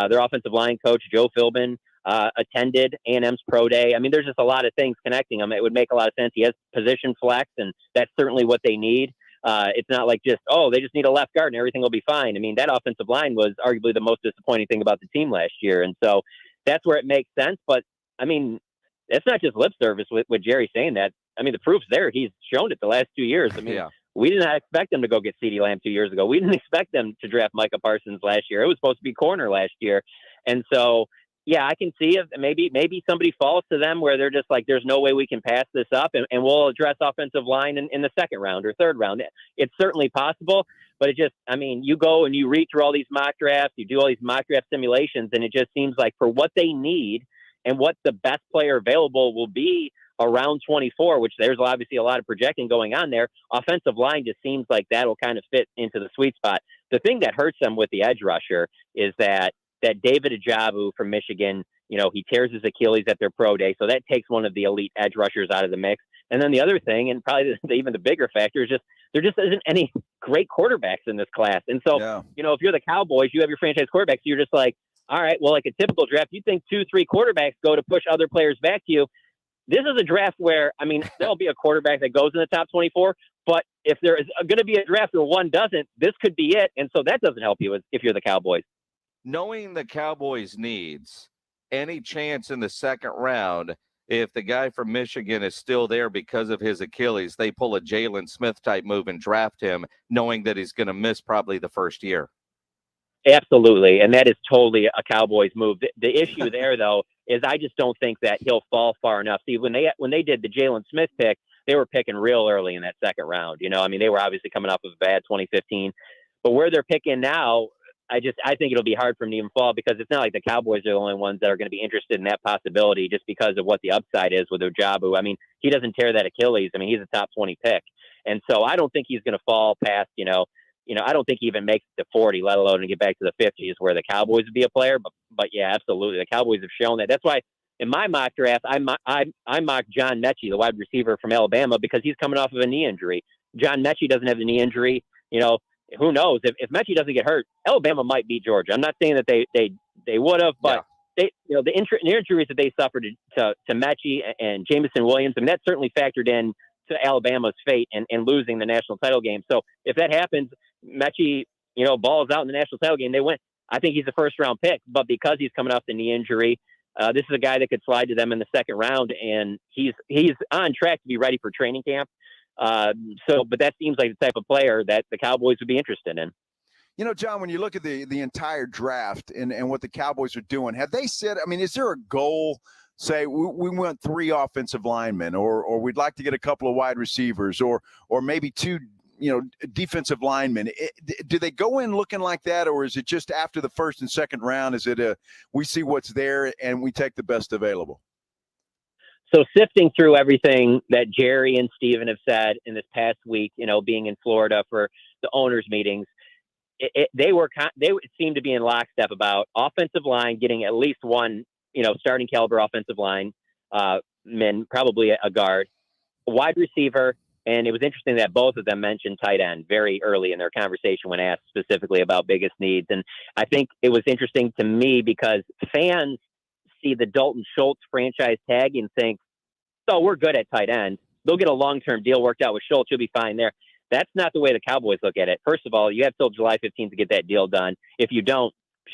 Their offensive line coach, Joe Philbin, attended A&M's pro day. I mean, there's just a lot of things connecting them. It would make a lot of sense. He has position flex, and that's certainly what they need. It's not like just, they just need a left guard and everything will be fine. I mean, that offensive line was arguably the most disappointing thing about the team last year. And so that's where it makes sense. But I mean, it's not just lip service with Jerry saying that. I mean, the proof's there. He's shown it the last 2 years. I mean, we did not expect them to go get CeeDee Lamb 2 years ago. We didn't expect them to draft Micah Parsons last year. It was supposed to be corner last year. And so, Yeah, I can see it. Maybe somebody falls to them where they're just like, there's no way we can pass this up, and we'll address offensive line in the second round or third round. It's certainly possible, but you go and you read through all these mock drafts, you do all these mock draft simulations, and it just seems like for what they need and what the best player available will be around 24, which there's obviously a lot of projecting going on there, offensive line just seems like that'll kind of fit into the sweet spot. The thing that hurts them with the edge rusher is that David Ajabu from Michigan, he tears his Achilles at their pro day. So that takes one of the elite edge rushers out of the mix. And then the other thing, and probably even the bigger factor, is just there just isn't any great quarterbacks in this class. And so, if you're the Cowboys, you have your franchise quarterbacks. So you're just like, all right, well, like a typical draft, you think 2-3 quarterbacks go to push other players back to you. This is a draft where, there'll be a quarterback that goes in the top 24, but if there is going to be a draft where one doesn't, this could be it. And so that doesn't help you if you're the Cowboys. Knowing the Cowboys' needs, any chance in the second round, if the guy from Michigan is still there because of his Achilles, they pull a Jalen Smith type move and draft him, knowing that he's going to miss probably the first year. Absolutely. And that is totally a Cowboys move. The issue there, though, is I just don't think that he'll fall far enough. See, when they did the Jalen Smith pick, they were picking real early in that second round. They were obviously coming off of a bad 2015. But where they're picking now, I think it'll be hard for him to even fall, because it's not like the Cowboys are the only ones that are going to be interested in that possibility just because of what the upside is with Ajabu. He doesn't tear that Achilles. He's a top 20 pick. And so I don't think he's going to fall past, I don't think he even makes it to 40, let alone to get back to the 50s where the Cowboys would be a player. But yeah, absolutely. The Cowboys have shown that. That's why in my mock draft, I mocked John Mechie, the wide receiver from Alabama, because he's coming off of a knee injury. John Mechie doesn't have the knee injury. Who knows? If Mechie doesn't get hurt, Alabama might beat Georgia. I'm not saying that they would have, but the injuries that they suffered to Mechie and Jamison Williams, that certainly factored in to Alabama's fate and losing the national title game. So if that happens, Mechie, balls out in the national title game, they win. I think he's a first round pick, but because he's coming off the knee injury, this is a guy that could slide to them in the second round, and he's on track to be ready for training camp. But that seems like the type of player that the Cowboys would be interested in. John, when you look at the entire draft and what the Cowboys are doing, have they said, is there a goal? Say we want 3 offensive linemen, or we'd like to get a couple of wide receivers, or maybe 2, defensive linemen. Do they go in looking like that, or is it just after the first and second round? Is it we see what's there and we take the best available? So sifting through everything that Jerry and Steven have said in this past week, being in Florida for the owners' meetings, they seemed to be in lockstep about offensive line getting at least one, starting caliber offensive line, men, probably a guard, a wide receiver. And it was interesting that both of them mentioned tight end very early in their conversation when asked specifically about biggest needs. And I think it was interesting to me because fans see the Dalton Schultz franchise tag and think, oh, we're good at tight end. They'll get a long-term deal worked out with Schultz. You'll be fine there. That's not the way the Cowboys look at it. First of all, you have till July 15th to get that deal done. If you don't,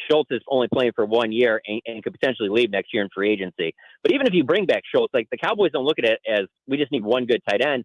Schultz is only playing for 1 year and could potentially leave next year in free agency. But even if you bring back Schultz, like the Cowboys don't look at it as we just need one good tight end.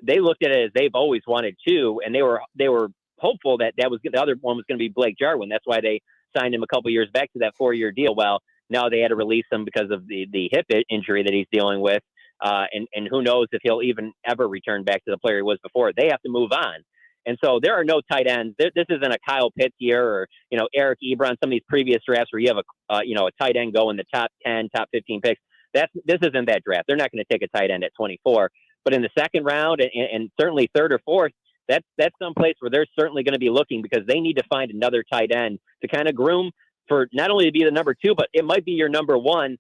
They looked at it as they've always wanted two, and they were hopeful that was the other one was going to be Blake Jarwin. That's why they signed him a couple years back to that 4-year deal. Well, now they had to release him because of the hip injury that he's dealing with. And who knows if he'll even ever return back to the player he was before. They have to move on. And so there are no tight ends. This isn't a Kyle Pitts year or, Eric Ebron, some of these previous drafts where you have a tight end go in the top 10, top 15 picks. This isn't that draft. They're not going to take a tight end at 24. But in the second round and certainly third or fourth, that's some place where they're certainly going to be looking because they need to find another tight end to kind of groom for not only to be the number 2, but it might be your number 1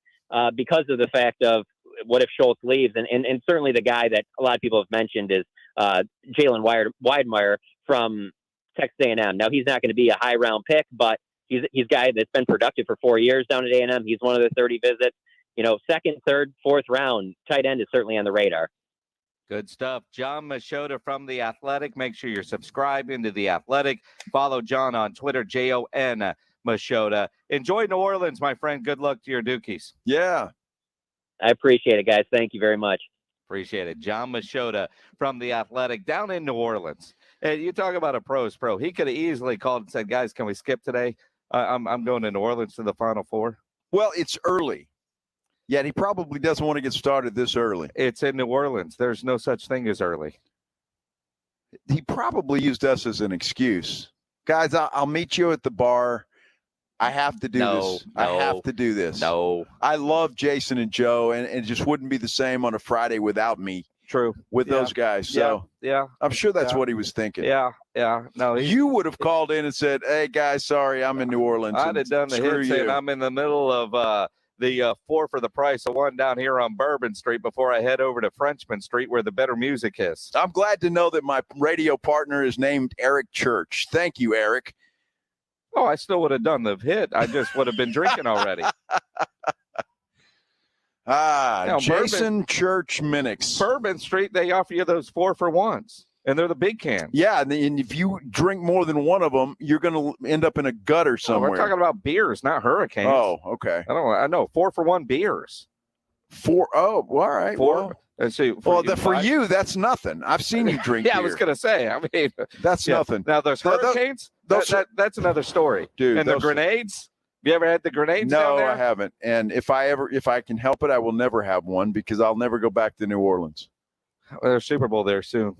because of the fact of what if Schultz leaves. And certainly the guy that a lot of people have mentioned is Jalen Weidmeyer from Texas A&M. Now, he's not going to be a high round pick, but he's a guy that's been productive for 4 years down at A&M. He's one of the 30 visits. Second, third, fourth round, tight end is certainly on the radar. Good stuff. John Machota from The Athletic. Make sure you're subscribing to The Athletic. Follow John on Twitter, Jon Machota. Enjoy New Orleans, my friend. Good luck to your Dukies. Yeah. I appreciate it, guys. Thank you very much. Appreciate it. John Machota from The Athletic down in New Orleans. And you talk about a pro's pro. He could have easily called and said, guys, can we skip today? I'm going to New Orleans to the Final Four. Well, it's early. Yet he probably doesn't want to get started this early. It's in New Orleans. There's no such thing as early. He probably used us as an excuse. Guys, I'll meet you at the bar. I have to do this. I have to do this. No. I love Jason and Joe, and it just wouldn't be the same on a Friday without me. True. With those guys. So yeah. I'm sure that's what he was thinking. Yeah. No, you would have called in and said, "Hey guys, sorry, I'm in New Orleans." I'd have done the hit saying I'm in the middle of the 4 for the price of 1 down here on Bourbon Street before I head over to Frenchman Street where the better music is. I'm glad to know that my radio partner is named Eric Church. Thank you, Eric. Oh, I still would have done the hit. I just would have been drinking already. Jason Church Minix. Bourbon Street, they offer you those 4 for 1s, and they're the big cans. Yeah, and if you drink more than one of them, you're going to end up in a gutter somewhere. We're talking about beers, not hurricanes. Oh, okay. I know 4 for 1 beers. 4. Oh, all right. 4. Well, let's see. For you, that's nothing. I've seen you drink yeah, beer. I was going to say. I mean, that's nothing. Now, those hurricanes, that's another story. Dude, and the grenades. You ever had the grenades down there? No, I haven't. And if I can help it, I will never have one because I'll never go back to New Orleans. Well, there's Super Bowl there soon.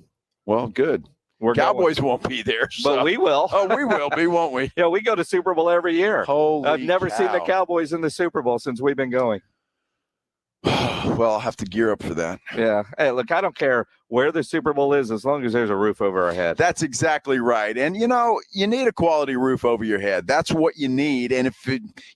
Well, good. Cowboys won't be there. But we will. Oh, we will be, won't we? Yeah, we go to Super Bowl every year. Holy I've never seen the cow. Cowboys in the Super Bowl since we've been going. Well, I'll have to gear up for that. Yeah. Hey, look, I don't care where the Super Bowl is as long as there's a roof over our head. That's exactly right. And, you need a quality roof over your head. That's what you need. And if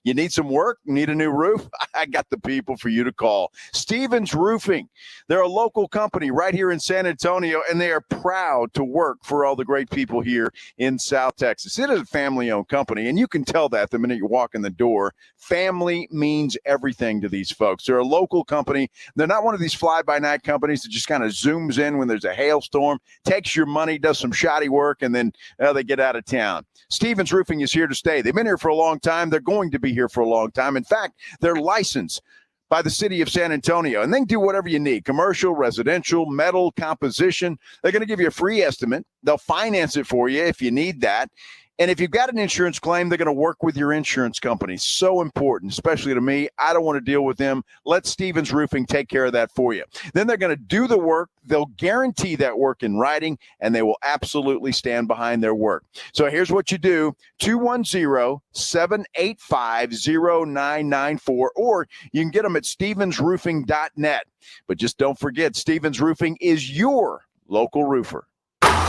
you need some work, need a new roof, I got the people for you to call. Stevens Roofing. They're a local company right here in San Antonio, and they are proud to work for all the great people here in South Texas. It is a family-owned company, and you can tell that the minute you walk in the door. Family means everything to these folks. They're a local company. They're not one of these fly-by-night companies that just kind of zooms in when there's a hailstorm, takes your money, does some shoddy work, and then they get out of town. Stevens Roofing is here to stay. They've been here for a long time. They're going to be here for a long time. In fact, they're licensed by the city of San Antonio, and they can do whatever you need, commercial, residential, metal, composition. They're going to give you a free estimate. They'll finance it for you if you need that. And if you've got an insurance claim, they're going to work with your insurance company. So important, especially to me. I don't want to deal with them. Let Stevens Roofing take care of that for you. Then they're going to do the work. They'll guarantee that work in writing, and they will absolutely stand behind their work. So here's what you do, 210-785-0994, or you can get them at stevensroofing.net. But just don't forget, Stevens Roofing is your local roofer.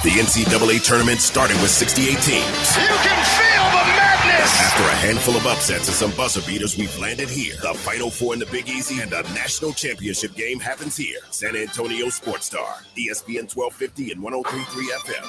The NCAA tournament started with 68 teams. You can feel the madness! After a handful of upsets and some buzzer beaters, we've landed here. The Final Four in the Big Easy and a national championship game happens here. San Antonio Sports Star, ESPN 1250 and 103.3 FM.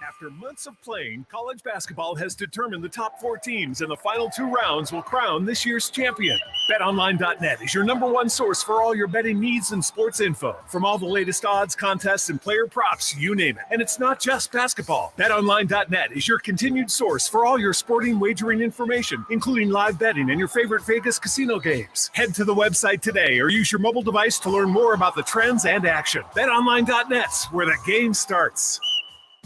After months of playing, college basketball has determined the top 4 teams, and the final 2 rounds will crown this year's champion. BetOnline.net is your #1 source for all your betting needs and sports info. From all the latest odds, contests, and player props, you name it. And it's not just basketball. BetOnline.net is your continued source for all your sporting wagering information, including live betting and your favorite Vegas casino games. Head to the website today or use your mobile device to learn more about the trends and action. BetOnline.net, where the game starts.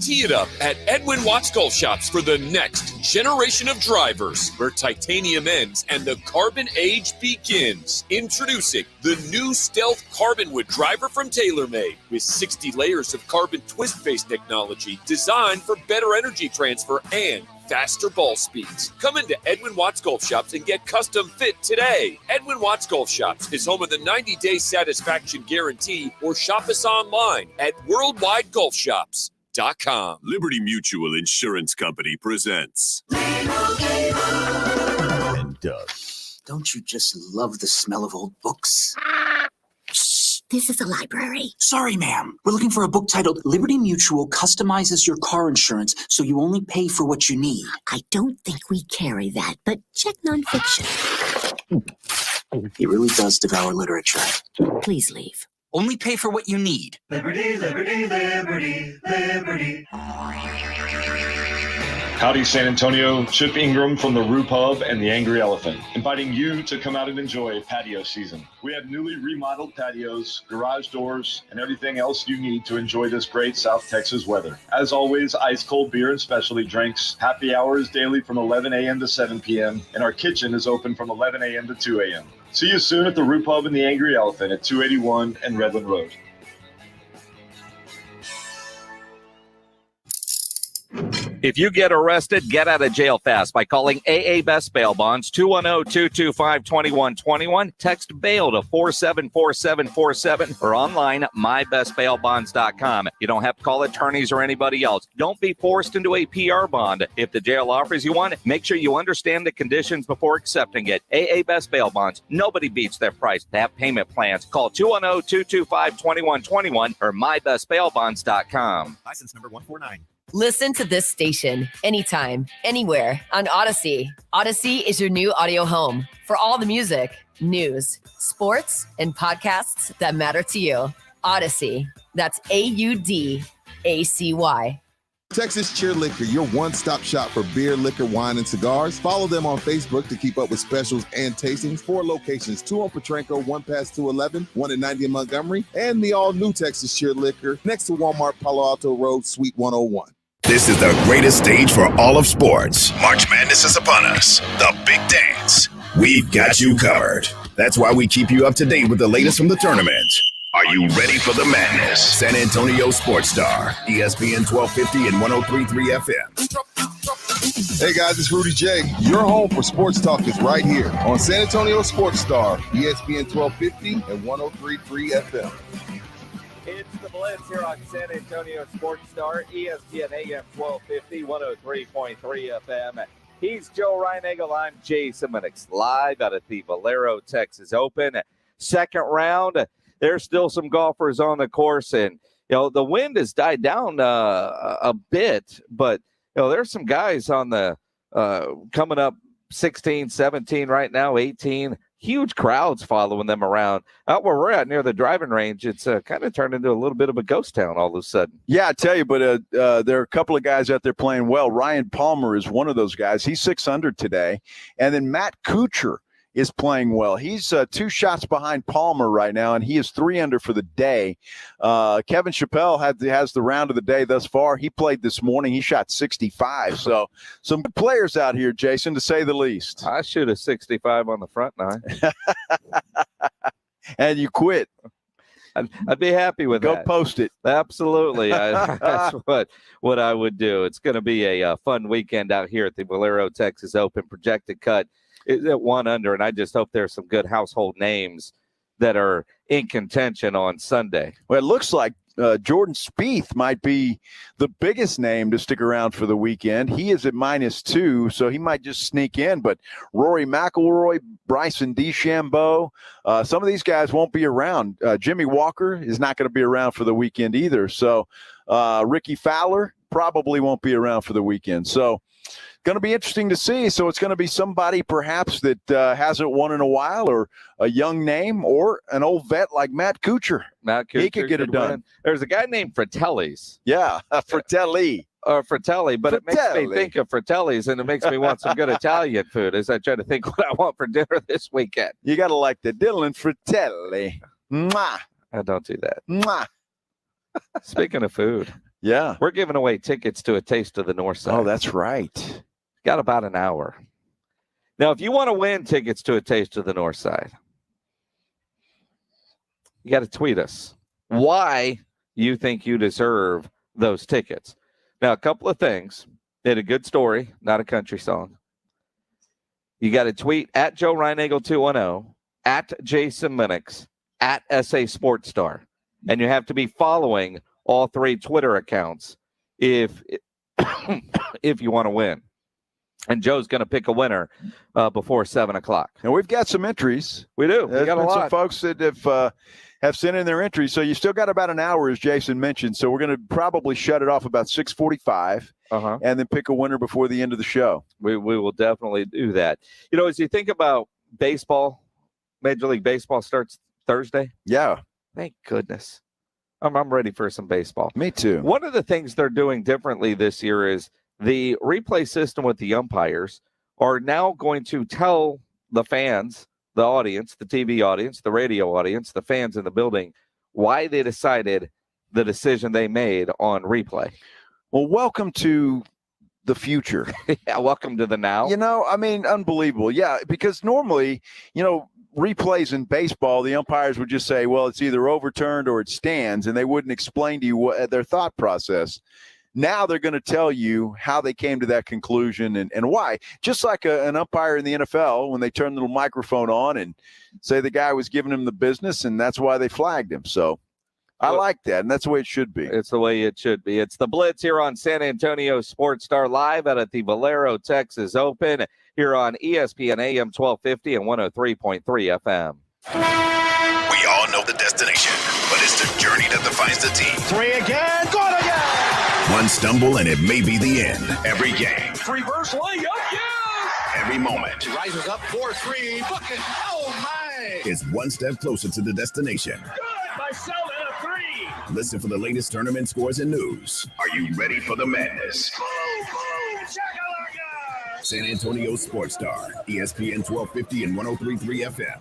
Tee it up at Edwin Watts Golf Shops for the next generation of drivers, where titanium ends and the carbon age begins. Introducing the new Stealth Carbon Wood driver from TaylorMade, with 60 layers of carbon twist face technology designed for better energy transfer and faster ball speeds. Come into Edwin Watts Golf Shops and get custom fit today. Edwin Watts Golf Shops is home of the 90-day satisfaction guarantee, or shop us online at worldwidegolfshops.com. Liberty Mutual Insurance Company presents. And Doug. Don't you just love the smell of old books? Shh, this is a library. Sorry, ma'am. We're looking for a book titled Liberty Mutual Customizes Your Car Insurance so you only pay for what you need. I don't think we carry that, but check nonfiction. He really does devour literature. Please leave. Only pay for what you need. Liberty, liberty, liberty, liberty. Howdy, San Antonio. Chip Ingram from the Roo Pub and the Angry Elephant, inviting you to come out and enjoy patio season. We have newly remodeled patios, garage doors, and everything else you need to enjoy this great South Texas weather. As always, ice cold beer and specialty drinks. Happy hours daily from 11 a.m. to 7 p.m. And our kitchen is open from 11 a.m. to 2 a.m. See you soon at the Roo Pub and the Angry Elephant at 281 and Redland Road. If you get arrested, get out of jail fast by calling AA Best Bail Bonds, 210-225-2121. Text bail to 474747 or online mybestbailbonds.com. You don't have to call attorneys or anybody else. Don't be forced into a PR bond. If the jail offers you one, make sure you understand the conditions before accepting it. AA Best Bail Bonds. Nobody beats their price. They have payment plans. Call 210-225-2121 or mybestbailbonds.com. License number 149. Listen to this station anytime, anywhere on Odyssey. Odyssey is your new audio home for all the music, news, sports, and podcasts that matter to you. Odyssey. That's AUDACY. Texas Cheer Liquor, your one-stop shop for beer, liquor, wine, and cigars. Follow them on Facebook to keep up with specials and tastings. 4 locations, 2 on Petranco, 1 past 211, 1 at 90 in Montgomery, and the all-new Texas Cheer Liquor next to Walmart Palo Alto Road, Suite 101. This is the greatest stage for all of sports. March Madness is upon us. The big dance. We've got you covered. That's why we keep you up to date with the latest from the tournament. Are you ready for the madness? San Antonio Sports Star, ESPN 1250 and 103.3 FM. Hey guys, it's Rudy J. Your home for sports talk is right here on San Antonio Sports Star, ESPN 1250 and 103.3 FM. It's the Blitz here on San Antonio Sports Star, ESPN AM 1250, 103.3 FM. He's Joe Reinagel. I'm Jason Minix, live out at the Valero Texas Open. Second round, there's still some golfers on the course, and the wind has died down a bit, but there's some guys on the coming up 16, 17 right now, 18. Huge crowds following them around. Out where we're at near the driving range, it's kind of turned into a little bit of a ghost town all of a sudden. Yeah, I tell you, but there are a couple of guys out there playing well. Ryan Palmer is one of those guys. He's 6 under today. And then Matt Kuchar is playing well. He's 2 shots behind Palmer right now, and he is 3 under for the day. Kevin Chappelle has the round of the day thus far. He played this morning. He shot 65. So some good players out here, Jason, to say the least. I shoot a 65 on the front nine. And you quit. I'd be happy with that. Go post it. Absolutely. That's what I would do. It's going to be a fun weekend out here at the Valero Texas Open. Projected cut is at 1 under, and I just hope there's some good household names that are in contention on Sunday. Well, it looks like Jordan Spieth might be the biggest name to stick around for the weekend. He is at -2, so he might just sneak in. But Rory McIlroy, Bryson DeChambeau, some of these guys won't be around. Jimmy Walker is not going to be around for the weekend either. So Ricky Fowler probably won't be around for the weekend. So going to be interesting to see. So it's going to be somebody perhaps that hasn't won in a while, or a young name, or an old vet like Matt Kuchar. He could get it done. Win. There's a guy named Fratellis. Yeah, Fratelli. Fratelli, but it makes me think of Fratellis, and it makes me want some good Italian food as I try to think what I want for dinner this weekend. You got to like the Dylan Fratelli. Mwah. I don't do that. Mwah. Speaking of food. Yeah. We're giving away tickets to A Taste of the North Side. Oh, that's right. Got about an hour. Now, if you want to win tickets to A Taste of the North Side, you got to tweet us why you think you deserve those tickets. Now, a couple of things. They had a good story, not a country song. You got to tweet at Joe Reinagel 210, at Jason Minix, at SA Sports Star. And you have to be following all 3 Twitter accounts if you want to win. And Joe's going to pick a winner before 7 o'clock. And we've got some entries. We do. We got a lot. Some folks that have sent in their entries. So you still got about an hour, as Jason mentioned. So we're going to probably shut it off about 6:45 and then pick a winner before the end of the show. We will definitely do that. As you think about baseball, Major League Baseball starts Thursday. Yeah. Thank goodness. I'm ready for some baseball. Me too. One of the things they're doing differently this year is the replay system with the umpires are now going to tell the fans, the audience, the TV audience, the radio audience, the fans in the building, why they decided the decision they made on replay. Well, welcome to the future. Yeah, welcome to the now. Unbelievable. Yeah, because normally, replays in baseball, the umpires would just say, well, it's either overturned or it stands, and they wouldn't explain to you what their thought process. Now they're going to tell you how they came to that conclusion and why. Just like an umpire in the NFL, when they turn the little microphone on and say the guy was giving him the business, and that's why they flagged him. So I like that, and that's the way it should be. It's the way it should be. It's the Blitz here on San Antonio Sports Star, live out at the Valero Texas Open here on ESPN AM 1250 and 103.3 FM. We all know the destination, but it's the journey that defines the team. Three again, good again! One stumble and it may be the end. Every game. Reverse layup, yeah! Every moment. Rises up 4-3, bucket, oh my! Is one step closer to the destination. Good by Sheldon, a three! Listen for the latest tournament scores and news. Are you ready for the madness? Boom, boom, shakalaka! San Antonio Sports Star, ESPN 1250 and 103.3 FM.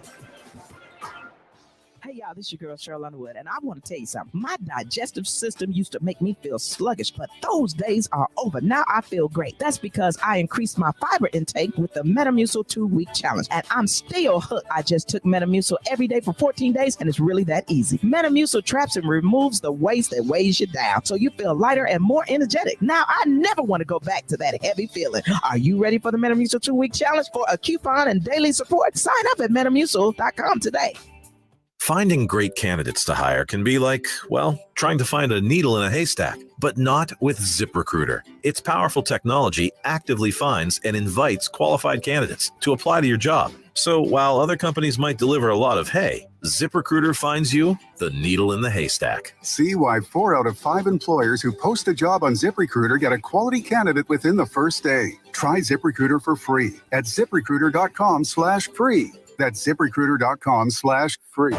Hey, y'all, this is your girl, Cheryl Underwood, and I want to tell you something. My digestive system used to make me feel sluggish, but those days are over. Now I feel great. That's because I increased my fiber intake with the Metamucil 2-week challenge, and I'm still hooked. I just took Metamucil every day for 14 days, and it's really that easy. Metamucil traps and removes the waste that weighs you down, so you feel lighter and more energetic. Now I never want to go back to that heavy feeling. Are you ready for the Metamucil 2-week challenge for a coupon and daily support? Sign up at Metamucil.com today. Finding great candidates to hire can be like, well, trying to find a needle in a haystack, but not with ZipRecruiter. Its powerful technology actively finds and invites qualified candidates to apply to your job. So while other companies might deliver a lot of hay, ZipRecruiter finds you the needle in the haystack. See why 4 out of 5 employers who post a job on ZipRecruiter get a quality candidate within the first day. Try ZipRecruiter for free at ZipRecruiter.com/free. That's ZipRecruiter.com/free.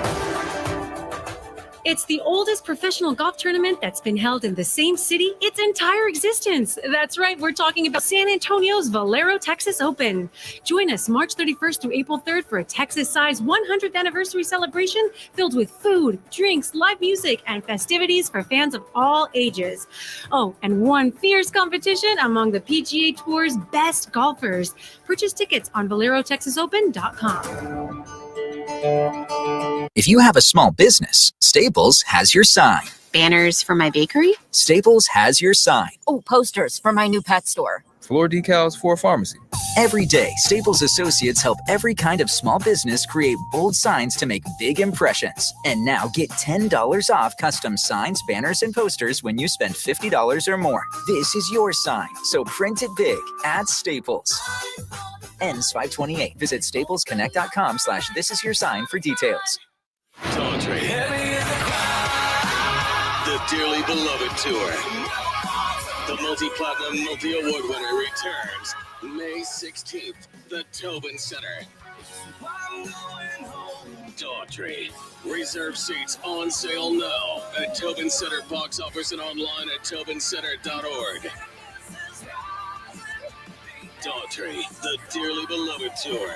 It's the oldest professional golf tournament that's been held in the same city its entire existence. That's right, we're talking about San Antonio's Valero Texas Open. Join us March 31st through April 3rd for a Texas-sized 100th anniversary celebration filled with food, drinks, live music, and festivities for fans of all ages. Oh, and one fierce competition among the PGA Tour's best golfers. Purchase tickets on ValeroTexasOpen.com. If you have a small business, Staples has your sign. Banners for my bakery? Staples has your sign. Oh, posters for my new pet store. Floor decals for a pharmacy. Every day, Staples associates help every kind of small business create bold signs to make big impressions. And now get $10 off custom signs, banners, and posters when you spend $50 or more. This is your sign, so print it big at Staples. Ends 5/28. Visit staplesconnect.com/thisisyoursign for details. The dearly beloved tour. The multi-platinum, multi-award winner returns May 16th, the Tobin Center. Daughtry. Reserve seats on sale now at Tobin Center box office and online at tobincenter.org. Daughtry, the dearly beloved tour.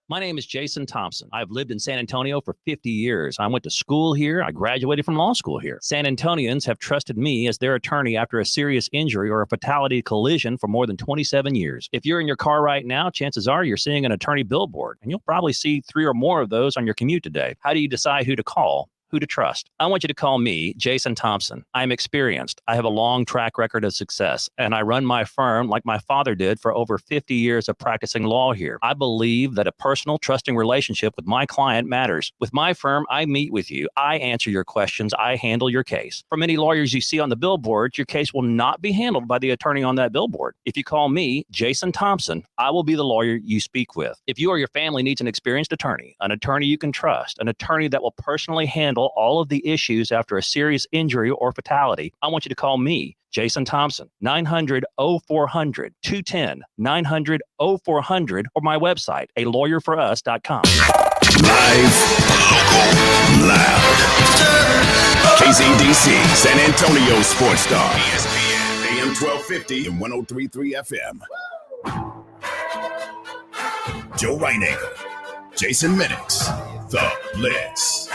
My name is Jason Thompson. I've lived in San Antonio for 50 years. I went to school here. I graduated from law school here. San Antonians have trusted me as their attorney after a serious injury or a fatality collision for more than 27 years. If you're in your car right now, chances are you're seeing an attorney billboard, and you'll probably see 3 or more of those on your commute today. How do you decide who to call? Who to trust? I want you to call me, Jason Thompson. I'm experienced. I have a long track record of success, and I run my firm like my father did for over 50 years of practicing law here. I believe that a personal, trusting relationship with my client matters. With my firm, I meet with you. I answer your questions. I handle your case. For many lawyers you see on the billboard, your case will not be handled by the attorney on that billboard. If you call me, Jason Thompson, I will be the lawyer you speak with. If you or your family needs an experienced attorney you can trust, an attorney that will personally handle all of the issues after a serious injury or fatality, I want you to call me, Jason Thompson, 900-0400, 210-900-0400, or my website, alawyer4us.com. Live, local, loud. KZDC, San Antonio Sports Star. ESPN, AM 1250 and 103.3 FM. Joe Reinagle, Jason Minix, The Blitz.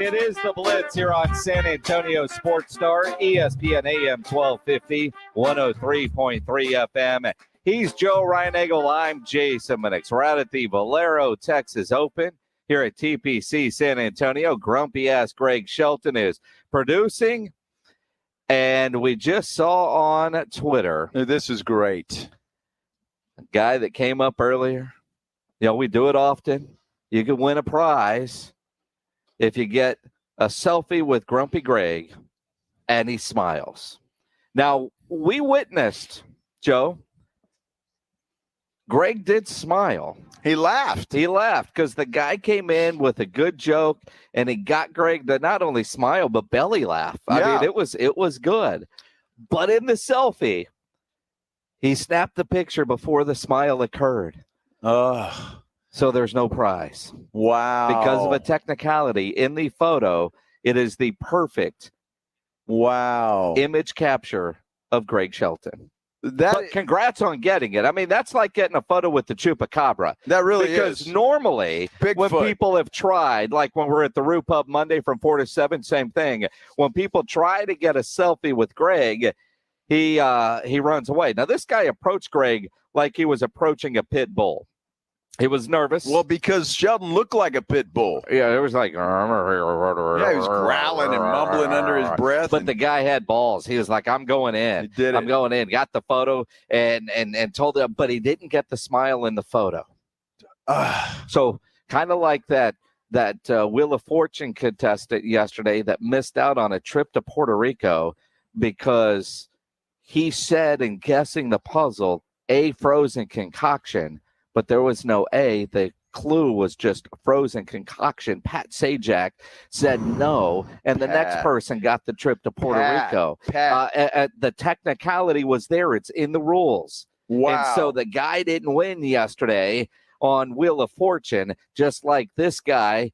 It is The Blitz here on San Antonio Sports Star, ESPN AM 1250, 103.3 FM. He's Joe Reinagle. I'm Jason Minix. We're out at the Valero, Texas Open here at TPC San Antonio. Grumpy-ass Greg Shelton is producing. And we just saw on Twitter. This is great. A guy that came up earlier. You know, we do it often. You can win a prize if you get a selfie with Grumpy Greg and he smiles. Now, we witnessed, Joe, Greg did smile. He laughed. He laughed because the guy came in with a good joke and he got Greg to not only smile, but belly laugh. I mean, it was good. But in the selfie, he snapped the picture before the smile occurred. So there's no prize. Wow. Because of a technicality in the photo, it is the perfect image capture of Greg Shelton. But congrats on getting it. I mean, that's like getting a photo with the chupacabra. That really is. Because normally when people have tried, like when we're at the Roo Pub Monday from 4 to 7, same thing. When people try to get a selfie with Greg, he runs away. Now, this guy approached Greg like he was approaching a pit bull. He was nervous. Well, because Shelton looked like a pit bull. Yeah, it was like... Yeah, he was growling and mumbling under his breath. But the guy had balls. He was like, I'm going in. He did it. I'm going in. Got the photo and told him, but he didn't get the smile in the photo. So kind of like that Wheel of Fortune contestant yesterday that missed out on a trip to Puerto Rico because he said in guessing the puzzle, a frozen concoction, but there was no A. The clue was just frozen concoction. Pat Sajak said no, and the next person got the trip to Puerto Rico. The technicality was there. It's in the rules. Wow. And so the guy didn't win yesterday on Wheel of Fortune, just like this guy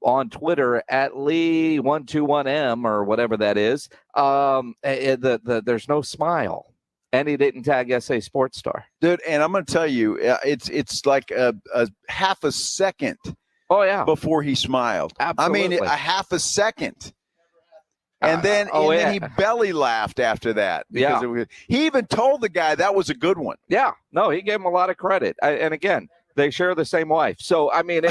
on Twitter at Lee121M or whatever that is. There's no smile. And he didn't tag SA Sports Star. Dude, and I'm going to tell you, it's like a half a second before he smiled. Absolutely. I mean, a half a second. And then, then he belly laughed after that. Because he even told the guy that was a good one. Yeah. No, he gave him a lot of credit. And again, they share the same wife. So, I mean,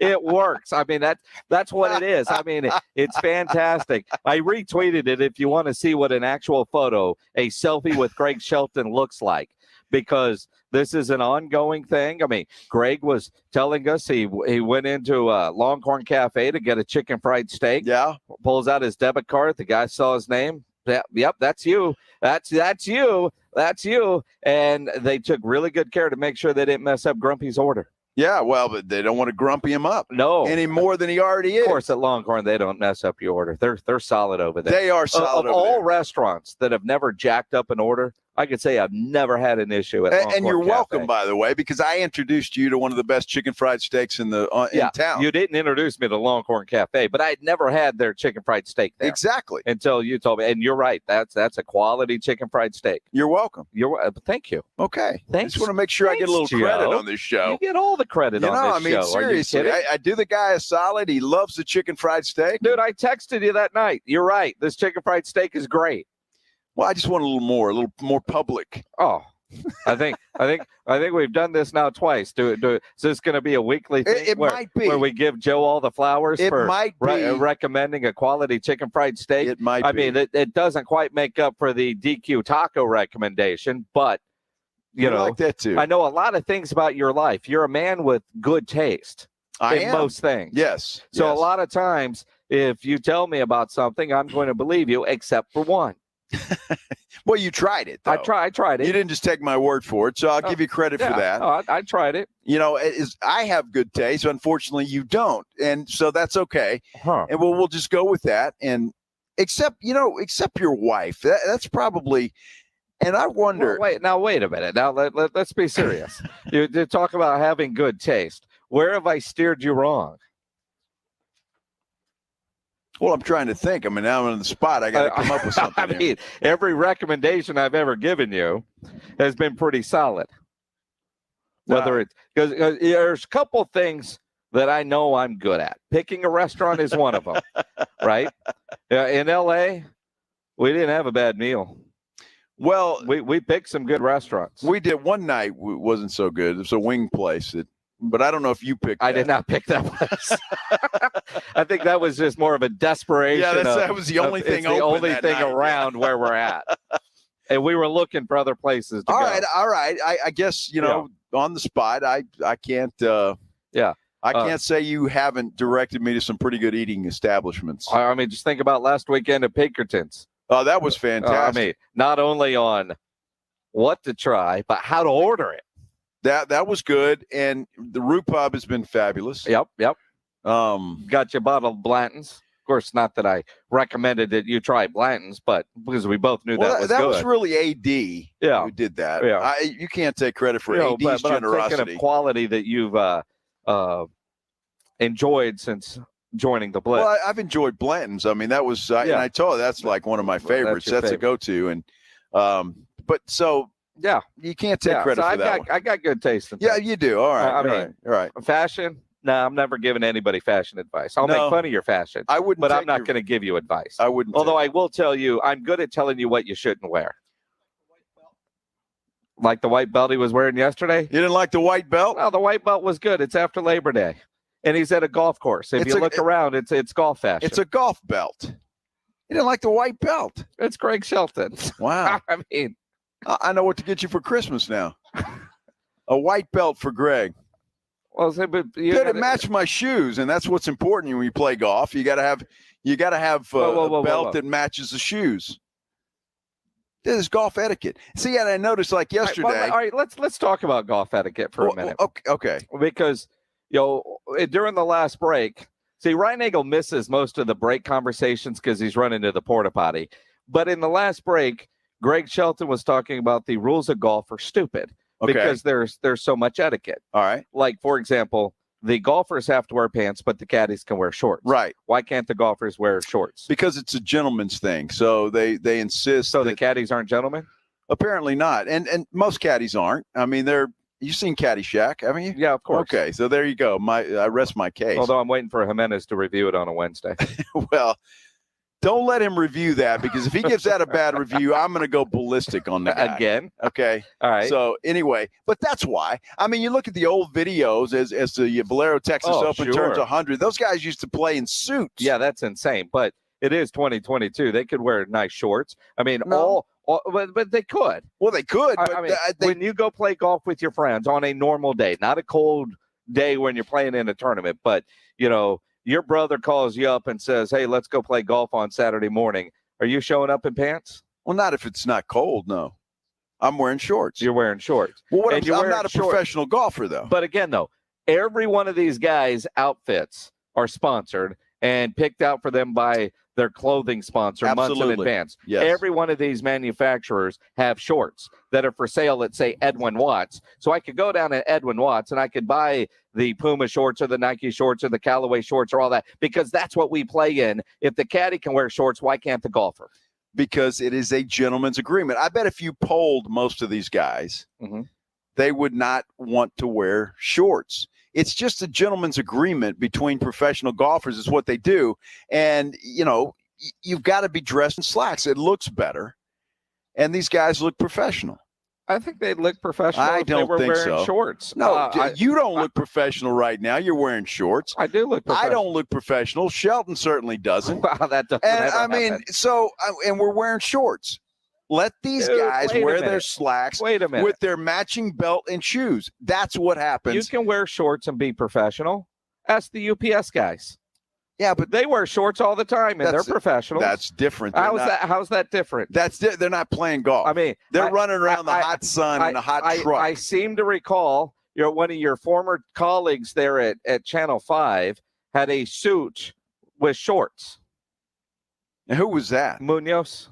it works. I mean, that's what it is. I mean, it's fantastic. I retweeted it if you want to see what an actual photo, a selfie with Greg Shelton looks like, because this is an ongoing thing. I mean, Greg was telling us he went into a Longhorn Cafe to get a chicken fried steak. Yeah. Pulls out his debit card. The guy saw his name. Yep, that's you. That's you. That's you. And they took really good care to make sure they didn't mess up Grumpy's order. Yeah, well, but they don't want to grumpy him up. No. Any more than he already is. Of course, at Longhorn, they don't mess up your order. They're solid over there. They are solid of over all there. restaurants that have never jacked up an order, I could say I've never had an issue at Longhorn And you're Cafe. welcome, by the way, because I introduced you to one of the best chicken fried steaks in town. You didn't introduce me to Longhorn Cafe, but I had never had their chicken fried steak there. Exactly. Until you told me. And you're right. That's a quality chicken fried steak. You're welcome. Thank you. Okay. Thanks. I just want to make sure I get a little credit on this show. You get all the credit on this show. I mean, seriously, I do the guy a solid. He loves the chicken fried steak. Dude, I texted you that night. You're right. This chicken fried steak is great. Well, I just want a little more public. Oh, I think we've done this now twice. Is this going to be a weekly thing? It might be. Where we give Joe all the flowers for recommending a quality chicken fried steak. It might be. I mean, it doesn't quite make up for the DQ taco recommendation, but you know, like that too. I know a lot of things about your life. You're a man with good taste. I in am. most things. Yes. So a lot of times, if you tell me about something, I'm going to believe you, except for one. Well, you tried it, though. I tried it. You didn't just take my word for it, so I'll give you credit for that. No, I tried it. You know, I have good taste. Unfortunately, you don't, and so that's okay. And we'll just go with that. And except your wife. That's probably. And I wonder. Well, wait a minute. Now let's be serious. You talk about having good taste. Where have I steered you wrong? Well, I'm trying to think. I mean, now I'm on the spot. I got to come up with something. I mean, every recommendation I've ever given you has been pretty solid. Whether it's because there's a couple things that I know I'm good at. Picking a restaurant is one of them, right? In L.A., we didn't have a bad meal. Well, we picked some good restaurants. We did one night. Wasn't so good. It was a wing place but I don't know if you picked. I did not pick that place. I think that was just more of a desperation. Yeah, that was the only thing. It's the only thing around where we're at, and we were looking for other places to go. All right. I guess on the spot. I can't. I can't say you haven't directed me to some pretty good eating establishments. I mean, just think about last weekend at Pinkerton's. Oh, that was fantastic. I mean, not only on what to try, but how to order it. That was good, and the Root Pub has been fabulous. Yep. Got you a bottle of Blanton's. Of course, not that I recommended that you try Blanton's, but because we both knew that was good. That was really AD who did that. Yeah. You can't take credit for AD's generosity. I'm thinking of quality that you've enjoyed since joining the Blitz. Well, I've enjoyed Blanton's. I mean, that was, and I told you that's like one of my favorites. That's a go-to, and but so. Yeah, you can't take credit for that one. I got good taste in Yeah, you do. All right. All right. Fashion? No, I'm never giving anybody fashion advice. I'll make fun of your fashion. I wouldn't, but I'm not going to give you advice. I wouldn't. Although I will tell you, I'm good at telling you what you shouldn't wear. Like the white belt he was wearing yesterday? You didn't like the white belt? No, the white belt was good. It's after Labor Day, and he's at a golf course. If you look around, it's golf fashion. It's a golf belt. You didn't like the white belt? It's Greg Shelton. Wow. I mean. I know what to get you for Christmas now. A white belt for Greg. Well, but it match my shoes, and that's what's important when you play golf. You got to have a belt that matches the shoes. This is golf etiquette. See, and I noticed like yesterday. All right, let's talk about golf etiquette for a minute. Okay. Because during the last break, see, Ryan Nagel misses most of the break conversations because he's running to the porta potty. But in the last break, Greg Shelton was talking about the rules of golf are stupid because there's so much etiquette. All right. Like, for example, the golfers have to wear pants, but the caddies can wear shorts. Right. Why can't the golfers wear shorts? Because it's a gentleman's thing. So they insist. So the caddies aren't gentlemen? Apparently not. And most caddies aren't. I mean, you've seen Caddyshack, haven't you? Yeah, of course. Okay, so there you go. I rest my case. Although I'm waiting for Jimenez to review it on a Wednesday. Well, don't let him review that, because if he gives that a bad review, I'm going to go ballistic on the guy. Again. Okay. All right. So anyway, but that's why. I mean, you look at the old videos as the Valero Texas Open turns 100. Those guys used to play in suits. Yeah, that's insane. But it is 2022. They could wear nice shorts. I mean, but they could. Well, they could. But I mean, when you go play golf with your friends on a normal day, not a cold day when you're playing in a tournament, but your brother calls you up and says, "Hey, let's go play golf on Saturday morning." Are you showing up in pants? Well, not if it's not cold. No, I'm wearing shorts. You're wearing shorts. Well, I'm not a professional golfer, though. But again, though, every one of these guys' outfits are sponsored and picked out for them by their clothing sponsor months in advance. Yes. Every one of these manufacturers have shorts that are for sale at, say, Edwin Watts. So I could go down to Edwin Watts and I could buy the Puma shorts or the Nike shorts or the Callaway shorts or all that, because that's what we play in. If the caddy can wear shorts, why can't the golfer? Because it is a gentleman's agreement. I bet if you polled most of these guys, they would not want to wear shorts. It's just a gentleman's agreement between professional golfers is what they do. And, you've got to be dressed in slacks. It looks better. And these guys look professional. I think they look professional I if don't they were think wearing so. shorts. No, you don't look professional right now. You're wearing shorts. I do look professional. I don't look professional. Shelton certainly doesn't. Wow, that doesn't and ever I mean, happen. and we're wearing shorts. Let these guys wear their slacks with their matching belt and shoes. That's what happens. You can wear shorts and be professional. Ask the UPS guys. Yeah, but they wear shorts all the time, and they're professionals. That's different. How's that different? They're not playing golf. I mean, they're running around the hot sun in a hot truck. I seem to recall one of your former colleagues there at Channel 5 had a suit with shorts. And who was that? Munoz.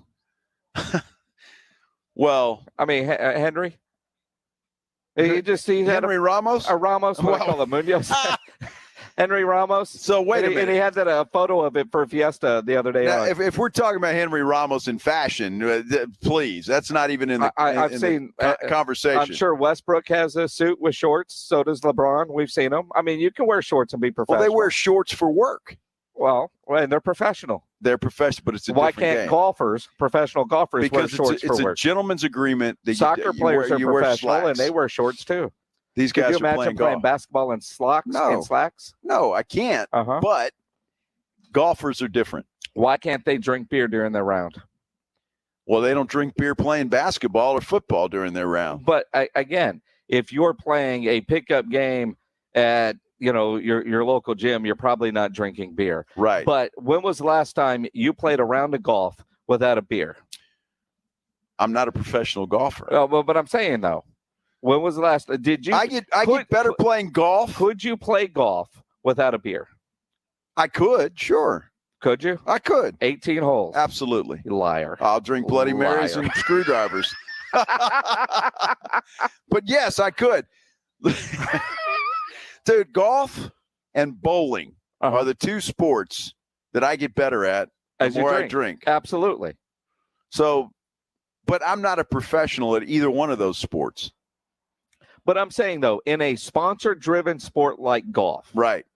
Well, I mean, Henry. He had Henry Ramos? Ramos. What I call him, Munoz. Henry Ramos. So wait a minute. And he had that photo of it for Fiesta the other day. Now, if we're talking about Henry Ramos in fashion, please, that's not even in the, I've seen conversation. I'm sure Westbrook has a suit with shorts. So does LeBron. We've seen them. I mean, you can wear shorts and be professional. Well, they wear shorts for work. Well, and they're professional. They're professional, but it's a why different can't game. professional golfers, Because wear shorts it's for a work? gentleman's agreement. That Soccer players are professional, and they wear shorts too. These Could guys you are imagine playing golf. basketball in slacks? No. No, I can't. But golfers are different. Why can't they drink beer during their round? Well, they don't drink beer playing basketball or football during their round. But again, if you're playing a pickup game at your local gym, you're probably not drinking beer. Right. But when was the last time you played a round of golf without a beer? I'm not a professional golfer. Oh, but I'm saying though, when was the last? Did you? I get better playing golf. Could you play golf without a beer? I could, sure. Could you? I could. 18 holes. Absolutely. You liar. I'll drink Bloody Marys and screwdrivers. But yes, I could. Dude, golf and bowling are the two sports that I get better at the more I drink. Absolutely. So, but I'm not a professional at either one of those sports. But I'm saying, though, in a sponsor-driven sport like golf. Right.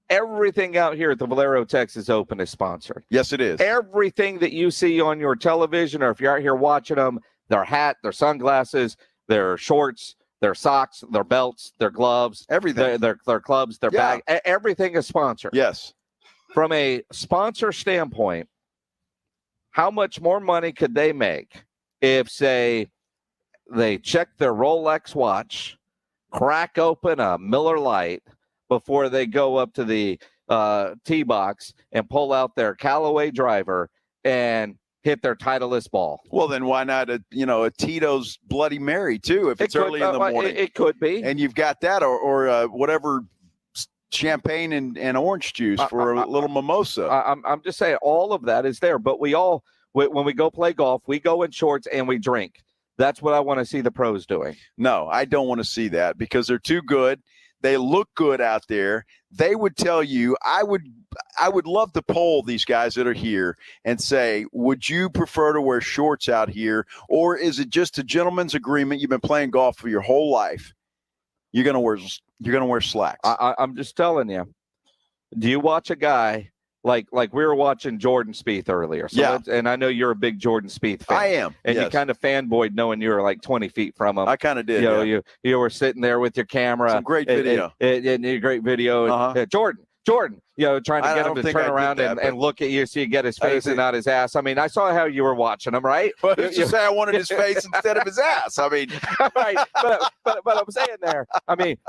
Everything out here at the Valero Texas Open is sponsored. Yes, it is. Everything that you see on your television, or if you're out here watching them, their hat, their sunglasses, their shorts, their socks, their belts, their gloves, everything, their clubs, their bag, everything is sponsored. Yes. From a sponsor standpoint, how much more money could they make if, say, they check their Rolex watch, crack open a Miller Lite before they go up to the tee box and pull out their Callaway driver and hit their Titleist ball? Well, then why not a Tito's Bloody Mary too? If it's early in the morning, it could be. And you've got that, or whatever champagne and orange juice for a little mimosa. I'm just saying, all of that is there. But when we go play golf, we go in shorts and we drink. That's what I want to see the pros doing. No, I don't want to see that because they're too good. They look good out there. They would tell you, I would love to poll these guys that are here and say, would you prefer to wear shorts out here, or is it just a gentleman's agreement? You've been playing golf for your whole life. You're gonna wear slacks. I'm just telling you. Do you watch a guy like we were watching Jordan Spieth earlier? So yeah. And I know you're a big Jordan Spieth fan. I am. And yes. You kind of fanboyed knowing you were like 20 feet from him. I kind of did. You were sitting there with your camera. Some great video. And great video. Jordan, trying to get him to turn around and look at you so you get his face and not his ass. I mean, I saw how you were watching him, right? Well, you say I wanted his face instead of his ass. I mean, right. But I'm saying there,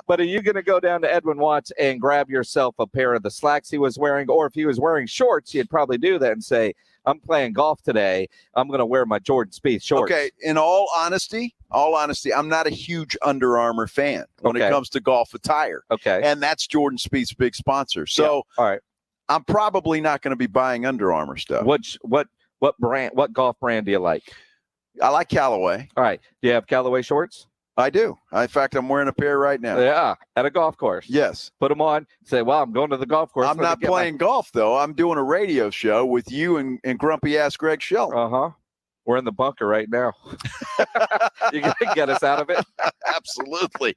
but are you going to go down to Edwin Watts and grab yourself a pair of the slacks he was wearing? Or if he was wearing shorts, you'd probably do that and say, I'm playing golf today. I'm going to wear my Jordan Spieth shorts. Okay. In all honesty, I'm not a huge Under Armour fan when it comes to golf attire. Okay. And that's Jordan Spieth's big sponsor. So all right. I'm probably not going to be buying Under Armour stuff. What golf brand do you like? I like Callaway. All right. Do you have Callaway shorts? I do. In fact, I'm wearing a pair right now. Yeah, at a golf course. Yes. Put them on. Say, well, I'm going to the golf course. I'm not playing golf, though. I'm doing a radio show with you and grumpy-ass Greg Shelton. Uh-huh. We're in the bunker right now. You got to get us out of it? Absolutely.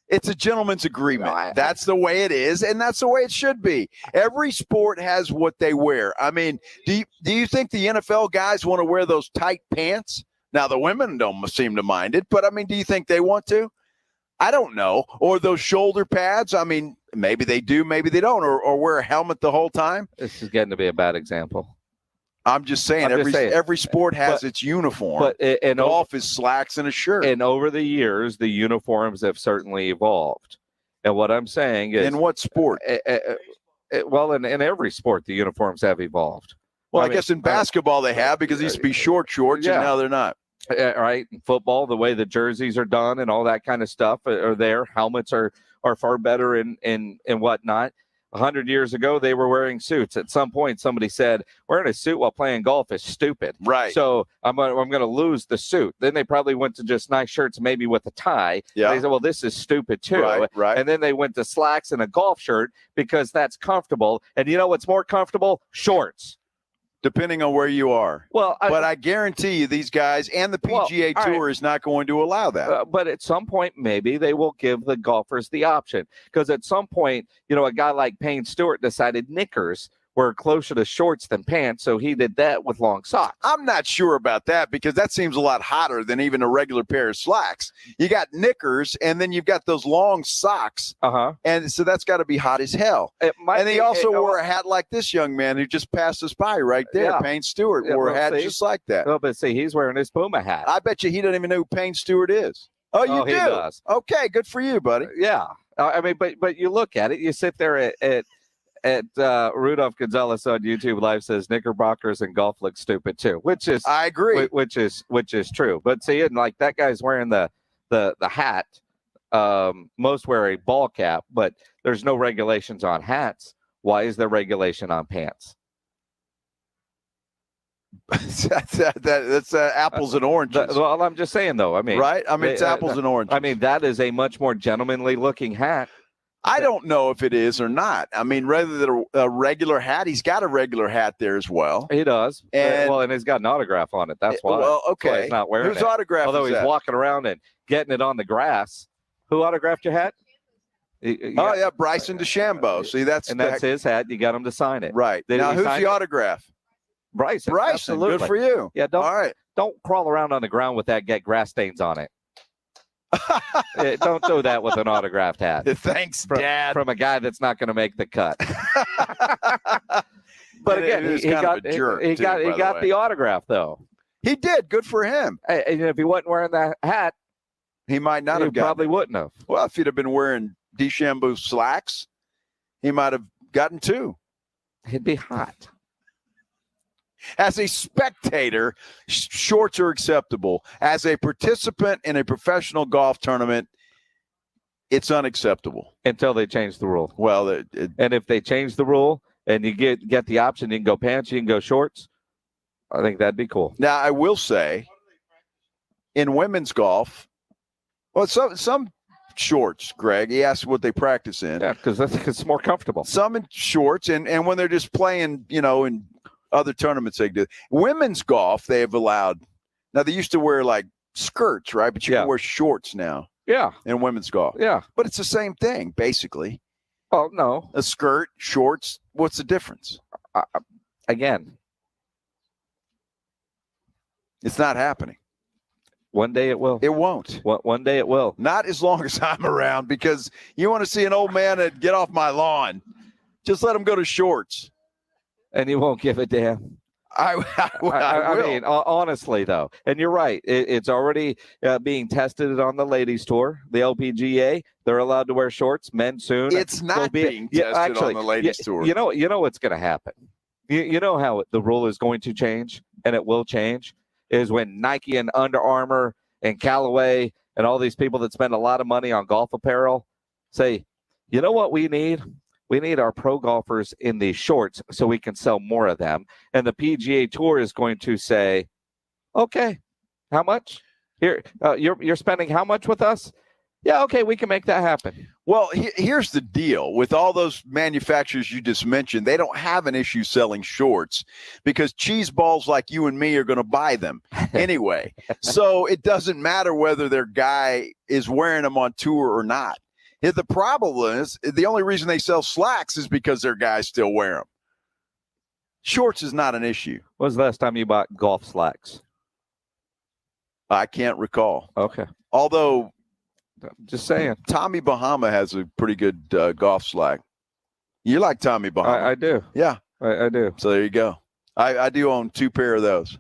It's a gentleman's agreement. That's the way it is, and that's the way it should be. Every sport has what they wear. I mean, do you think the NFL guys want to wear those tight pants? Now, the women don't seem to mind it, but, do you think they want to? I don't know. Or those shoulder pads. Maybe they do, maybe they don't. Or wear a helmet the whole time. This is getting to be a bad example. I'm just saying, every sport has its uniform. But golf is slacks and a shirt. And over the years, the uniforms have certainly evolved. And what I'm saying is... In what sport? Well, in every sport, the uniforms have evolved. Well, I guess in basketball they have, because they used to be shorts, and now they're not. Right. In football, the way the jerseys are done and all that kind of stuff are there. Helmets are far better and whatnot. 100 years ago, they were wearing suits. At some point, somebody said, wearing a suit while playing golf is stupid. Right. So I'm going to lose the suit. Then they probably went to just nice shirts, maybe with a tie. Yeah. They said, well, this is stupid too. Right. And then they went to slacks and a golf shirt because that's comfortable. And you know what's more comfortable? Shorts. Depending on where you are. Well, but I guarantee you these guys and the PGA Tour is not going to allow that. But at some point, maybe they will give the golfers the option. Because at some point, a guy like Payne Stewart decided knickers were closer to shorts than pants, so he did that with long socks. I'm not sure about that because that seems a lot hotter than even a regular pair of slacks. You got knickers, and then you've got those long socks, and so that's got to be hot as hell. And he also wore a hat like this young man who just passed us by right there. Payne Stewart wore a hat just like that. Well, but see, he's wearing his Puma hat. I bet you he doesn't even know who Payne Stewart is. Oh, you do? He does. Okay, good for you, buddy. Yeah. I mean, but you look at it, you sit there at Rudolph Gonzalez on YouTube Live says Knickerbockers and golf look stupid too, which is I agree, which is true. But see, and like that guy's wearing the hat. Most wear a ball cap, but there's no regulations on hats. Why is there regulation on pants? that's apples and oranges. Well, I'm just saying though. I mean, right? I mean, it's apples and oranges. I mean, that is a much more gentlemanly looking hat. I don't know if it is or not. I mean, rather than a regular hat, he's got a regular hat there as well. He does. And and he's got an autograph on it. That's why. Well, okay. That's why he's not wearing Whose it. autograph Although is he's that? walking around and getting it on the grass. Who autographed your hat? Bryson DeChambeau. See, that's his hat. You got him to sign it. Right. Now, who's the autograph? Bryson. Bryson. Absolutely. Good for you. Yeah. Don't crawl around on the ground with that. Get grass stains on it. Don't do that with an autographed hat. Thanks, Dad. From a guy that's not going to make the cut. But again, he got the autograph though. He did. Good for him. And if he wasn't wearing that hat, he might not have. Probably wouldn't have. Well, if he'd have been wearing DeChambeau slacks, he might have gotten two. He'd be hot. As a spectator, shorts are acceptable. As a participant in a professional golf tournament, it's unacceptable. Until they change the rule. Well, and if they change the rule and you get the option, you can go pants, you can go shorts, I think that'd be cool. Now, I will say, in women's golf, well, some shorts, Greg, he asked what they practice in. Yeah, because I think it's more comfortable. Some in shorts, and when they're just playing, in other tournaments they do. Women's golf, they have allowed. Now, they used to wear like skirts, right? But you can wear shorts now. Yeah. In women's golf. Yeah. But it's the same thing, basically. Oh, no. A skirt, shorts, what's the difference? Again. It's not happening. One day it will. It won't. One day it will. Not as long as I'm around, because you want to see an old man that get off my lawn. Just let him go to shorts. And you won't give a damn. I mean, honestly, though, and you're right. It's already being tested on the ladies' tour, the LPGA. They're allowed to wear shorts. Men soon. It's not being tested on the ladies' tour. You know what's going to happen. You know how the rule is going to change, and it will change, is when Nike and Under Armour and Callaway and all these people that spend a lot of money on golf apparel say, you know what we need? We need our pro golfers in these shorts so we can sell more of them. And the PGA Tour is going to say, okay, how much? Here, you're spending how much with us? Yeah, okay, we can make that happen. Well, here's the deal. With all those manufacturers you just mentioned, they don't have an issue selling shorts because cheese balls like you and me are going to buy them anyway. So it doesn't matter whether their guy is wearing them on tour or not. The problem is the only reason they sell slacks is because their guys still wear them. Shorts is not an issue. When was the last time you bought golf slacks? I can't recall. Okay. Although, just saying, Tommy Bahama has a pretty good golf slack. You like Tommy Bahama? I do. Yeah, I do. So there you go. I do own 2 pair of those.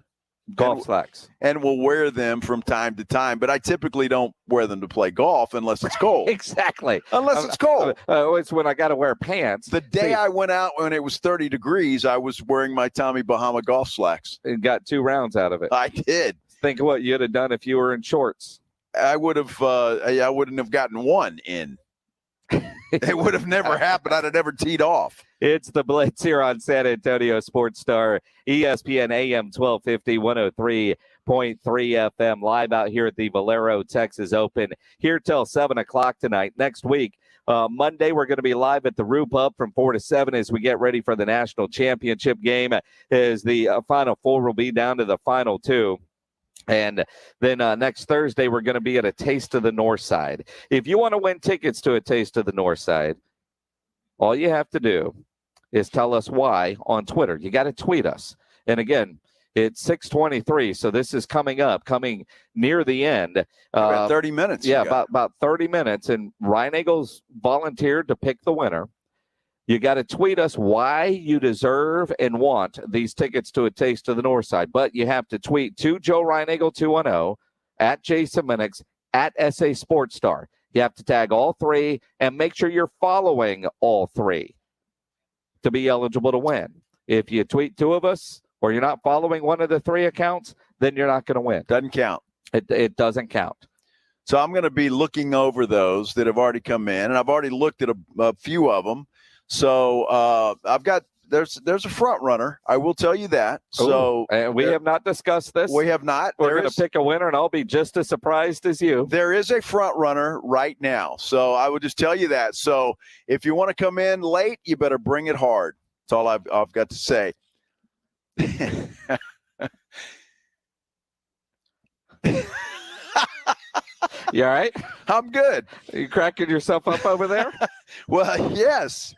Golf slacks. And we'll wear them from time to time, but I typically don't wear them to play golf unless it's cold. Exactly. Unless it's cold. It's when I got to wear pants. The day I went out when it was 30 degrees, I was wearing my Tommy Bahama golf slacks. And got 2 rounds out of it. I did. Think of what you'd have done if you were in shorts. I would have. I wouldn't have gotten 1 in. It would have never happened. I'd have never teed off. It's the Blitz here on San Antonio Sports Star, ESPN AM 1250, 103.3 FM, live out here at the Valero Texas Open, here till 7 o'clock tonight. Next week, Monday, we're going to be live at the Roo Pub from 4 to 7 as we get ready for the national championship game, as the Final Four will be down to the Final Two. And then next Thursday, we're going to be at a Taste of the North Side. If you want to win tickets to a Taste of the North Side, all you have to do is tell us why on Twitter. You got to tweet us. And again, it's 6:23, so this is coming near the end. About 30 minutes. Yeah, about 30 minutes. And Ryan Eagles volunteered to pick the winner. You got to tweet us why you deserve and want these tickets to a Taste of the North Side. But you have to tweet to Joe Ryan Eagle 210, at Jason Minix, at SA Sports Star. You have to tag all three and make sure you're following all three to be eligible to win. If you tweet two of us or you're not following one of the three accounts, then you're not going to win. Doesn't count. It doesn't count. So I'm going to be looking over those that have already come in, and I've already looked at a few of them. So I've got there's a front runner. I will tell you that. So and we have not discussed this. We have not. We're going to pick a winner, and I'll be just as surprised as you. There is a front runner right now. So I would just tell you that. So if you want to come in late, you better bring it hard. That's all I've got to say. You all right? I'm good. Are you cracking yourself up over there? Well, yes.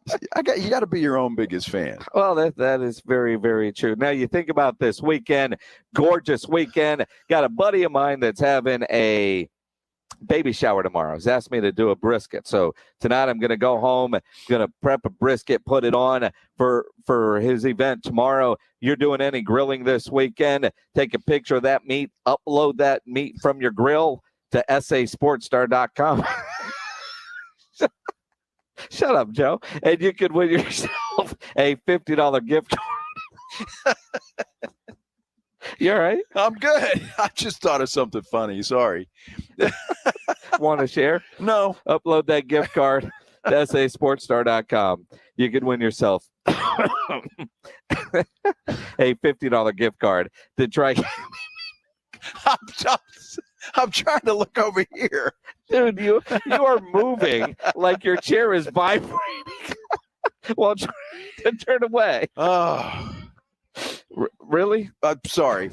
You got to be your own biggest fan. Well, that is very, very true. Now you think about this weekend, gorgeous weekend. Got a buddy of mine that's having a baby shower tomorrow. He's asked me to do a brisket. So tonight I'm going to go home, going to prep a brisket, put it on for his event tomorrow. You're doing any grilling this weekend, take a picture of that meat, upload that meat from your grill to sasportstar.com. Shut up, Joe. And you could win yourself a $50 gift card. You all right? I'm good. I just thought of something funny. Sorry. Want to share? No. Upload that gift card to sasportstar.com. You could win yourself a $50 gift card to try. I'm trying to look over here. Dude, you are moving like your chair is vibrating while trying to turn away. Oh. Really? I'm sorry.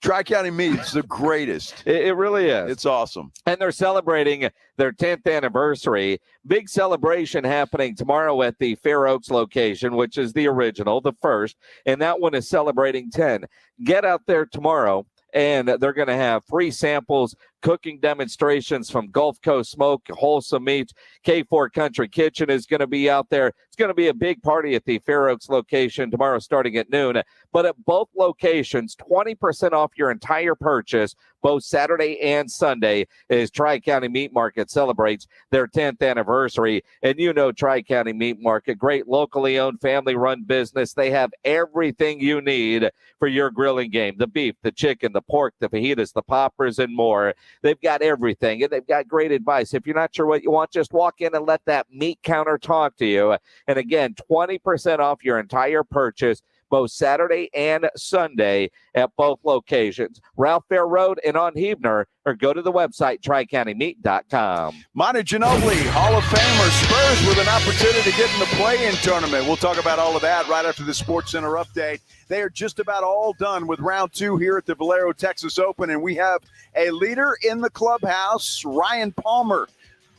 Tri-County Meat's the greatest. It really is. It's awesome. And they're celebrating their 10th anniversary. Big celebration happening tomorrow at the Fair Oaks location, which is the original, the first. And that one is celebrating 10. Get out there tomorrow, and they're going to have free samples, cooking demonstrations from Gulf Coast Smoke, Wholesome Meats. K4 Country Kitchen is going to be out there. It's going to be a big party at the Fair Oaks location tomorrow starting at noon. But at both locations, 20% off your entire purchase, both Saturday and Sunday, as Tri-County Meat Market celebrates their 10th anniversary. And you know Tri-County Meat Market, great locally owned, family-run business. They have everything you need for your grilling game. The beef, the chicken, the pork, the fajitas, the poppers, and more. They've got everything, and they've got great advice. If you're not sure what you want, just walk in and let that meat counter talk to you. And again, 20% off your entire purchase, both Saturday and Sunday at both locations, Ralph Fair Road and on Huebner, or go to the website, tricountymeat.com. Manu Ginobili, Hall of Famer, Spurs with an opportunity to get in the play-in tournament. We'll talk about all of that right after the Sports Center update. They are just about all done with round 2 here at the Valero Texas Open, and we have a leader in the clubhouse, Ryan Palmer.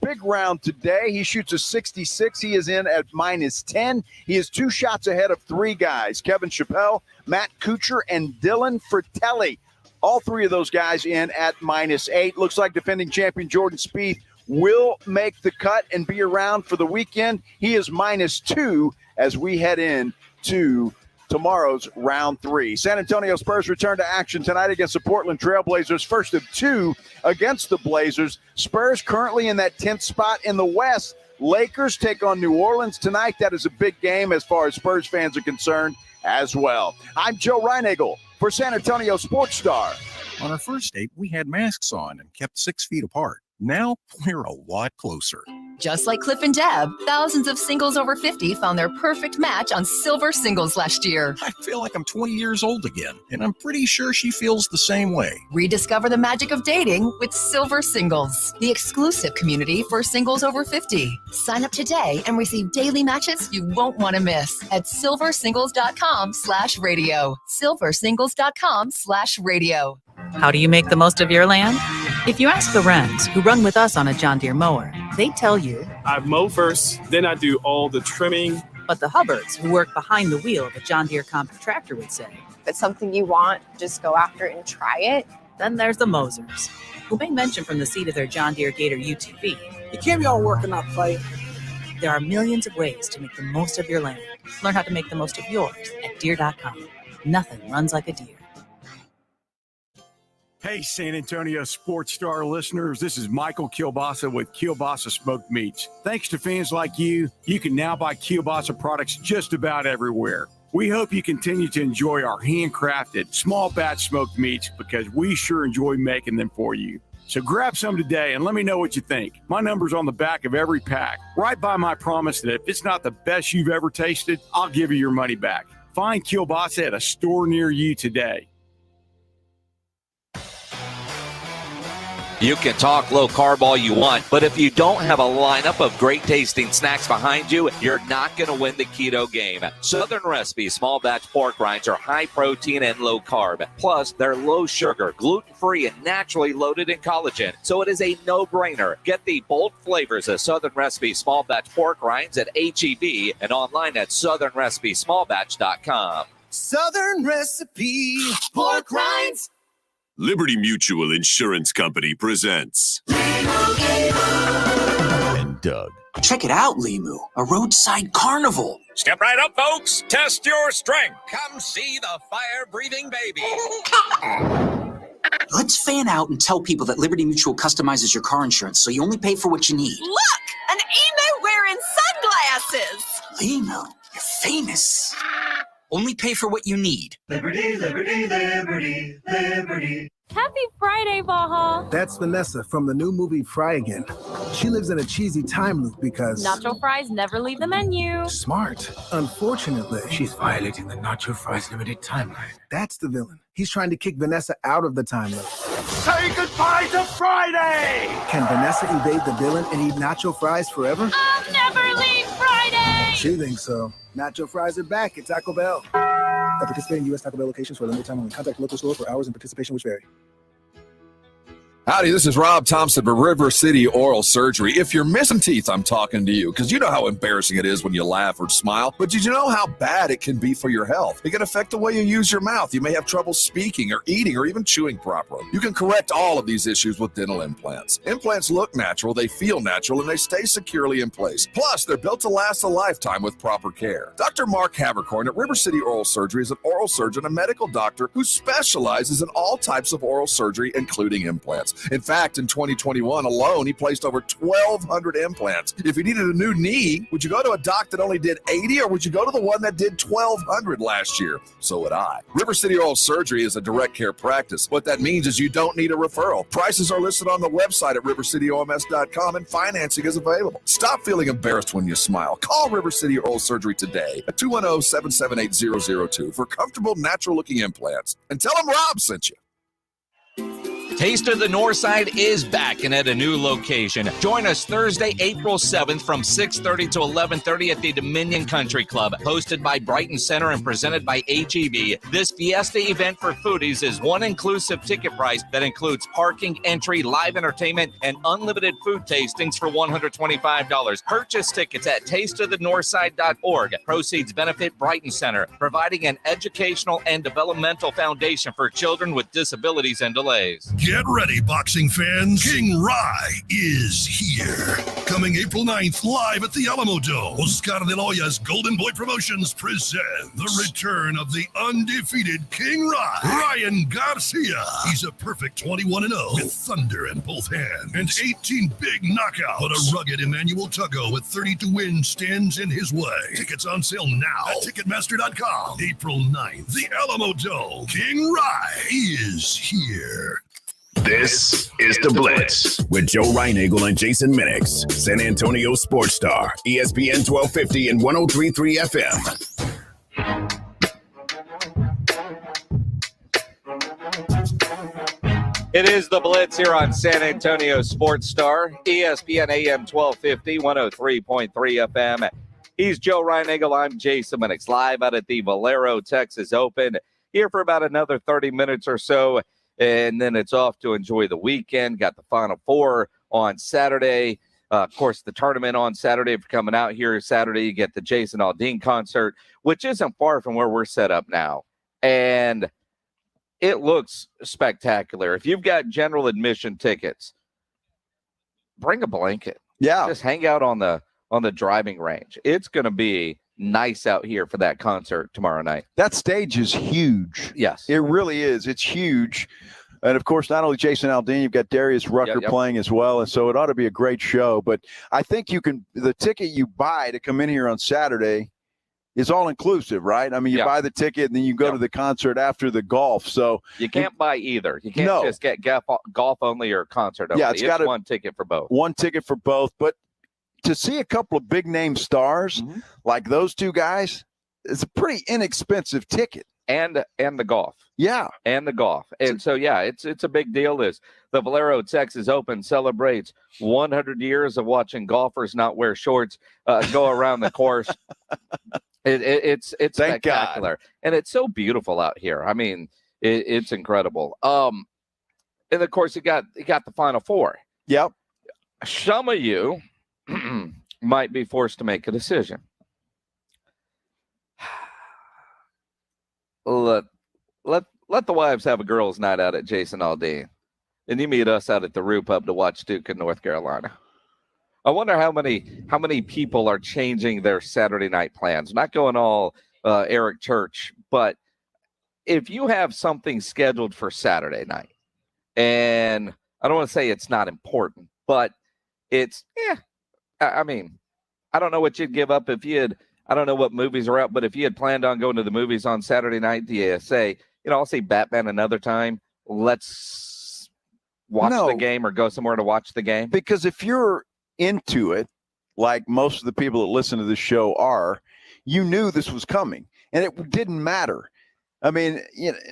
Big round today. He shoots a 66. He is in at -10. He is 2 shots ahead of 3 guys, Kevin Chappelle, Matt Kuchar, and Dylan Fratelli. All 3 of those guys in at -8. Looks like defending champion Jordan Spieth will make the cut and be around for the weekend. He is -2 as we head in to tomorrow's round 3. San Antonio Spurs return to action tonight against the Portland Trail Blazers, first of 2 against the Blazers. Spurs currently in that 10th spot in the West. Lakers take on New Orleans tonight. That is a big game as far as Spurs fans are concerned as well. I'm Joe Reinagle for San Antonio Sports Star. On our first date, we had masks on and kept 6 feet apart. Now we're a lot closer. Just like Cliff and Deb, thousands of singles over 50 found their perfect match on Silver Singles last year. I feel like I'm 20 years old again, and I'm pretty sure she feels the same way. Rediscover the magic of dating with Silver Singles, the exclusive community for singles over 50. Sign up today and receive daily matches you won't want to miss at silversingles.com/radio. silversingles.com/radio. How do you make the most of your land? If you ask the Wrens, who run with us on a John Deere mower, they tell you, I mow first, then I do all the trimming. But the Hubbards, who work behind the wheel of a John Deere compact tractor, would say, if it's something you want, just go after it and try it. Then there's the Mosers, who may mention from the seat of their John Deere Gator UTV. You can't be all work and not play. There are millions of ways to make the most of your land. Learn how to make the most of yours at Deere.com. Nothing runs like a Deere. Hey, San Antonio Sports Star listeners, this is Michael Kielbasa with Kielbasa Smoked Meats. Thanks to fans like you, you can now buy Kielbasa products just about everywhere. We hope you continue to enjoy our handcrafted, small batch smoked meats because we sure enjoy making them for you. So grab some today and let me know what you think. My number's on the back of every pack. Right by my promise that if it's not the best you've ever tasted, I'll give you your money back. Find Kielbasa at a store near you today. You can talk low carb all you want, but if you don't have a lineup of great tasting snacks behind you, you're not going to win the keto game. Southern Recipe small batch pork rinds are high protein and low carb. Plus, they're low sugar, gluten-free, and naturally loaded in collagen. So it is a no-brainer. Get the bold flavors of Southern Recipe small batch pork rinds at H-E-B and online at southernrecipesmallbatch.com. Southern Recipe pork rinds. Liberty Mutual Insurance Company presents And Doug. Check it out, Limu, a roadside carnival. Step right up, folks. Test your strength. Come see the fire-breathing baby. Let's fan out and tell people that Liberty Mutual customizes your car insurance so you only pay for what you need. Look, an emo wearing sunglasses. Limu, you're famous. Only pay for what you need. Liberty, liberty, liberty, liberty. Happy Friday, Baja. That's Vanessa from the new movie Fry Again. She lives in a cheesy time loop because... Nacho fries never leave the menu. Smart. Unfortunately... She's violating the Nacho Fries limited timeline. That's the villain. He's trying to kick Vanessa out of the time loop. Say goodbye to Friday! Can Vanessa evade the villain and eat nacho fries forever? I'll never leave Friday! She thinks so. Nacho fries are back at Taco Bell. At participating U.S. Taco Bell locations for a limited time only. Contact local stores for hours and participation which vary. Howdy, this is Rob Thompson for River City Oral Surgery. If you're missing teeth, I'm talking to you because you know how embarrassing it is when you laugh or smile. But did you know how bad it can be for your health? It can affect the way you use your mouth. You may have trouble speaking or eating or even chewing properly. You can correct all of these issues with dental implants. Implants look natural, they feel natural, and they stay securely in place. Plus, they're built to last a lifetime with proper care. Dr. Mark Havercorn at River City Oral Surgery is an oral surgeon, a medical doctor who specializes in all types of oral surgery, including implants. In fact, in 2021 alone, he placed over 1,200 implants. If you needed a new knee, would you go to a doc that only did 80 or would you go to the one that did 1,200 last year? So would I. River City Oral Surgery is a direct care practice. What that means is you don't need a referral. Prices are listed on the website at rivercityoms.com and financing is available. Stop feeling embarrassed when you smile. Call River City Oral Surgery today at 210-778-002 for comfortable, natural-looking implants. And tell them Rob sent you. Taste of the Northside is back and at a new location. Join us Thursday, April 7th from 6:30 to 11:30 at the Dominion Country Club, hosted by Brighton Center and presented by HEB. This fiesta event for foodies is one inclusive ticket price that includes parking, entry, live entertainment, and unlimited food tastings for $125. Purchase tickets at tasteofthenorthside.org. Proceeds benefit Brighton Center, providing an educational and developmental foundation for children with disabilities and delays. Get ready, boxing fans. King Rye is here. Coming April 9th, live at the Alamo Dome. Oscar de la Hoya's Golden Boy Promotions present the return of the undefeated King Rye, Ryan Garcia. He's a perfect 21-0 with thunder in both hands and 18 big knockouts. But a rugged Emmanuel Tuggo with 30 to win stands in his way. Tickets on sale now at Ticketmaster.com. April 9th, the Alamo Dome. King Rye is here. This is The Blitz with Joe Reinagle and Jason Minix. San Antonio Sports Star, ESPN 1250 and 103.3 FM. It is The Blitz here on San Antonio Sports Star, ESPN AM 1250, 103.3 FM. He's Joe Reinagle. I'm Jason Minix, live out at the Valero, Texas Open. Here for about another 30 minutes or so, and then it's off to enjoy the weekend. Got the Final Four on Saturday. Of course, the tournament on Saturday. If you're coming out here Saturday, you get the Jason Aldean concert, which isn't far from where we're set up now. And it looks spectacular. If you've got general admission tickets, bring a blanket. Yeah. Just hang out on the driving range. It's going to be nice out here for that concert tomorrow night. That stage is huge. Yes. It really is. It's huge. And, of course, not only Jason Aldean, you've got Darius Rucker playing as well, and so it ought to be a great show. But I think the ticket you buy to come in here on Saturday is all-inclusive, right? I mean, you buy the ticket, and then you go to the concert after the golf. So you can't buy either. You can't just get golf only or concert only. Yeah, it's one ticket for both. One ticket for both. But to see a couple of big-name stars like those two guys, it's a pretty inexpensive ticket. And the golf. Yeah. And the golf. And so, it's a big deal. The Valero Texas Open celebrates 100 years of watching golfers not wear shorts go around the course. It's spectacular. And it's so beautiful out here. I mean, it's incredible. And, of course, you got the Final Four. Yep. Some of you might be forced to make a decision. Let the wives have a girls' night out at Jason Aldean, and you meet us out at the Roo Pub to watch Duke in North Carolina. I wonder how many people are changing their Saturday night plans. Not going all Eric Church, but if you have something scheduled for Saturday night, and I don't want to say it's not important, but it's I mean, I don't know what you'd give up if you had. I don't know what movies are out, but if you had planned on going to the movies on Saturday night, do you say, I'll see Batman another time. Let's watch the game or go somewhere to watch the game? Because if you're into it, like most of the people that listen to this show are, you knew this was coming, and it didn't matter. I mean,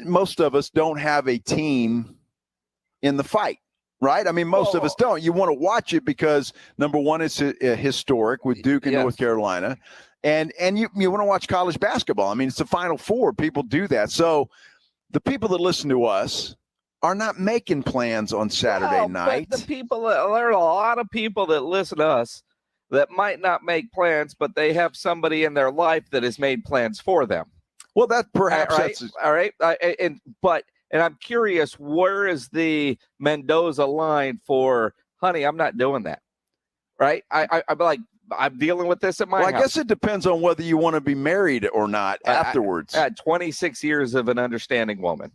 most of us don't have a team in the fight. Right? I mean, most of us don't. You want to watch it because, number one, it's historic with Duke and North Carolina. And you want to watch college basketball. I mean, it's the Final Four. People do that. So the people that listen to us are not making plans on Saturday night. But there are a lot of people that listen to us that might not make plans, but they have somebody in their life that has made plans for them. Well, that perhaps all right. And I'm curious, where is the Mendoza line for, honey, I'm not doing that, right? I'm like, I'm dealing with this at my house. I guess it depends on whether you want to be married or not afterwards. I had 26 years of an understanding woman.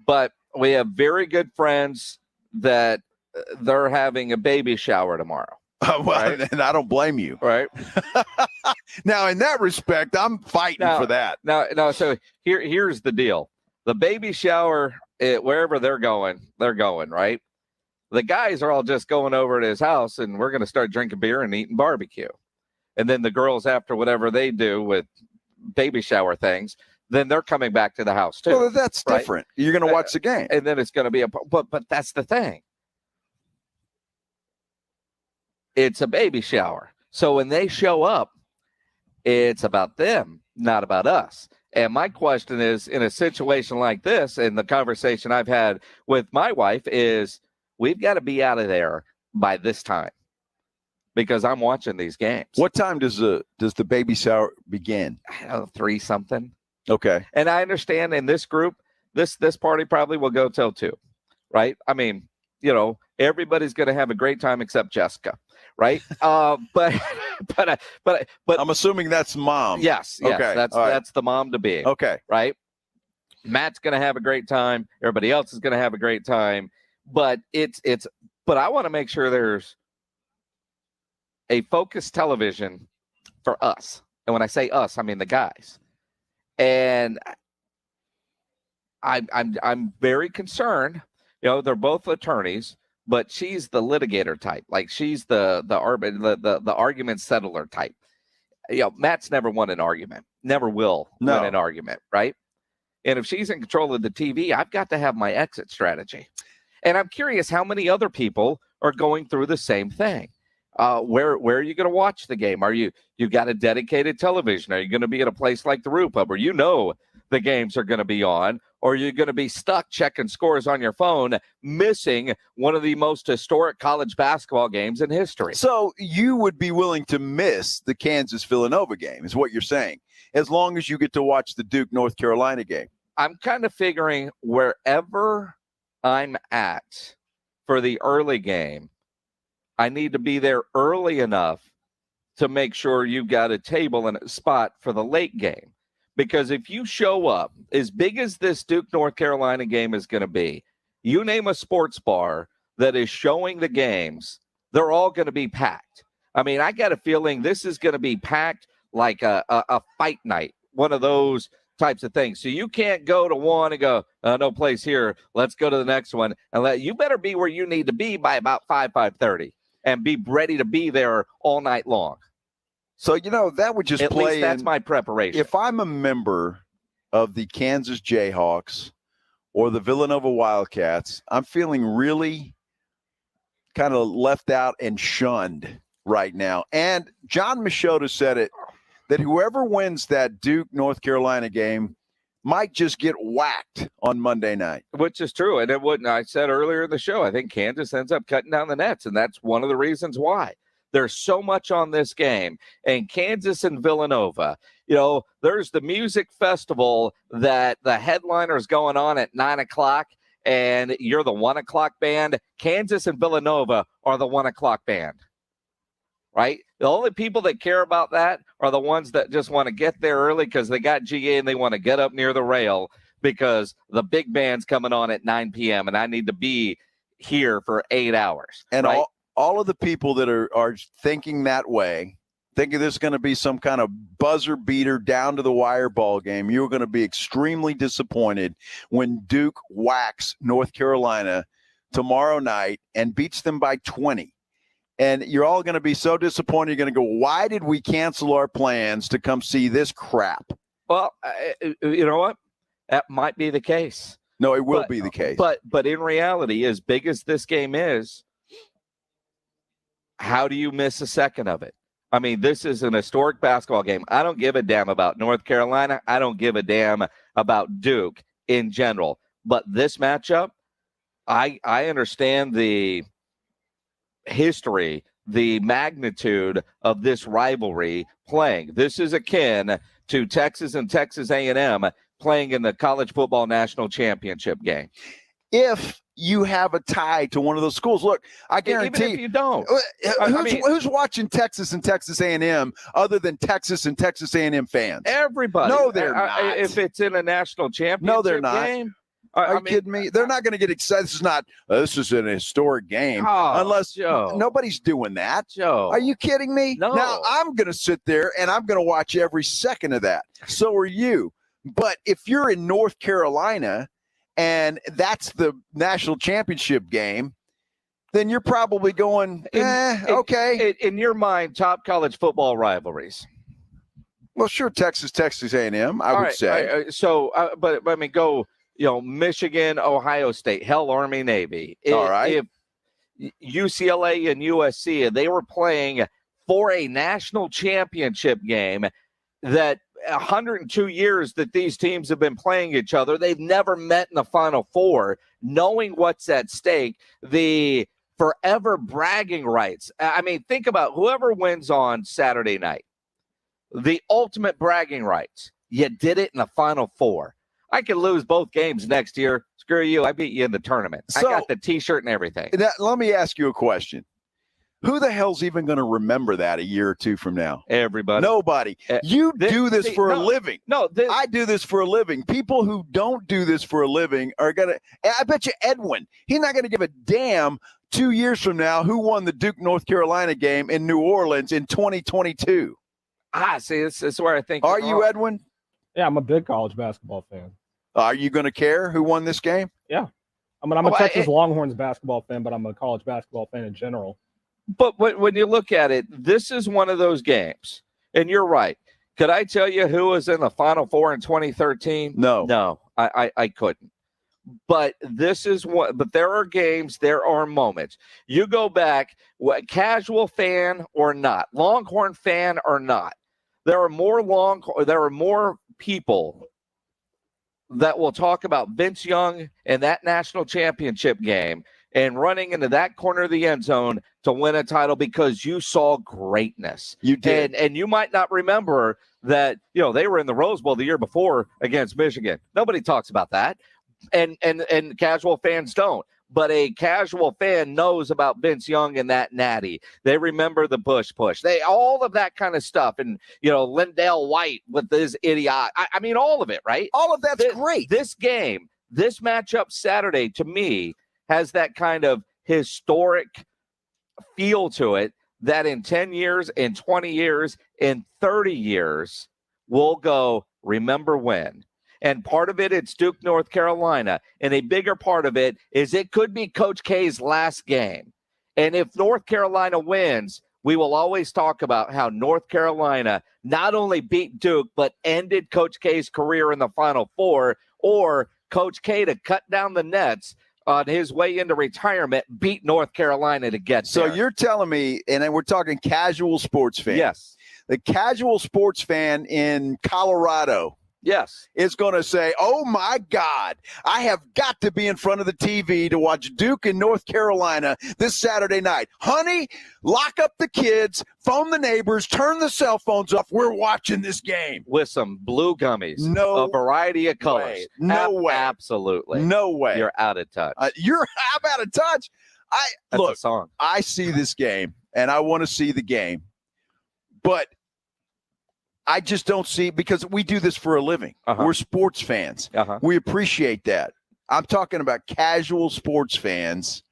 But we have very good friends that they're having a baby shower tomorrow. Right? And I don't blame you. Right. Now, in that respect, I'm fighting for that. No, so here's the deal. The baby shower, wherever they're going, right? The guys are all just going over to his house, and we're going to start drinking beer and eating barbecue. And then the girls, after whatever they do with baby shower things, then they're coming back to the house too. Well, that's different. You're going to watch the game. And then it's going to be but that's the thing. It's a baby shower. So when they show up, it's about them, not about us. And my question is, in a situation like this, and the conversation I've had with my wife is, we've got to be out of there by this time because I'm watching these games. What time does the baby shower begin? I don't know, 3 something. Okay. And I understand in this group, this party probably will go till 2, right? I mean, everybody's going to have a great time except Jessica, right? But I'm assuming that's mom. Yes. Okay. That's the mom to be. Okay. Right. Matt's going to have a great time. Everybody else is going to have a great time. But but I want to make sure there's a focused television for us. And when I say us, I mean the guys. And I'm very concerned They're both attorneys, but she's the litigator type. Like she's the argument settler type. Matt's never won an argument, never will win an argument, right? And if she's in control of the TV, I've got to have my exit strategy. And I'm curious how many other people are going through the same thing. Where are you going to watch the game? You got a dedicated television? Are you going to be at a place like the Root Pub where the games are going to be on? Or are you going to be stuck checking scores on your phone, missing one of the most historic college basketball games in history? So you would be willing to miss the Kansas-Villanova game, is what you're saying, as long as you get to watch the Duke-North Carolina game. I'm kind of figuring wherever I'm at for the early game, I need to be there early enough to make sure you've got a table and a spot for the late game. Because if you show up, as big as this Duke-North Carolina game is going to be, you name a sports bar that is showing the games, they're all going to be packed. I mean, I got a feeling this is going to be packed like a fight night, one of those types of things. So you can't go to one and go, no place here, let's go to the next one. And you better be where you need to be by about 5:30 and be ready to be there all night long. So, that would just At play least that's my preparation. If I'm a member of the Kansas Jayhawks or the Villanova Wildcats, I'm feeling really kind of left out and shunned right now. And John Machota said it, that whoever wins that Duke-North Carolina game might just get whacked on Monday night. Which is true. And it wouldn't. I said earlier in the show, I think Kansas ends up cutting down the nets, and that's one of the reasons why. There's so much on this game. And Kansas and Villanova, there's the music festival that the headliner is going on at 9 o'clock, and you're the 1 o'clock band. Kansas and Villanova are the 1 o'clock band, right? The only people that care about that are the ones that just want to get there early because they got GA and they want to get up near the rail because the big band's coming on at 9 p.m. and I need to be here for 8 hours. And right? all of the people that are thinking that way, thinking there's going to be some kind of buzzer beater down to the wire ball game, you're going to be extremely disappointed when Duke whacks North Carolina tomorrow night and beats them by 20. And you're all going to be so disappointed. You're going to go, why did we cancel our plans to come see this crap? Well, you know what? That might be the case. No, it will be the case. But in reality, as big as this game is, how do you miss a second of it? I mean, this is an historic basketball game. I don't give a damn about North Carolina. I don't give a damn about Duke in general. But this matchup, I understand the history, the magnitude of this rivalry playing. This is akin to Texas and Texas A&M playing in the college football national championship game. If you have a tie to one of those schools, look, I guarantee even if you don't. Who's watching Texas and Texas A&M other than Texas and Texas A&M fans? Everybody. No, they're not. If it's in a national championship no, they're not. game. Are you kidding me? They're not going to get excited. This is an historic game unless nobody's doing that. Joe. Are you kidding me? No. Now, I'm going to sit there and I'm going to watch every second of that. So are you. But if you're in North Carolina and that's the national championship game, then you're probably going, okay. In your mind, top college football rivalries. Well, sure, Texas A&M, I would say. But I mean, go, Michigan, Ohio State, hell, Army, Navy. All right. If UCLA and USC, they were playing for a national championship game that 102 years that these teams have been playing each other, they've never met in the Final Four, knowing what's at stake, the forever bragging rights. I mean, think about whoever wins on Saturday night, the ultimate bragging rights. You did it in the Final Four. I could lose both games next year. Screw you. I beat you in the tournament. I got the T-shirt and everything. Let me ask you a question. Who the hell's even going to remember that a year or two from now? Everybody. Nobody. You do this for a living. No, I do this for a living. People who don't do this for a living are going to – I bet you Edwin, he's not going to give a damn 2 years from now who won the Duke-North Carolina game in New Orleans in 2022. See, this is where I think – Are you, Edwin? Yeah, I'm a big college basketball fan. Are you going to care who won this game? Yeah. I mean, I'm a Texas Longhorns basketball fan, but I'm a college basketball fan in general. But when you look at it, this is one of those games, and you're right. Could I tell you who was in the Final Four in 2013? No, I couldn't. But this is what. But there are games, there are moments. You go back, casual fan or not, Longhorn fan or not. There are more people that will talk about Vince Young and that national championship game and running into that corner of the end zone to win a title because you saw greatness. You did. And you might not remember that, they were in the Rose Bowl the year before against Michigan. Nobody talks about that. And casual fans don't. But a casual fan knows about Vince Young and that natty. They remember the push. All of that kind of stuff. And, Lindell White with his idiot. I mean, all of it, right? All of that's great. This game, this matchup Saturday, to me, has that kind of historic feel to it that in 10 years, in 20 years, in 30 years, we'll go, remember when? And part of it, it's Duke, North Carolina. And a bigger part of it is it could be Coach K's last game. And if North Carolina wins, we will always talk about how North Carolina not only beat Duke, but ended Coach K's career in the Final Four, or Coach K, to cut down the nets on his way into retirement, beat North Carolina to get there. So you're telling me, and then we're talking casual sports fan. Yes. The casual sports fan in Colorado. Yes. Is going to say, oh, my God, I have got to be in front of the TV to watch Duke and North Carolina this Saturday night. Honey, lock up the kids, phone the neighbors, turn the cell phones off. We're watching this game. With some blue gummies. No a variety of colors. Way. No way. Absolutely. No way. You're out of touch. You're out of touch. That's look, a song. I see this game, and I want to see the game. But I just don't see, because we do this for a living. We're sports fans. We appreciate that. I'm talking about casual sports fans.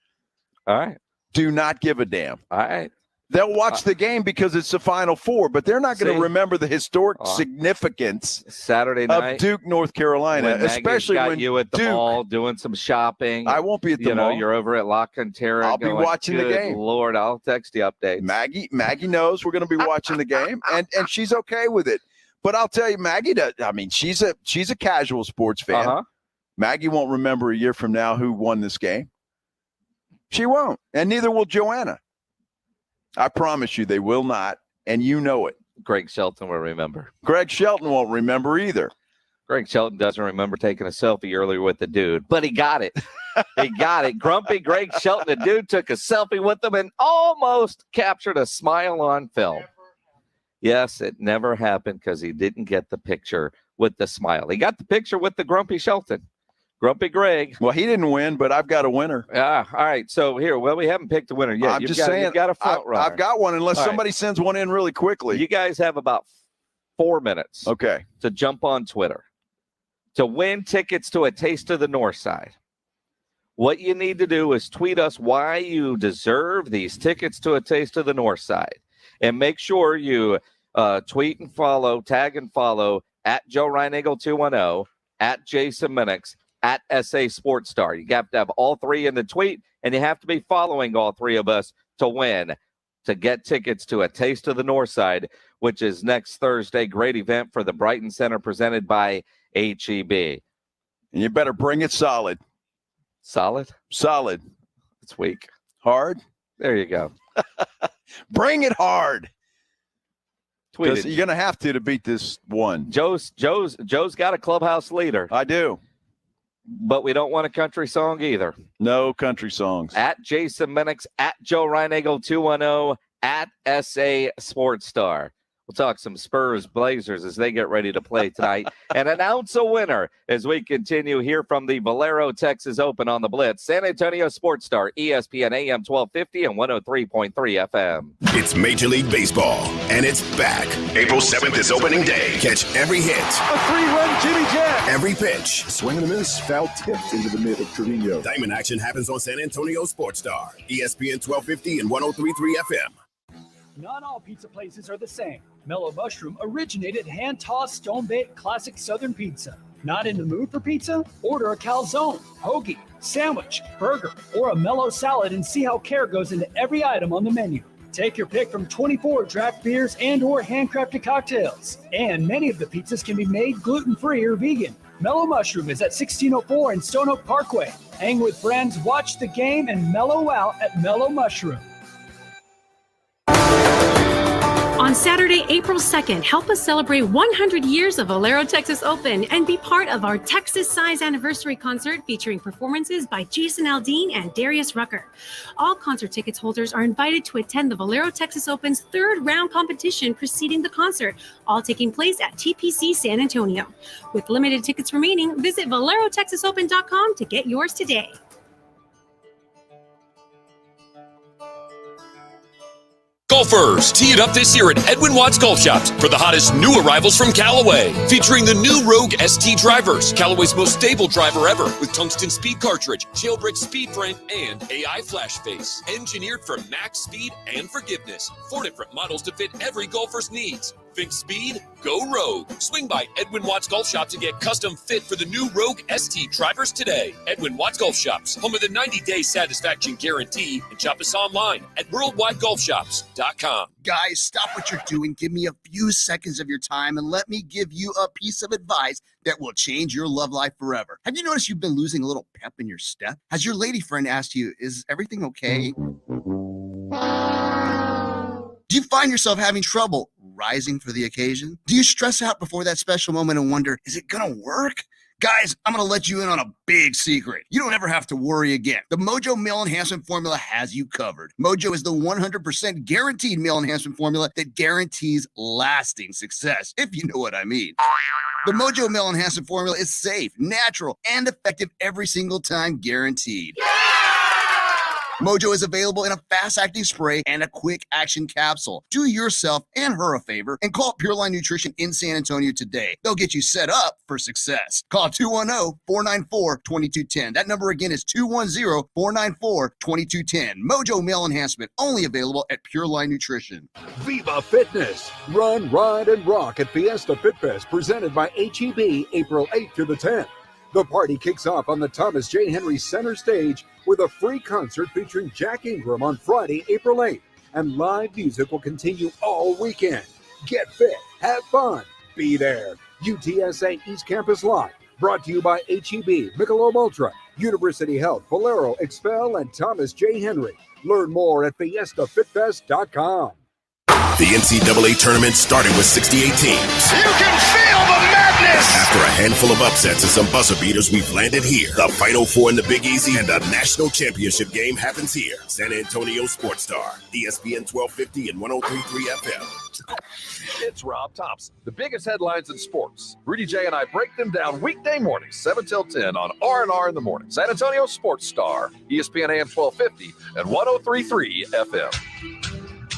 All right. Do not give a damn. All right. They'll watch the game because it's the Final Four, but they're not going to remember the historic significance Saturday night of Duke, North Carolina, when especially got when you at the Duke, mall doing some shopping. I won't be at the mall. You're over at La Cantera. I'll be watching the game. Lord, I'll text you updates. Maggie knows we're going to be watching the game, and she's okay with it. But I'll tell you, Maggie does. I mean, she's a casual sports fan. Maggie won't remember a year from now who won this game. She won't, and neither will Joanna. I promise you, they will not, and you know it. Greg Shelton will remember. Greg Shelton won't remember either. Greg Shelton doesn't remember taking a selfie earlier with the dude, but he got it. He got it. Grumpy Greg Shelton, the dude, took a selfie with him and almost captured a smile on film. Yes, it never happened because he didn't get the picture with the smile. He got the picture with the Grumpy Shelton. Grumpy Greg. Well, he didn't win, but I've got a winner. All right. So here, we haven't picked a winner yet. I'm just saying, you've got a front runner. I've got one, unless somebody sends one in really quickly. You guys have about 4 minutes. To jump on Twitter to win tickets to A Taste of the North Side. What you need to do is tweet us why you deserve these tickets to A Taste of the North Side, and make sure you tweet and follow, tag and follow at Joe Reinagle 210, at Jason Minix, at SA Sports Star. You have to have all three in the tweet, and you have to be following all three of us to win, to get tickets to A Taste of the North Side, which is next Thursday. Great event for the Brighton Center presented by HEB. And you better bring it solid. Solid? Solid. It's weak. Hard? There you go. Bring it hard. Tweeted. You're going to have to beat this one. Joe's got a clubhouse leader. I do. But we don't want a country song either. No country songs. At Jason Minix, at Joe Reinagle 210, at SA Sports Star. We'll talk some Spurs Blazers as they get ready to play tonight and announce a winner as we continue here from the Valero Texas Open on the Blitz. San Antonio Sports Star, ESPN AM 1250 and 103.3 FM. It's Major League Baseball, and it's back. April 7th is opening day. Catch every hit. A 3-run Jimmy Jack. Every pitch. Swing and a miss, foul tipped into the mid of Trevino. Diamond action happens on San Antonio Sports Star, ESPN 1250 and 103.3 FM. Not all pizza places are the same. Mellow Mushroom originated hand-tossed, stone-baked classic Southern pizza. Not in the mood for pizza? Order a calzone, hoagie, sandwich, burger, or a mellow salad and see how care goes into every item on the menu. Take your pick from 24 draft beers and or handcrafted cocktails. And many of the pizzas can be made gluten-free or vegan. Mellow Mushroom is at 1604 in Stone Oak Parkway. Hang with friends, watch the game, and mellow out at Mellow Mushroom. On Saturday, April 2nd, help us celebrate 100 years of Valero Texas Open and be part of our Texas Size Anniversary concert featuring performances by Jason Aldean and Darius Rucker. All concert tickets holders are invited to attend the Valero Texas Open's third round competition preceding the concert, all taking place at TPC San Antonio. With limited tickets remaining, visit ValeroTexasOpen.com to get yours today. Golfers, tee it up this year at Edwin Watts Golf Shops for the hottest new arrivals from Callaway. Featuring the new Rogue ST drivers, Callaway's most stable driver ever, with tungsten speed cartridge, jailbreak speed frame, and AI flash face. Engineered for max speed and forgiveness. 4 different models to fit every golfer's needs. Think speed? Go Rogue. Swing by Edwin Watts Golf Shops and get custom fit for the new Rogue ST drivers today. Edwin Watts Golf Shops, home of the 90-day satisfaction guarantee, and shop us online at worldwidegolfshops.com. Guys, stop what you're doing. Give me a few seconds of your time and let me give you a piece of advice that will change your love life forever. Have you noticed you've been losing a little pep in your step? Has your lady friend asked you, is everything okay? Do you find yourself having trouble rising for the occasion? Do you stress out before that special moment and wonder, is it gonna work? Guys, I'm gonna let you in on a big secret. You don't ever have to worry again. The Mojo Male Enhancement Formula has you covered. Mojo is the 100% guaranteed male enhancement formula that guarantees lasting success, if you know what I mean. The Mojo Male Enhancement Formula is safe, natural, and effective every single time, guaranteed. Mojo is available in a fast-acting spray and a quick-action capsule. Do yourself and her a favor and call Pure Line Nutrition in San Antonio today. They'll get you set up for success. Call 210-494-2210. That number again is 210-494-2210. Mojo Male Enhancement, only available at Pure Line Nutrition. Viva Fitness. Run, ride, and rock at Fiesta Fit Fest, presented by HEB, April 8th to the 10th. The party kicks off on the Thomas J. Henry Center stage with a free concert featuring Jack Ingram on Friday, April 8th, and live music will continue all weekend. Get fit, have fun, be there. UTSA East Campus Live, brought to you by HEB, Michelob Ultra, University Health, Valero, Expel, and Thomas J. Henry. Learn more at fiestafitfest.com. The NCAA tournament started with 68 teams. You can feel the madness! After a handful of upsets and some buzzer beaters, we've landed here. The Final Four in the Big Easy and a national championship game happens here. San Antonio Sports Star, ESPN 1250 and 103.3 FM. It's Rob Thompson. The biggest headlines in sports. Rudy J and I break them down weekday mornings, 7 till 10 on R&R in the morning. San Antonio Sports Star, ESPN AM 1250 and 103.3 FM.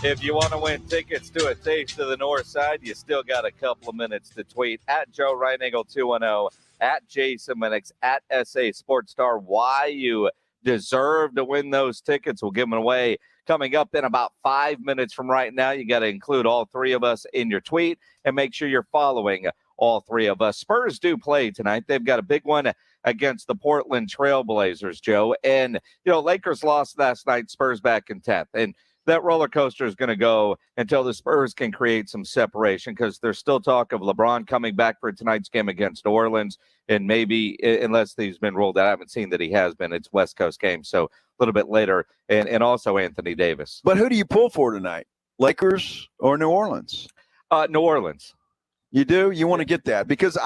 If you want to win tickets to a Taste of the North Side, you still got a couple of minutes to tweet at Joe Reinagle 210, at Jason Minix, at SA Sports Star, why you deserve to win those tickets. We'll give them away coming up in about 5 minutes from right now. You got to include all three of us in your tweet and make sure you're following all three of us. Spurs do play tonight. They've got a big one against the Portland Trailblazers, Joe. And, Lakers lost last night, Spurs back in 10th. And that roller coaster is going to go until the Spurs can create some separation, because there's still talk of LeBron coming back for tonight's game against New Orleans. And maybe, unless he's been ruled out, I haven't seen that he has been. It's West Coast game, so a little bit later. And also Anthony Davis. But who do you pull for tonight? Lakers or New Orleans? New Orleans. You do? You want to get that? Because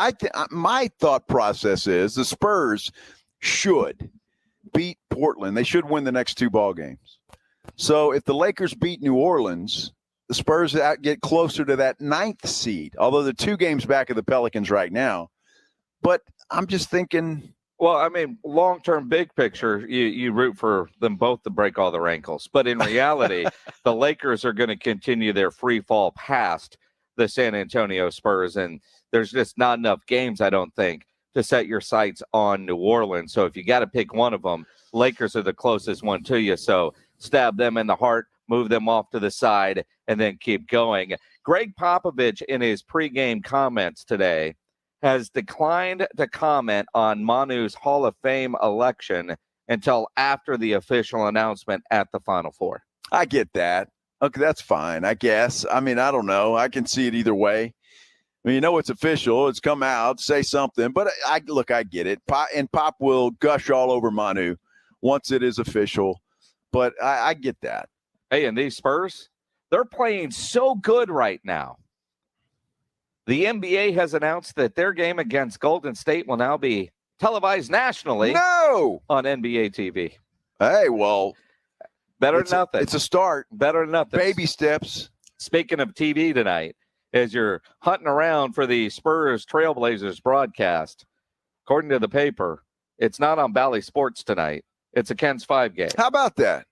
my thought process is the Spurs should beat Portland. They should win the next two ball games. So if the Lakers beat New Orleans, the Spurs get closer to that 9th seed, although they're 2 games back of the Pelicans right now. But I'm just thinking. Well, I mean, long-term, big picture, you root for them both to break all their ankles. But in reality, the Lakers are going to continue their free fall past the San Antonio Spurs. And there's just not enough games, I don't think, to set your sights on New Orleans. So if you got to pick one of them, Lakers are the closest one to you. So stab them in the heart, move them off to the side, and then keep going. Greg Popovich, in his pregame comments today, has declined to comment on Manu's Hall of Fame election until after the official announcement at the Final Four. I get that. Okay, that's fine, I guess. I mean, I don't know. I can see it either way. I mean, it's official. It's come out. Say something. But I get it. Pop will gush all over Manu once it is official. But I get that. Hey, and these Spurs, they're playing so good right now. The NBA has announced that their game against Golden State will now be televised nationally on NBA TV. Hey, well, better than nothing. It's a start. Better than nothing. Baby steps. Speaking of TV tonight, as you're hunting around for the Spurs Trailblazers broadcast, according to the paper, it's not on Bally Sports tonight. It's a Ken's 5 game. How about that?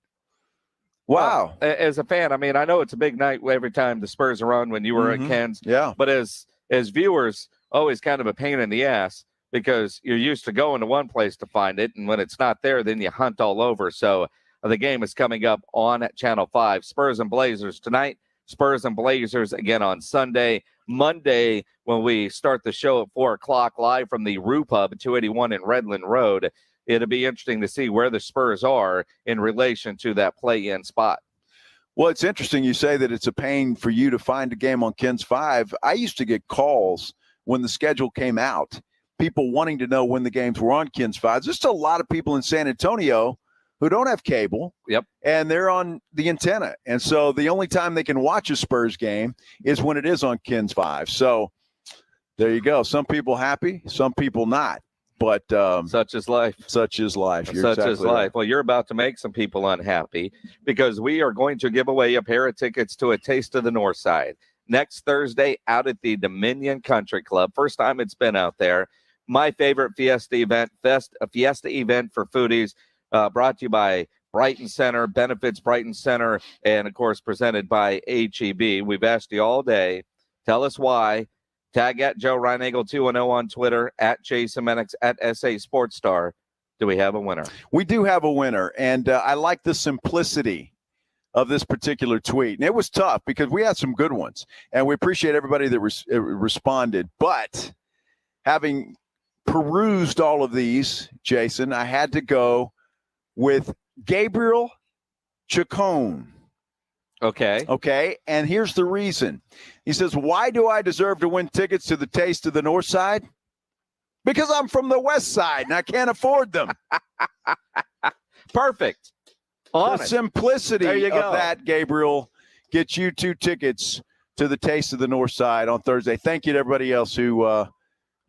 Wow. Well, as a fan, I mean, I know it's a big night every time the Spurs are on when you were at Ken's. Yeah. But as viewers, always kind of a pain in the ass because you're used to going to one place to find it, and when it's not there, then you hunt all over. So the game is coming up on Channel 5. Spurs and Blazers tonight. Spurs and Blazers again on Sunday. Monday, when we start the show at 4 o'clock live from the Rue Pub at 281 in Redland Road, it'll be interesting to see where the Spurs are in relation to that play-in spot. Well, it's interesting you say that it's a pain for you to find a game on Ken's 5. I used to get calls when the schedule came out, people wanting to know when the games were on Ken's 5. There's still a lot of people in San Antonio who don't have cable. Yep. And they're on the antenna. And so the only time they can watch a Spurs game is when it is on Ken's 5. So there you go. Some people happy, some people not. But such is life. Such is life. You're such is life. Right. Well, you're about to make some people unhappy because we are going to give away a pair of tickets to A Taste of the North Side next Thursday out at the Dominion Country Club. First time it's been out there. My favorite fiesta event, a fiesta event for foodies, brought to you by Brighton Center, benefits Brighton Center, and, of course, presented by HEB. We've asked you all day. Tell us why. Tag at Joe Reinagle 210 on Twitter, at Jason Menix, at SA Sports Star. Do we have a winner? We do have a winner, and I like the simplicity of this particular tweet. And it was tough because we had some good ones, and we appreciate everybody that responded. But having perused all of these, Jason, I had to go with Gabriel Chacon. Okay. And here's the reason. He says, why do I deserve to win tickets to the Taste of the North Side? Because I'm from the West Side and I can't afford them. Perfect. The simplicity of that, Gabriel, gets you 2 tickets to the Taste of the North Side on Thursday. Thank you to everybody else who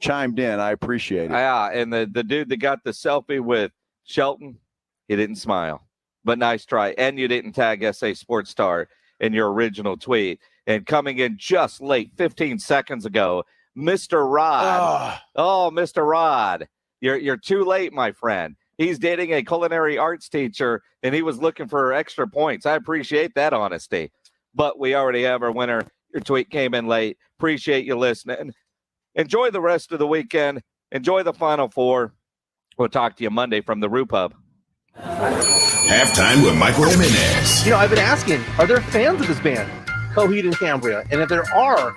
chimed in. I appreciate it. Yeah, and the dude that got the selfie with Shelton, he didn't smile. But nice try. And you didn't tag SA Sports Star in your original tweet. And coming in just late, 15 seconds ago, Mr. Rod. Oh, Mr. Rod. You're too late, my friend. He's dating a culinary arts teacher, and he was looking for extra points. I appreciate that honesty. But we already have our winner. Your tweet came in late. Appreciate you listening. Enjoy the rest of the weekend. Enjoy the Final Four. We'll talk to you Monday from the Rue Pub. Halftime with Michael Jimenez. I've been asking, are there fans of this band, Coheed and Cambria? And if there are,